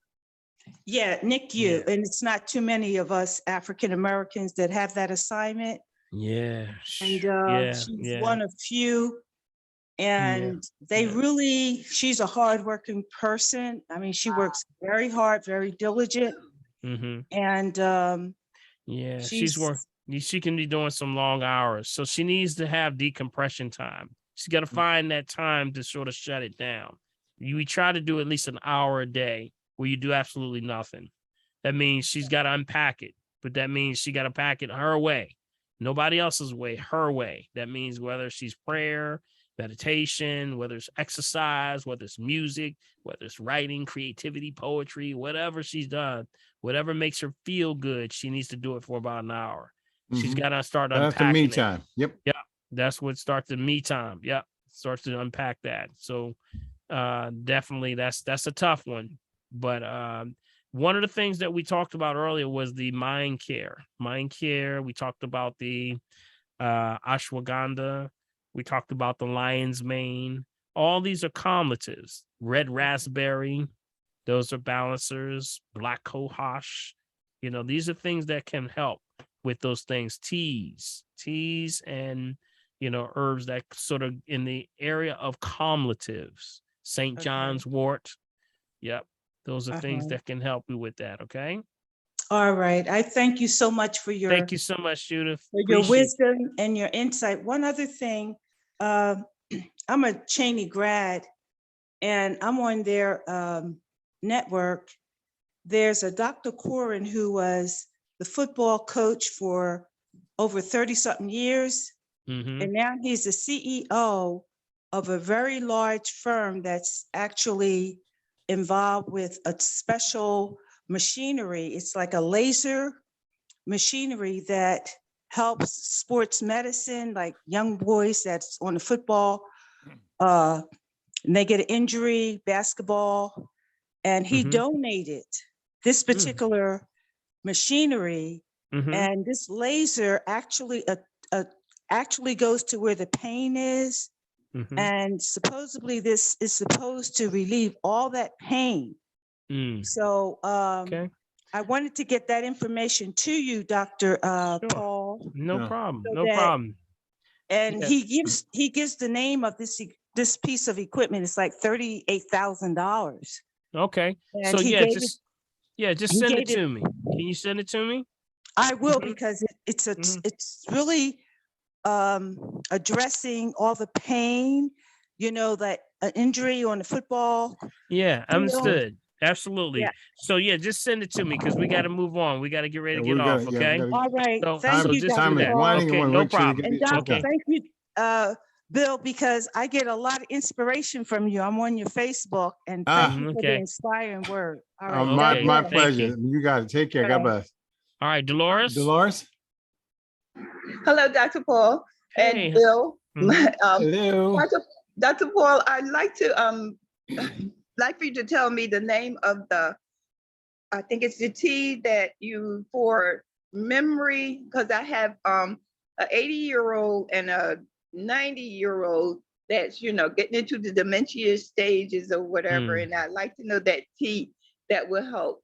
Yeah, NICU. And it's not too many of us African Americans that have that assignment. Yeah. And she's one of few. And they really, she's a hardworking person. I mean, she works very hard, very diligent. And she's working. She can be doing some long hours. So she needs to have decompression time. She's got to find that time to sort of shut it down. We try to do at least an hour a day where you do absolutely nothing. That means she's got to unpack it, but that means she got to pack it her way, nobody else's way, her way. That means whether she's prayer, meditation, whether it's exercise, whether it's music, whether it's writing, creativity, poetry, whatever she's done, whatever makes her feel good, she needs to do it for about an hour. She's got to start unpacking. That's the me time. Yep. Yeah. That's what starts the me time. Yep. Starts to unpack that. So definitely that's a tough one. But one of the things that we talked about earlier was the mind care. Mind care. We talked about the ashwagandha. We talked about the lion's mane. All these are calmatives. Red raspberry, those are balancers. Black cohosh. You know, these are things that can help with those things. Teas and, you know, herbs that sort of in the area of calmatives. St. John's wort. Yep. Those are things that can help you with that. Okay. All right. I thank you so much for your. Thank you so much, Judith. For your wisdom and your insight. One other thing, I'm a Cheney grad, and I'm on their network. There's a Dr. Corin who was the football coach for over 30-something years, and now he's the CEO of a very large firm that's actually involved with a special machinery. It's like a laser machinery that helps sports medicine, like young boys that's on the football, and they get an injury, basketball, and he donated this particular machinery, and this laser actually actually goes to where the pain is, and supposedly this is supposed to relieve all that pain. So I wanted to get that information to you, Dr. Paul. No problem. No problem. And he gives the name of this piece of equipment. It's like $38,000. Okay. And so he just send it to me. Can you send it to me? I will, because it's really addressing all the pain, you know, that an injury on the football. Yeah, understood. Absolutely. Yeah. So just send it to me, because we got to move on. We got to get ready to get off. Okay. All right. So, thank you, just Dr. do that. Paul. Okay, no problem. And Doctor, thank you, Bill, because I get a lot of inspiration from you. I'm on your Facebook, and thank you for the inspiring word. All right. My pleasure. You got to take care. God bless. All right, Dolores. Dolores. Hello, Dr. Paul and Bill. Hello. Dr. Paul, I'd like to like for you to tell me the name of I think it's the tea that you for memory, because I have an 80-year-old and a 90-year-old that's, you know, getting into the dementia stages or whatever, and I'd like to know that tea that will help.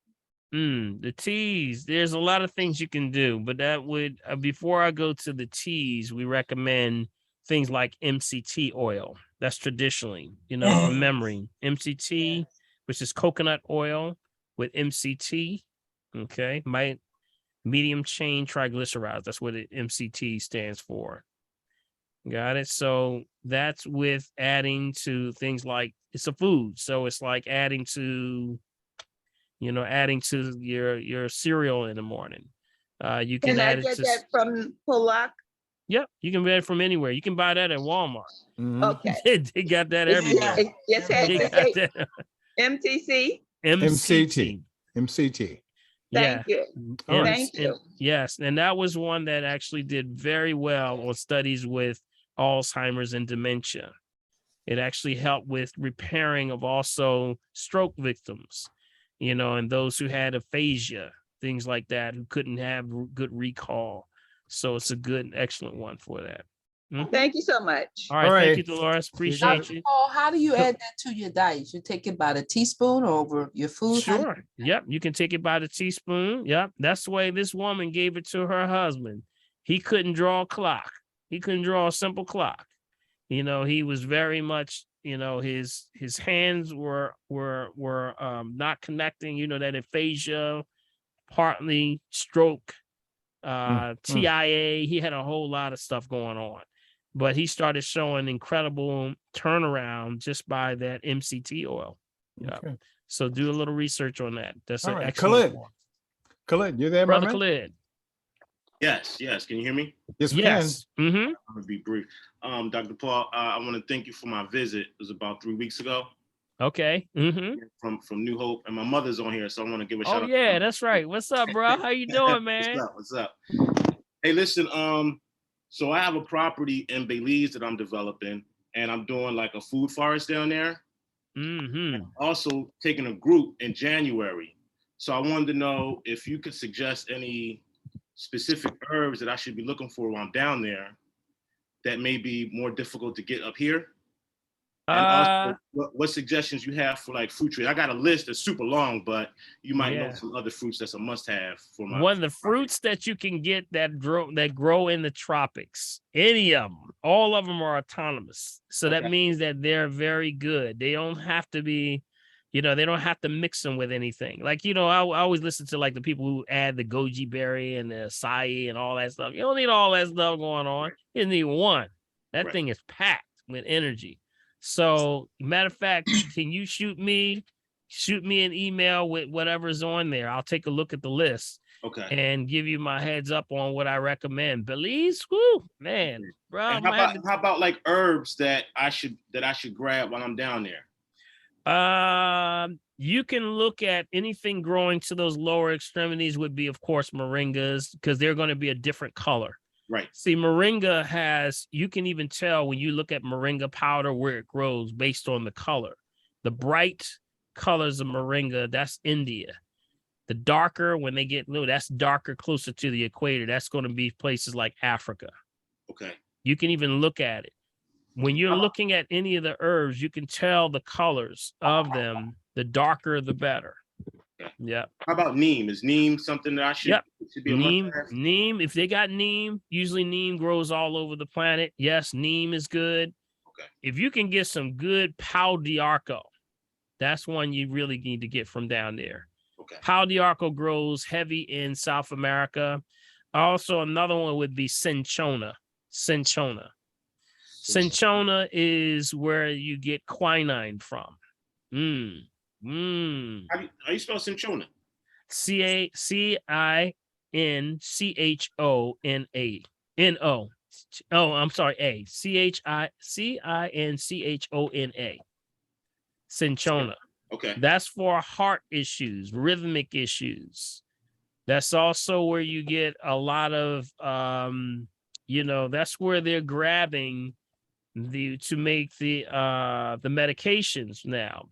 The teas, there's a lot of things you can do, but that would, before I go to the teas, we recommend things like MCT oil. That's traditionally, you know, from memory. MCT, which is coconut oil with MCT, okay, medium chain triglycerides. That's what MCT stands for. Got it? So that's with adding to things like, it's a food. So it's like adding to your cereal in the morning. You can add I get that from Polak? Yep, you can buy it from anywhere. You can buy that at Walmart. Okay. They got that everywhere. Yes, They yes, got that. MTC. MCT. MCT. Yeah. Thank you. All right. Thank you. Yes, and that was one that actually did very well on studies with Alzheimer's and dementia. It actually helped with repairing of also stroke victims, and those who had aphasia, things like that, who couldn't have good recall. So it's a good, excellent one for that. Thank you so much. All right. Thank you, Dolores. Appreciate you. Paul, how do you add that to your diet? You take it by the teaspoon or over your food? Sure. Yep. You can take it by the teaspoon. Yep. That's the way this woman gave it to her husband. He couldn't draw a clock. He couldn't draw a simple clock. He was very much, his hands were not connecting, that aphasia, partly stroke, TIA. He had a whole lot of stuff going on. But he started showing incredible turnaround just by that MCT oil. Yeah. Okay. So do a little research on that. That's an excellent one. Khalid, you there, Brother my man? Khalid? Yes. Can you hear me? Yes, we can. Mm-hmm. I'm gonna be brief. Dr. Paul, I want to thank you for my visit. It was about 3 weeks ago. Okay. Mm-hmm. From New Hope, and my mother's on here, so I want to give a shout out. Oh yeah, that's right. What's up, bro? How you doing, man? What's up? Hey, listen. So I have a property in Belize that I'm developing, and I'm doing like a food forest down there. Mm-hmm. Also taking a group in January. So I wanted to know if you could suggest any specific herbs that I should be looking for while I'm down there that may be more difficult to get up here. And also, what suggestions you have for like fruit trees? I got a list that's super long, but you might know some other fruits that's a must-have for my. One of the fruits that you can get that grow in the tropics, any of them, all of them are autonomous. So that means that they're very good. They don't have to be, they don't have to mix them with anything. Like, I always listen to like the people who add the goji berry and the acai and all that stuff. You don't need all that stuff going on. You need one. That thing is packed with energy. So, matter of fact, can you shoot me an email with whatever's on there? I'll take a look at the list. Okay. And give you my heads up on what I recommend. Belize, whoo, man, bro. How about like herbs that I should grab while I'm down there? You can look at anything growing to those lower extremities would be, of course, moringas, because they're going to be a different color. Right. See, moringa you can even tell when you look at moringa powder where it grows based on the color. The bright colors of moringa, that's India. The darker, when they get low, that's darker closer to the equator. That's going to be places like Africa. Okay. You can even look at it. When you're looking at any of the herbs, you can tell the colors of them. The darker, the better. Okay. Yeah. How about neem? Is neem something that I should be a must-have? Neem, if they got neem, usually neem grows all over the planet. Yes, neem is good. Okay. If you can get some good pau d'arco, that's one you really need to get from down there. Okay. Pau d'arco grows heavy in South America. Also, another one would be cinchona. Cinchona is where you get quinine from. How do you spell cinchona? CINCHONA. Oh, I'm sorry. CINCHONA. Cinchona. Okay. That's for heart issues, rhythmic issues. That's also where you get a lot of, that's where they're grabbing to make the medications now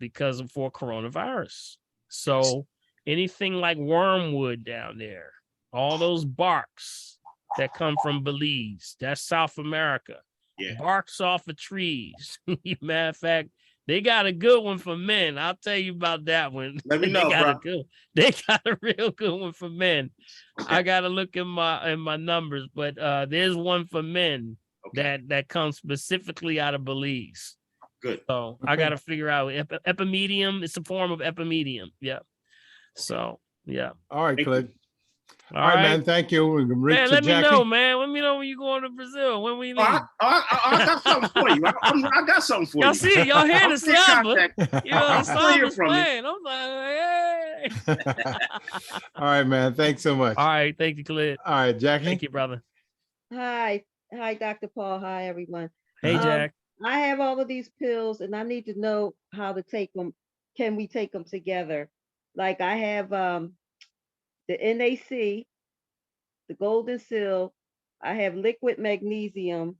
for coronavirus. So anything like wormwood down there, all those barks that come from Belize, that's South America. Yeah. Barks off of trees. Matter of fact, they got a good one for men. I'll tell you about that one. Let me know, they got a real good one for men. Okay. I got to look in my numbers, but there's one for men that comes specifically out of Belize. Good. So I got to figure out epimedium. It's a form of epimedium. Yeah. So yeah. All right, Clint. All right, man. Thank you. Man, let me know, man. Let me know when you're going to Brazil. When we leave. I got something for you. I got something for you. Y'all see, y'all hear the samba. I'm samba playing. I'm like, hey. All right, man. Thanks so much. All right. Thank you, Clint. All right, Jackie. Hi. Hi, Dr. Paul. Hi, everyone. Hey, Jack. I have all of these pills and I need to know how to take them. Can we take them together? Like I have the NAC, the Golden Seal. I have liquid magnesium,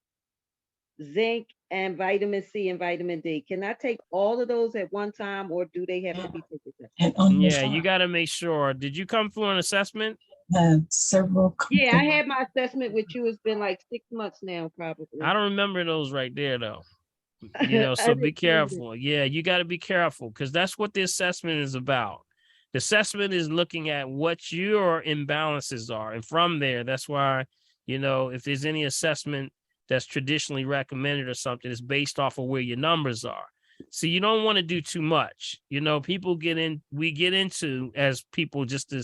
zinc, and vitamin C and vitamin D. Can I take all of those at one time or do they have to be taken separately? Yeah, you got to make sure. Did you come for an assessment? Several. Yeah, I had my assessment with you. It's been like 6 months now, probably. I don't remember those right there, though. You know, so be careful. Yeah, you got to be careful because that's what the assessment is about. The assessment is looking at what your imbalances are. And from there, that's why, you know, if there's any assessment that's traditionally recommended or something, it's based off of where your numbers are. So you don't want to do too much. You know, we get into as people just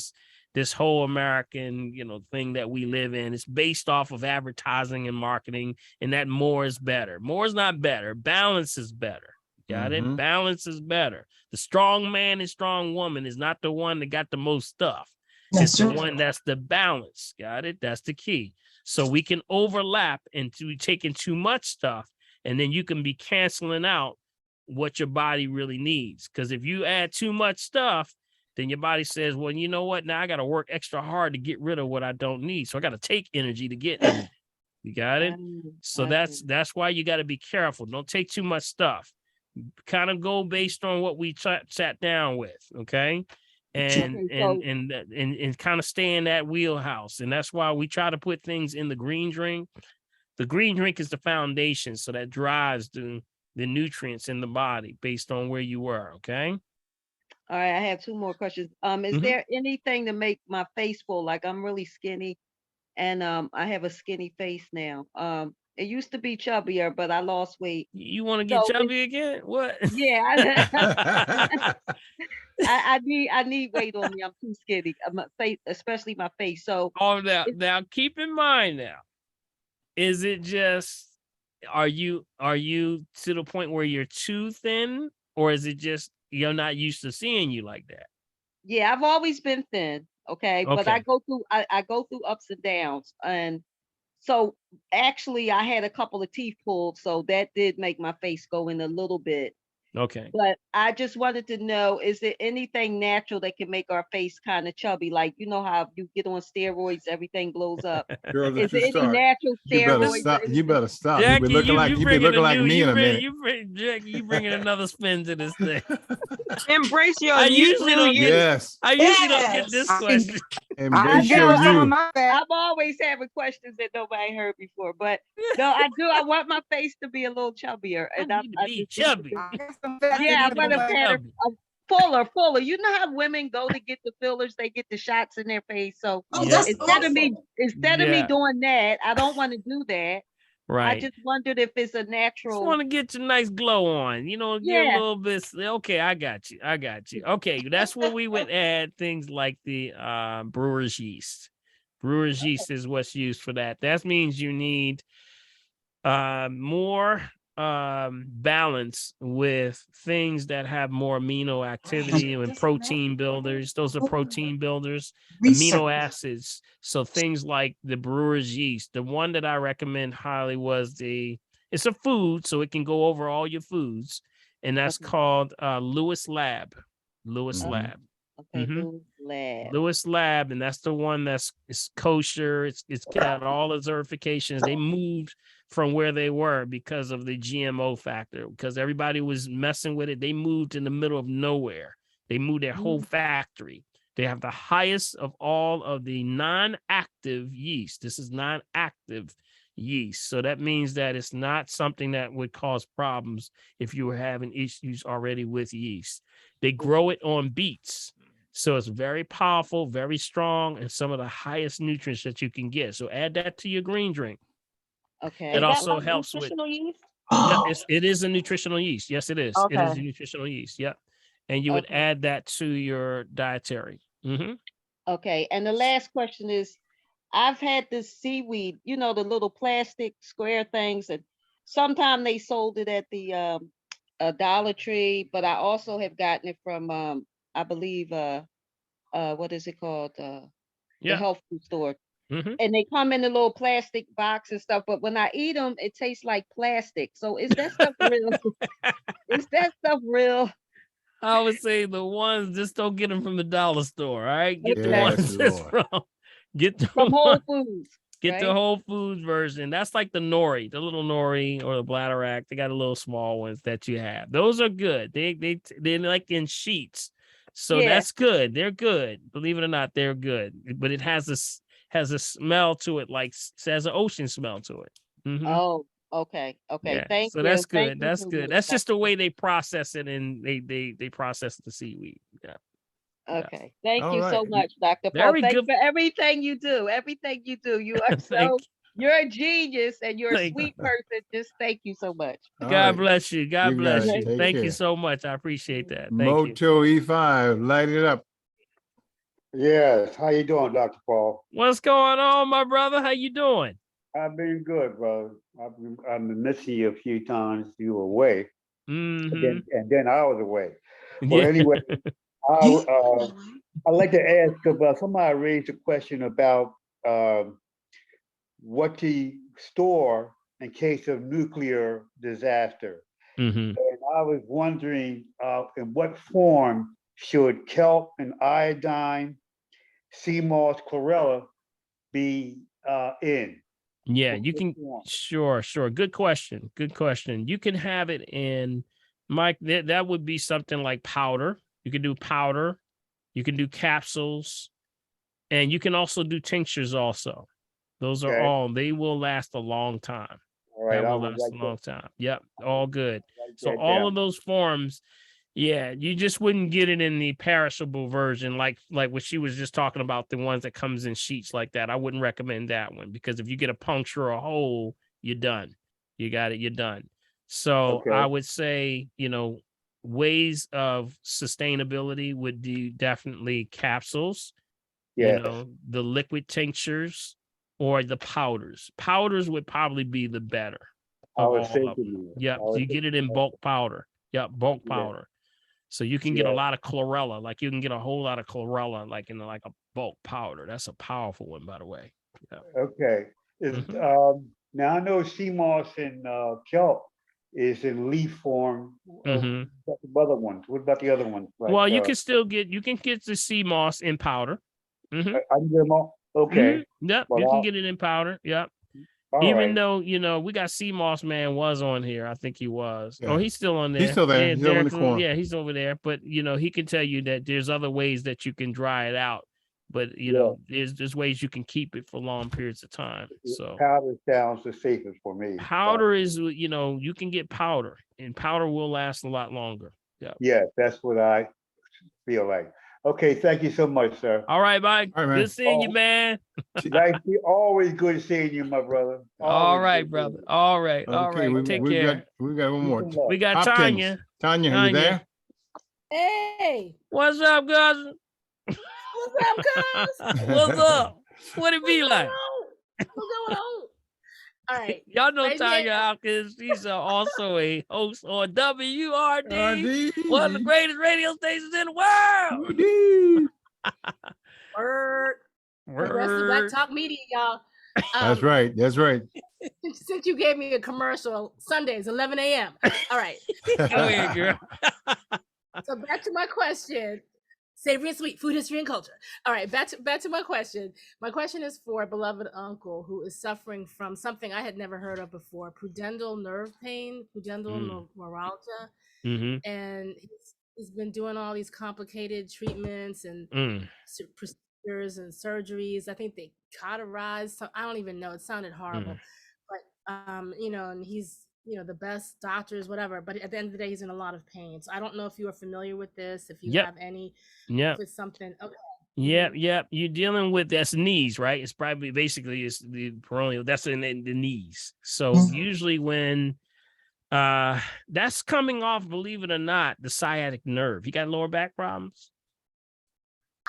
this whole American, you know, thing that we live in. It's based off of advertising and marketing, and that more is better. More is not better. Balance is better. Got it? Balance is better. The strong man and strong woman is not the one that got the most stuff. It's the one that's the balance. Got it? That's the key. So we can overlap into taking too much stuff, and then you can be canceling out what your body really needs. Because if you add too much stuff, then your body says, well, you know what? Now I got to work extra hard to get rid of what I don't need. So I got to take energy to get energy. You got it? So that's why you got to be careful. Don't take too much stuff. Kind of go based on what we sat down with. Okay. And kind of stay in that wheelhouse. And that's why we try to put things in the green drink. The green drink is the foundation. So that drives the nutrients in the body based on where you were. Okay. All right, I have 2 more questions. Is there anything to make my face full? Like I'm really skinny and I have a skinny face now. It used to be chubbier, but I lost weight. You want to get chubby again? What? Yeah. I need weight on me. I'm too skinny. My face, especially my face. So now keep in mind now, is it just are you to the point where you're too thin, or is it just you're not used to seeing you like that? Yeah, I've always been thin. Okay. But I go through ups and downs. And so actually I had a couple of teeth pulled. So that did make my face go in a little bit. Okay. But I just wanted to know, is there anything natural that can make our face kind of chubby? Like, you know how you get on steroids, everything blows up. Girl, Is there any natural you better steroids? stop. You better stop. Jackie, you been looking like me in a minute. Jackie, you bringing another spin to this thing. Embrace your I usually don't get Yes. I usually don't get this question. Embrace your you. I'm always having questions that nobody heard before, but no, I do. I want my face to be a little chubbier, and I be chubby. Yeah, I want to have fuller. You know how women go to get the fillers, they get the shots in their face. So instead of me doing that, I don't want to do that. Right. I just wondered if it's a natural. Just want to get your nice glow on, you know, get a little bit. Okay, I got you. Okay, that's where we would add things like the brewer's yeast. Brewer's yeast is what's used for that. That means you need more balance with things that have more amino activity and protein builders. Those are protein builders, amino acids. So things like the brewer's yeast. The one that I recommend highly was it's a food, so it can go over all your foods, and that's called Lewis Lab. Lewis Lab. Okay, Lewis Lab. Lewis Lab, and that's the one it's kosher. It's got all the certifications. They moved from where they were because of the GMO factor, because everybody was messing with it. They moved in the middle of nowhere. They moved their whole factory. They have the highest of all of the non-active yeast. This is non-active yeast. So that means that it's not something that would cause problems if you were having issues already with yeast. They grow it on beets. So it's very powerful, very strong, and some of the highest nutrients that you can get. So add that to your green drink. Okay. It also helps with yeast? Yeah, it is a nutritional yeast. Yes, it is. It is a Okay. nutritional yeast. Yep. And you would add that to your dietary. Okay. And the last question is, I've had this seaweed, you know, the little plastic square things, and sometimes they sold it at the Dollar Tree, but I also have gotten it from I believe what is it called? The health food store. and they come in a little plastic box and stuff. But when I eat them, it tastes like plastic. So is that stuff real? Is that stuff real? I would say the ones, just don't get them from the dollar store. All right, get the Yes, ones that's Lord. From Whole Foods. Get the right? Whole Foods version. That's like the nori, the little nori or the bladder They got a little small ones that you have. Those are good. They're like in sheets, so Yeah. that's good. They're good. Believe it or not, they're good. But it has a smell to it, like has an ocean smell to it. Mhm. Oh, okay. Okay. Yeah, Thank so you. that's Thank good. you That's so good. much, That's just the Dr. way they process it, and they process the seaweed. Yeah. Yeah. Okay. Thank All you right. so much, Dr. Paul. Very Thank you good. for everything you do. Everything you do. You are Thank you're a genius and you're a Thank sweet person. Just thank you so much. All God right. bless you. God You got bless it. you. Take Thank you care. so much. I appreciate that. Thank you. Moto E5, light it up. Yes, how you doing, Dr. Paul? What's going on, my brother? How you doing? I've been good, brother. I've been missing you a few times. You were away, Mm-hmm. and then I was away. Well, Yeah. anyway, I'd like to ask about, somebody raised a question about what to store in case of nuclear disaster. Mm-hmm. And I was wondering in what form should kelp and iodine, sea moss, chlorella be in? Yeah, you can. Sure. Good question. You can have it in, Mike. That would be something like powder. You can do powder. You can do capsules, and you can also do tinctures. Also, those are all. They will last a long time. All right, That I will would last like a long time. Yep, all good. So that all down. of those forms. Yeah, you just wouldn't get it in the perishable version, like what she was just talking about, the ones that comes in sheets like that. I wouldn't recommend that one, because if you get a puncture or a hole, you're done. You got it, you're done. So I would say, ways of sustainability would be definitely capsules, Yes. The liquid tinctures or the powders. Powders would probably be the better I of was all of them. thinking. Yep, you get it in bulk powder. Yep, bulk powder. So you can get a lot of chlorella, like you can get a whole lot of chlorella, like in like a bulk powder. That's a powerful one, by the way. Yeah. Okay. Now I know sea moss and kelp is in leaf form. What about the other ones? What about the other ones? Like, well, you can get the sea moss in powder. I can get them all. Okay. Yep, Well, you can get it in powder. Yep. all Even right. though, we got Sea Moss Man was on here. I think he was. Yeah. Oh, he's still on there. He's still there. Yeah, He's over in the Derek, corner. yeah, he's over there. But he can tell you that there's other ways that you can dry it out. But there's ways you can keep it for long periods of time. So Powder sounds the safest for me. powder is, you can get powder, and powder will last a lot longer. Yeah. Yes, that's what I feel like. Okay, thank you so much, sir. All right, Mike. All right, man. Good seeing you, man. Always good seeing you, my brother. All right, brother. All right. All Okay, right. Take care. we got one more. We got Hopkins. Tanya. Tanya, are you there? Hey, What's up, cousin? what's up, cuz? What's up? What it be like? What's going on? All right. Y'all know Right Tanya now- Hopkins. She's also a host on WRD, one of the greatest radio stations in the world. Word. Progressive Black Talk Media, y'all. That's right. That's right. Since you gave me a commercial, Sundays, 11 a.m. All right. Go ahead, girl. So back to my question. Savory and sweet, food, history, and culture. All right, back to my question. My question is for a beloved uncle who is suffering from something I had never heard of before, pudendal nerve pain, pudendal neuralgia. And he's been doing all these complicated treatments and procedures and surgeries. I think they cauterized. So I don't even know. It sounded horrible. But and he's the best doctors, whatever. But at the end of the day, he's in a lot of pain. So I don't know if you are familiar with this. If you have any, if it's something. Okay. Yep. You're dealing with that's knees, right? It's probably basically it's the peroneal. That's in the knees. So usually when that's coming off, believe it or not, the sciatic nerve. You got lower back problems?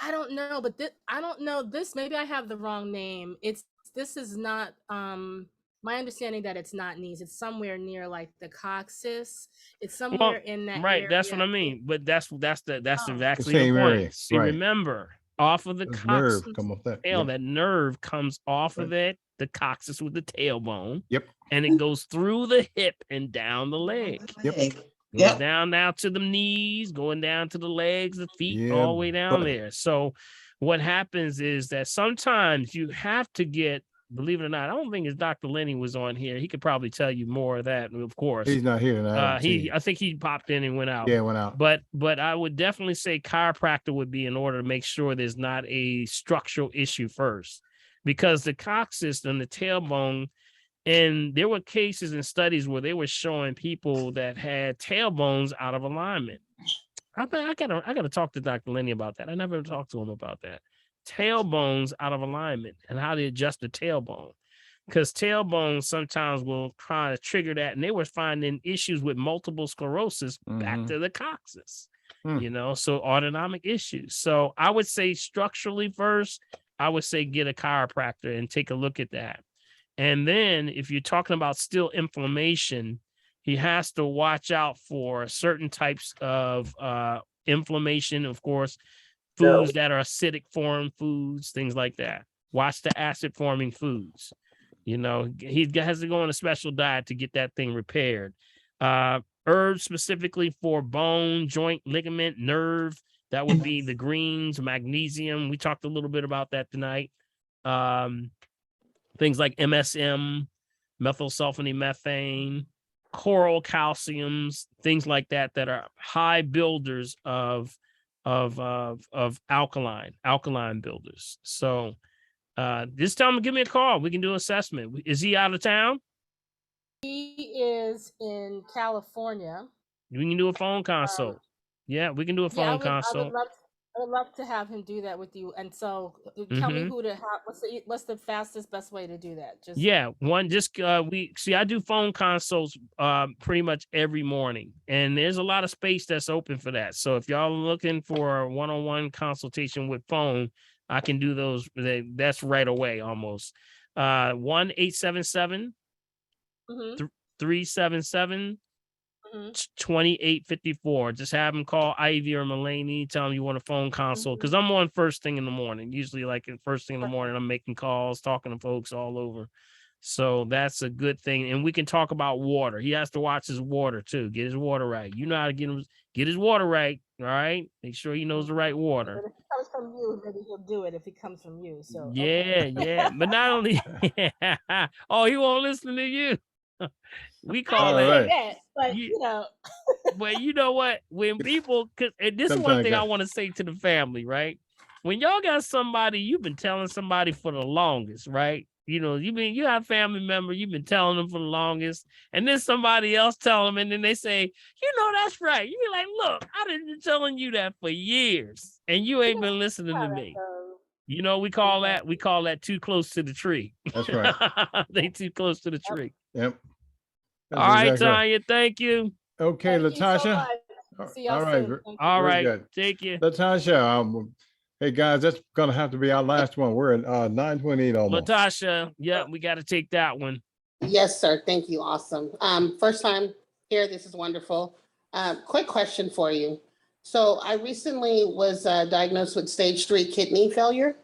I don't know, but I don't know this. Maybe I have the wrong name. This is not my understanding that it's not knees. It's somewhere near like the coccyx. It's somewhere in that right. area. That's what I mean. But that's exactly same the point. area, See, right. remember, off of the This coccyx nerve come off that. tail. Yep. That nerve comes off of it, the coccyx with the tailbone. Yep. And it goes through the hip and down the leg. Yep. Goes down now to the knees, going down to the legs, the feet, all the way down there. So what happens is that sometimes you have to get, believe it or not, I don't think it's Dr. Lenny was on here. He could probably tell you more of that, of course. He's not here now. I think he popped in and went out. Yeah, went out. But I would definitely say chiropractor would be in order to make sure there's not a structural issue first, because the coccyx and the tailbone, and there were cases and studies where they were showing people that had tailbones out of alignment. I gotta talk to Dr. Lenny about that. I never talked to him about that. Tailbones out of alignment and how to adjust the tailbone, because tailbones sometimes will try to trigger that, and they were finding issues with multiple sclerosis back to the coccyx. So autonomic issues. So I would say structurally first, I would say get a chiropractor and take a look at that. And then if you're talking about still inflammation, he has to watch out for certain types of inflammation, of course, foods that are acidic form foods, things like that. Watch the acid forming foods. He has to go on a special diet to get that thing repaired. Herbs specifically for bone, joint, ligament, nerve, that would be the greens, magnesium. We talked a little bit about that tonight. Things like MSM, methylsulfonylmethane, coral calciums, things like that are high builders of alkaline builders. So just tell him to give me a call. We can do assessment. Is he out of town? He is in California. We can do a phone consult. Yeah, we can do a phone consult. I would love to have him do that with you. And so tell me what's the fastest, best way to do that? I do phone consults pretty much every morning, and there's a lot of space that's open for that. So if y'all are looking for a one-on-one consultation with phone, I can do those. That's right away almost. 1-877 377 2854. Just have them call Ivy or Mulaney, tell them you want a phone consult, because I'm on first thing in the morning. Usually first thing in the morning, I'm making calls, talking to folks all over. So that's a good thing. And we can talk about water. He has to watch his water too. Get his water right. You know how to get his water right. All right. Make sure he knows the right water. But if it comes from you, maybe he'll do it if it comes from you. So yeah. But not only he won't listen to you. We call it that, but but you know what? When people, and this is one thing I want to say to the family, right? When y'all got somebody, you've been telling somebody for the longest, right? You have a family member, you've been telling them for the longest, and then somebody else tell them, and then they say, that's right. You be like, look, I've been telling you that for years, and you ain't been listening to me. We call that too close to the tree. That's right. They too close to the tree. Yep. All right, Tanya. Thank you. Okay, Latasha. See y'all all right. soon. All right. Good. Take care. Latasha, hey guys, that's gonna have to be our last one. We're at 9:28 almost. Latasha, we got to take that one. Yes, sir. Thank you. Awesome. First time here. This is wonderful. Quick question for you. So I recently was diagnosed with stage 3 kidney failure,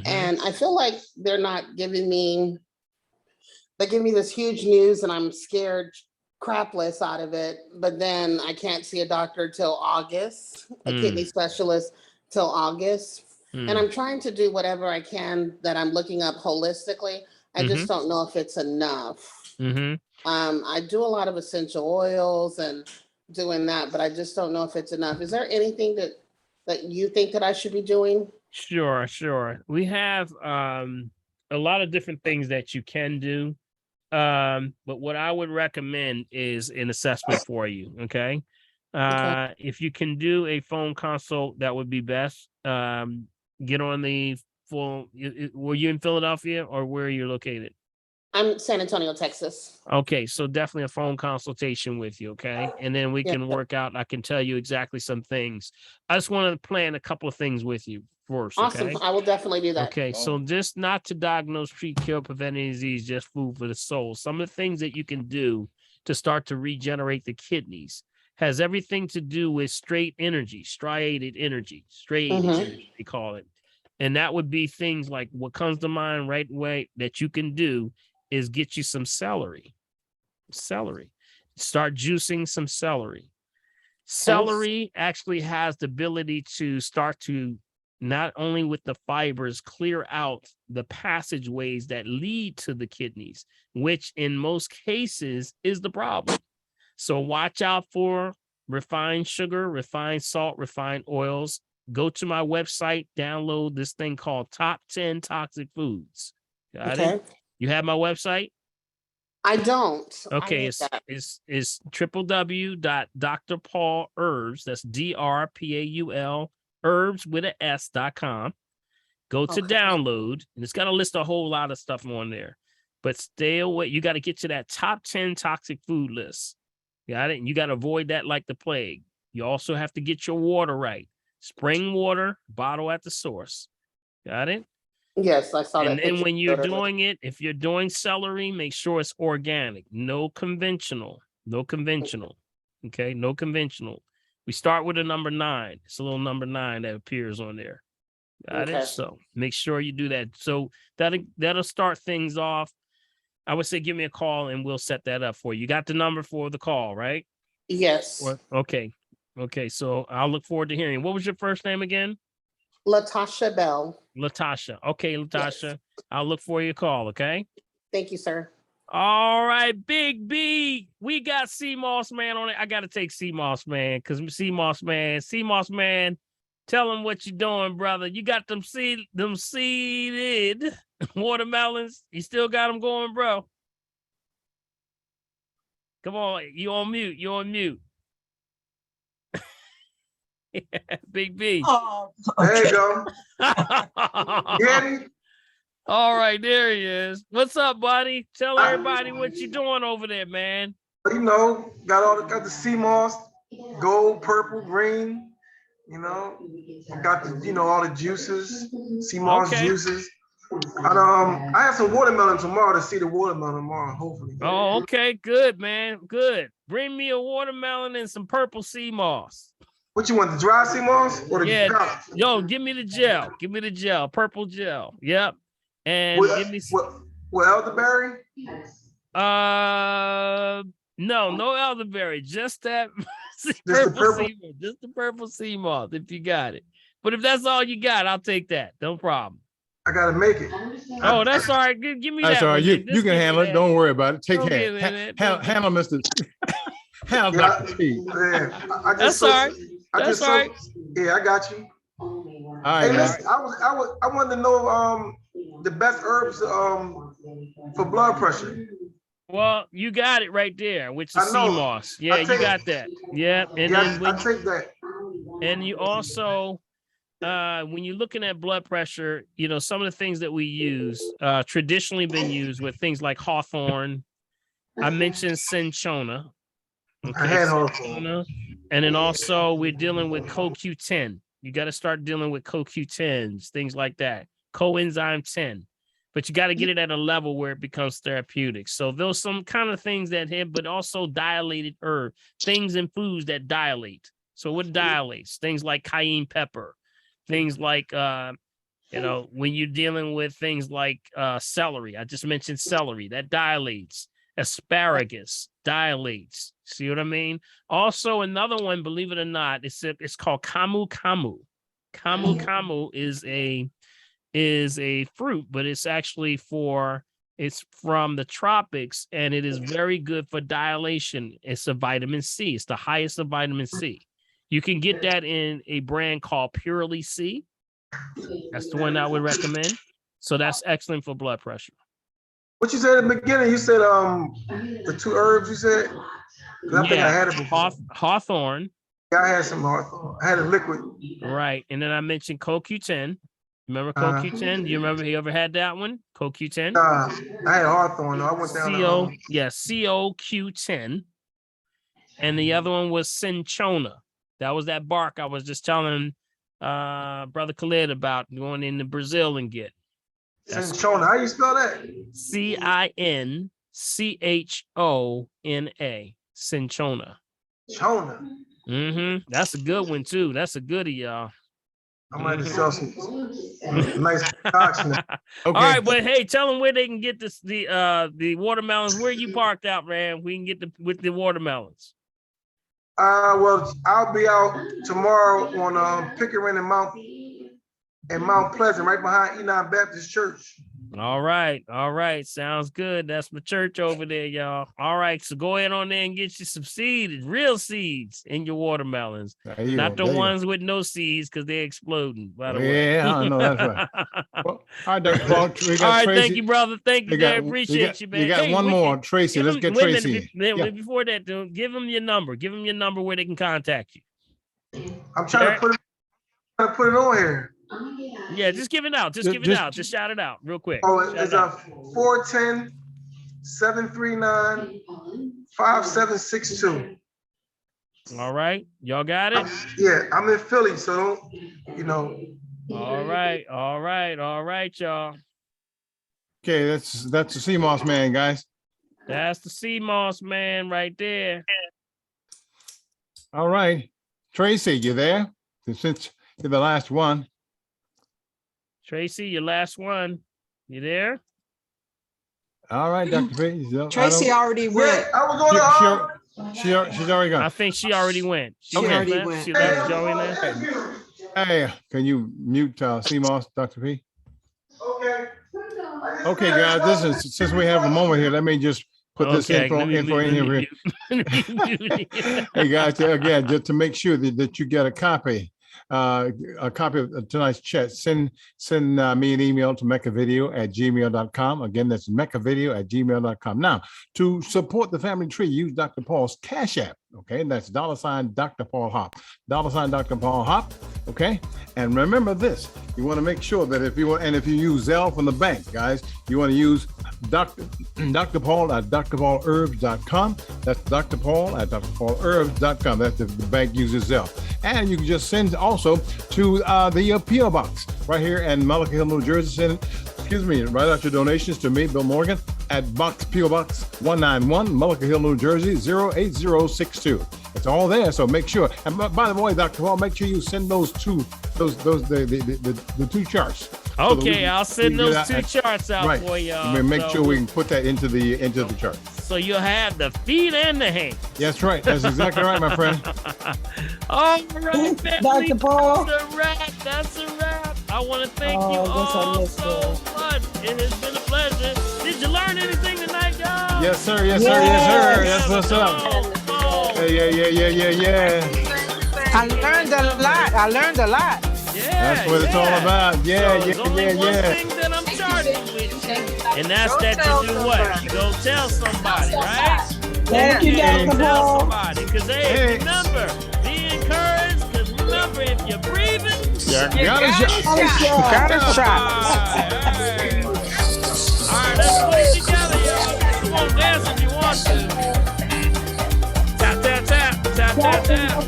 and I feel like they're not giving me. They give me this huge news, and I'm scared crapless out of it. But then I can't see a doctor till August, a kidney specialist till August. And I'm trying to do whatever I can that I'm looking up holistically. I just don't know if it's enough. I do a lot of essential oils and doing that, but I just don't know if it's enough. Is there anything that you think that I should be doing? Sure. We have a lot of different things that you can do. But what I would recommend is an assessment for you. Okay. If you can do a phone consult, that would be best. Get on the full. Were you in Philadelphia, or where are you located? I'm San Antonio, Texas. Okay, so definitely a phone consultation with you, okay? And then we can work out. I can tell you exactly some things. I just want to plan a couple of things with you first. Awesome. Okay? I will definitely do that. Okay, so just not to diagnose, treat, cure, prevent any disease, just food for the soul. Some of the things that you can do to start to regenerate the kidneys. has everything to do with straight energy, striated energy, energy, they call it. And that would be things like what comes to mind right away that you can do is get you some celery. Start juicing some celery. Celery actually has the ability to start to not only with the fibers clear out the passageways that lead to the kidneys, which in most cases is the problem. So watch out for refined sugar, refined salt, refined oils. Go to my website, download this thing called Top 10 Toxic Foods. Got it? You have my website? I don't. Okay, I need it's www.drpaulherbs, that's DRPAUL herbs with an S.com. Go to download, and it's got a list a whole lot of stuff on there. But stay away. You got to get to that top 10 toxic food list. Got it? And you got to avoid that like the plague. You also have to get your water right. Spring water, bottle at the source. Got it? Yes, I saw that. And then when you're doing it, if you're doing celery, make sure it's organic. No conventional. Okay, no conventional. We start with a number 9. It's a little number 9 that appears on there. Got it? So make sure you do that. So that'll start things off. I would say give me a call and we'll set that up for you. You got the number for the call, right? Yes. Okay. So I'll look forward to hearing. What was your first name again? Latasha Bell. Latasha. Okay, Latasha. Yes. I'll look for your call, okay? Thank you, sir. All right, Big B. We got Sea Moss Man on it. I got to take Sea Moss Man because Sea Moss Man, tell him what you're doing, brother. You got them seeded watermelons. You still got them going, bro. Come on, you on mute. Big B. Oh, okay. There you go. All right, there he is. What's up, buddy? Tell everybody what you're doing over there, man. You know, got the sea moss, gold, purple, green. You know, got the all the juices, sea moss juices. And I have some watermelon tomorrow to see the watermelon tomorrow, hopefully. Oh, okay, good, man, good. Bring me a watermelon and some purple sea moss. What you want, the dry sea moss or the powder? Yo, give me the gel. Purple gel. Yep. And give me what elderberry? No elderberry. Just that just the purple sea moss if you got it. But if that's all you got, I'll take that. No problem. I gotta make it. Oh, that's all right. Give me that. That's all right. You can handle it. Don't worry about it. Take care. Handle Mr. Handle Dr. T. That's all right. That's all right. Yeah, I got you. All right. Hey, listen, I wanted to know the best herbs for blood pressure. Well, you got it right there, which is sea moss. Yeah, you got that. Yeah, and then I take that. And you also, when you're looking at blood pressure, some of the things that we use traditionally been used with things like hawthorn. I mentioned cinchona. Okay, I had hawthorn. And then also we're dealing with CoQ10. You got to start dealing with CoQ10s, things like that. Coenzyme 10. But you got to get it at a level where it becomes therapeutic. So there's some kind of things that hit, but also dilated herb, things in foods that dilate. So what dilates? Things like cayenne pepper, things like, when you're dealing with things like celery. I just mentioned celery, that dilates. Asparagus dilates. See what I mean? Also, another one, believe it or not, it's called camu camu. Camu camu is a fruit, but it's actually it's from the tropics, and it is very good for dilation. It's a vitamin C. It's the highest of vitamin C. You can get that in a brand called Purely C. That's the one I would recommend. So that's excellent for blood pressure. What you said at the beginning, you said the 2 herbs you said? I think I had it before. Hawthorn. Yeah, I had some hawthorn. I had a liquid. Right. And then I mentioned CoQ10. Remember CoQ10? Do you remember you ever had that one? CoQ10? I had hawthorn. I went down CoQ10. And the other one was cinchona. That was that bark I was just telling Brother Khalid about going into Brazil and get. Cinchona. How you spell that? CINCHONA. Cinchona. Chona. That's a good one too. That's a goodie, y'all. I might have to sell some nice concoctions. All right, but hey, tell them where they can get the watermelons. Where you parked out, man? We can get with the watermelons. Well, I'll be out tomorrow on Pickering and Mount Pleasant, right behind Enoch Baptist Church. All right. Sounds good. That's my church over there, y'all. All right, so go ahead on there and get you some seeds, real seeds in your watermelons. Not the ones with no seeds because they're exploding, by the way. Yeah, I know, that's right. Well, all right, Dr. Paul. All right, thank you, brother. Thank you, Dad. Appreciate you, man. You got one more, Tracy. Let's get Tracy. Before that, dude, give them your number. Give them your number where they can contact you. I'm trying to put it on here. Yeah, just give it out. Just give it out. Just shout it out real quick. Oh, it's 410-739-5762. All right. Y'all got it? Yeah, I'm in Philly, so don't, All right, y'all. Okay, that's the CMOS man, guys. That's the CMOS man right there. All right. Tracy, you there? Since you're the last one. Tracy, your last one. You there? All right, Dr. P. Tracy already went. I was going to. She's already gone. I think she already went. She already left. went. She left Joey there. Hey, can you mute CMOS, Dr. P? Okay. Okay, guys, since we have a moment here, let me just put this info in here. Hey, guys, again, just to make sure that you get a copy of tonight's chat, send me an email to mechavideo@gmail.com. Again, that's mechavideo@gmail.com. Now, to support the family tree, use Dr. Paul's Cash App. Okay, and that's $ Dr. Paul Hop. $ Dr. Paul Hop. Okay, and remember this: you want to make sure that if you use Zelle from the bank, guys, you want to use Dr. Paul at drpaulherbs.com. That's Dr. Paul at drpaulherbs.com. That's the bank uses Zelle. And you can just send also to the P.O. Box right here in Mullica Hill, New Jersey. Write out your donations to me, Bill Morgan, at P.O. Box 191, Mullica Hill, New Jersey, 08062. It's all there, so make sure. And by the way, Dr. Paul, make sure you send the two charts. Okay, I'll send those two charts out for y'all. Make sure we can put that into the chart. So you'll have the feet and the hands. That's right. That's exactly right, my friend. All right, Dr. Paul. That's a wrap. I want to thank you all so much. It has been a pleasure. Did you learn anything tonight, y'all? Yes, sir. Yes, sir. That's what's up. Yeah. I learned a lot. Yeah, that's what it's all about. Yeah. One thing that I'm charging with you, and that's that you do what? You go tell somebody, right? Thank you, Dr. Tell somebody, because remember, be encouraged. Because remember, if you're breathing, you got a shot. All right, let's put it together, y'all. Come on, dance if you want to. Tap, tap, tap, tap, tap, tap.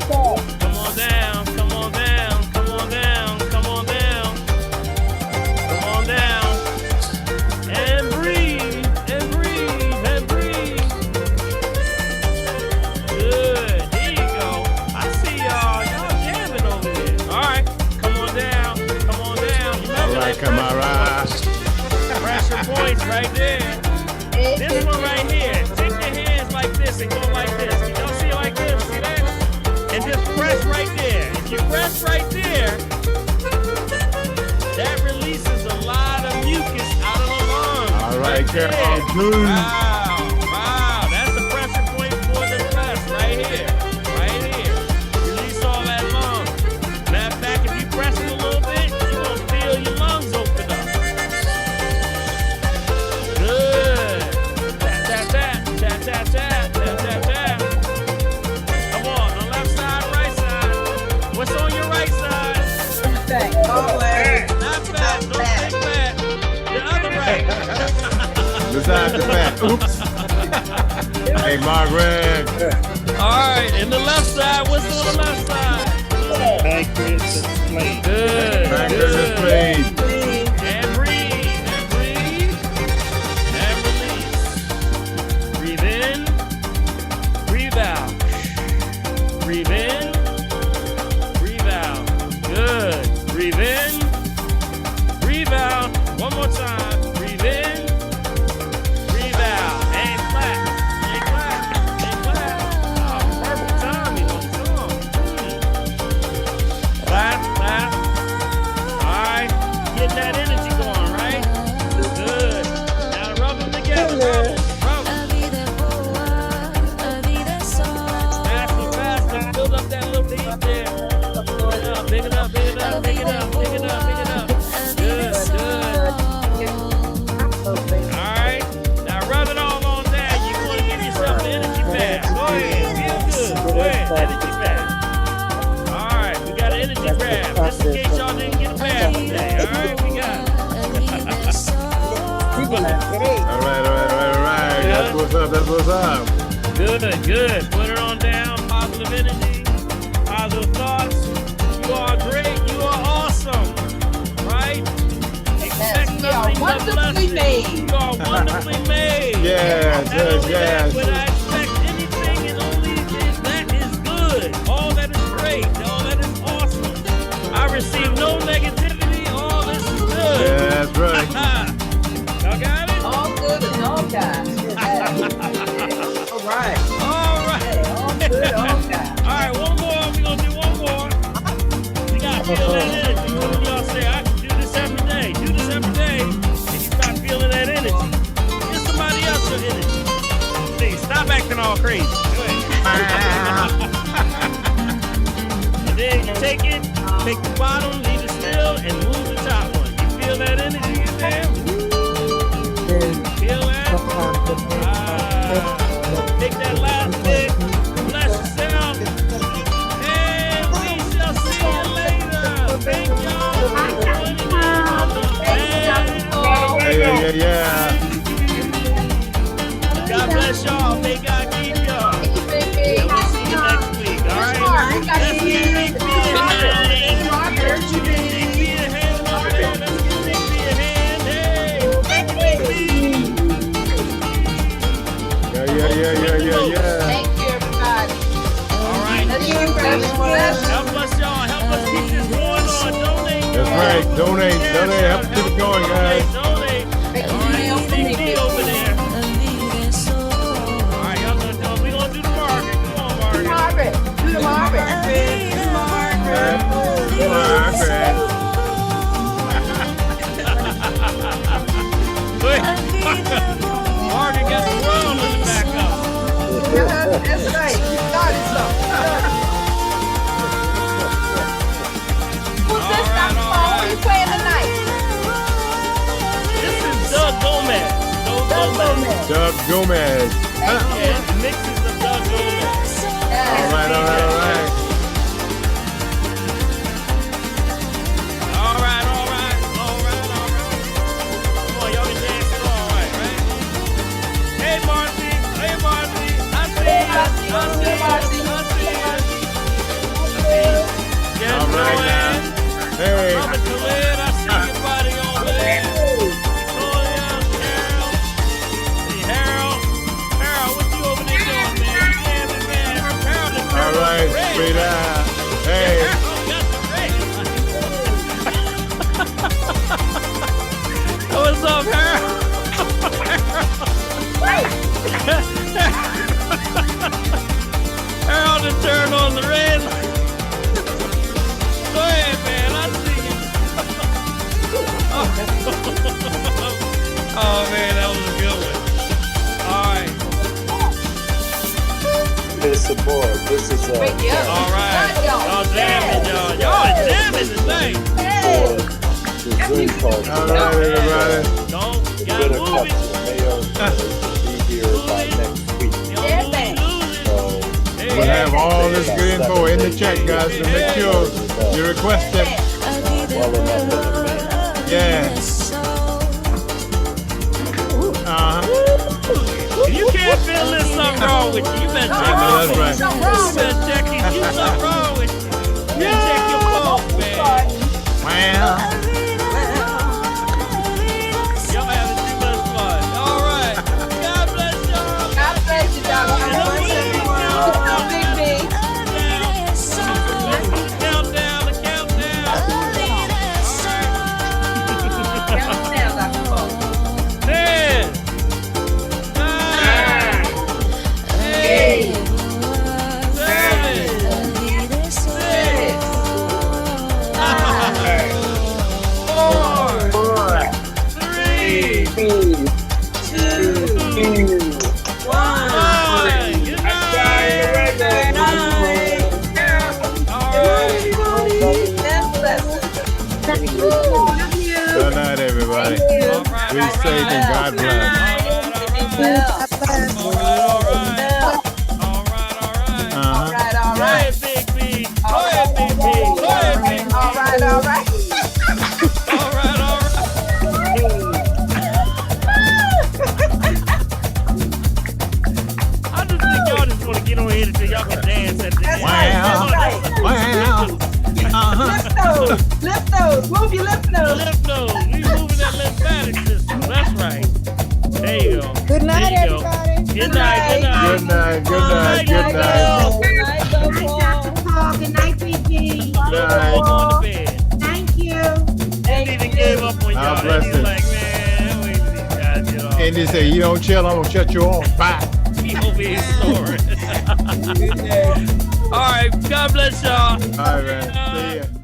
Come on down, come on down, come on down, come on down, come on down, and breathe, and breathe, and breathe. Good, there you go. I see y'all jamming over there. All right, come on down, come on down. All right, come on, right. Pressure points right there. This one right here. Take your hands like this and go like this. You don't see it like this, see that? And just press right there. If you press right there, that releases a lot of mucus out of the lungs. All right, Carol. Wow. That's the pressure point for the chest right here. Right here. Release all that lung. Matter of fact, if you press it a little bit, you're going to feel your lungs open up. Good. Tap, tap, tap. Tap, tap, tap. Tap, tap, tap. Come on, the left side, right side. What's on your right side? Not bad. Don't think bad. The other right. Besides the fact. Oops. Hey, Margaret. All right, and the left side. What's on the left side? Pancreas is plain. Good. Pancreas is plain. And breathe. And breathe. And release. Breathe in. up there. Big it up, big it up, big it up, big it up, big it up. Good, good. All right. Now rub it all on that. You're going to give yourself an energy bath. Go ahead. Feel good. Go ahead. Energy bath. All right. We got an energy grab. Just in case y'all didn't get a bath today. All right. We got it. All right. That's what's up. That's what's up. Good, good. Put it on down. Positive energy. Positive thoughts. You are great. You are awesome. Right? Expect nothing but blessings. You are wonderfully made. Yes, Not only that, yes. but I expect anything and only that is good. All that is great. All that is awesome. I receive no negativity. All this is good. That's right. Y'all got it? All good and all God. All right. All right. All good, all God. All right, one more. We're going to do one more. You got to feel that energy. Some of y'all say, I can do this every day. Do this every day. And you start feeling that energy. Give somebody else your energy. See, stop acting all crazy. Go ahead. And then you take it, take the bottom, leave it still, and move the top one. You feel that energy in there? Feel that? Take that last bit. Bless yourself. And we shall see you later. Thank y'all for joining in on the Yeah. God bless y'all. May God keep y'all. And we'll see you next week. All right? Let's give Big B a hand. Big B a hand over there. Let's give Big B a hand. Hey, thank you, Big B. Yeah. Thank you, everybody. All right. Help us, y'all. Help us keep this going on. Donate. That's right. Donate. Help keep it going, guys. Donate. All right. Big B over there. All right, y'all gonna do it. We're gonna do the Margaret. Come on, Margaret. Do the Margaret. Margaret got the world in the back up. That's right. You started something. Who's this, Dr. Paul? Who you playing tonight? This is Doug Gomez. Doug Gomez. Yeah, mixes of Doug Gomez. All right. All right. Come on, y'all can dance it all right? Hey, Marcy. I see you. All right now. Hey. Mama Khalid, I see your body over there. Victoria, Harold. Hey, Harold, what you over there doing, man? You dancing, man? Harold is All right, straight out. Hey. What's up, Harold? Harold just turned on the red light. Go ahead, man. I see you. Oh, man, that was a good one. All right. It's a boy. This is All right. Y'all jamming, y'all. Y'all are jamming tonight. the Zoom call. All right, everybody. Don't gotta move it. Be here by next week. So We'll have all this good info in the chat, guys, so make sure you request it. well enough in advance. Yeah. If you can't feel there's something wrong with you, you better check That's right. something wrong with you. You better check your pulse, man. Wow. Y'all having too much fun. All right. God bless y'all. God bless you, Dr. Countdown. Be safe and God bless. All right. Go ahead, Big B. Go ahead, Big B. Go ahead, Big B. All right. All right. I just think y'all just want to get on here until y'all can dance at the end. Lift those. Move your lymph nodes. Lymph nodes. We moving that lymphatic system. That's right. There you go. Good night, There you go. everybody. Good night. Good night. Good night. Good night. Good night. Good night, BB. Good night. Going to bed. Thank you. They even gave up on y'all. God They bless was it. like, man, wait till these guys get off. And they say, you don't chill, I'm gonna shut you off. Bye. He over here snoring. All right. God bless y'all. All right, man. See ya.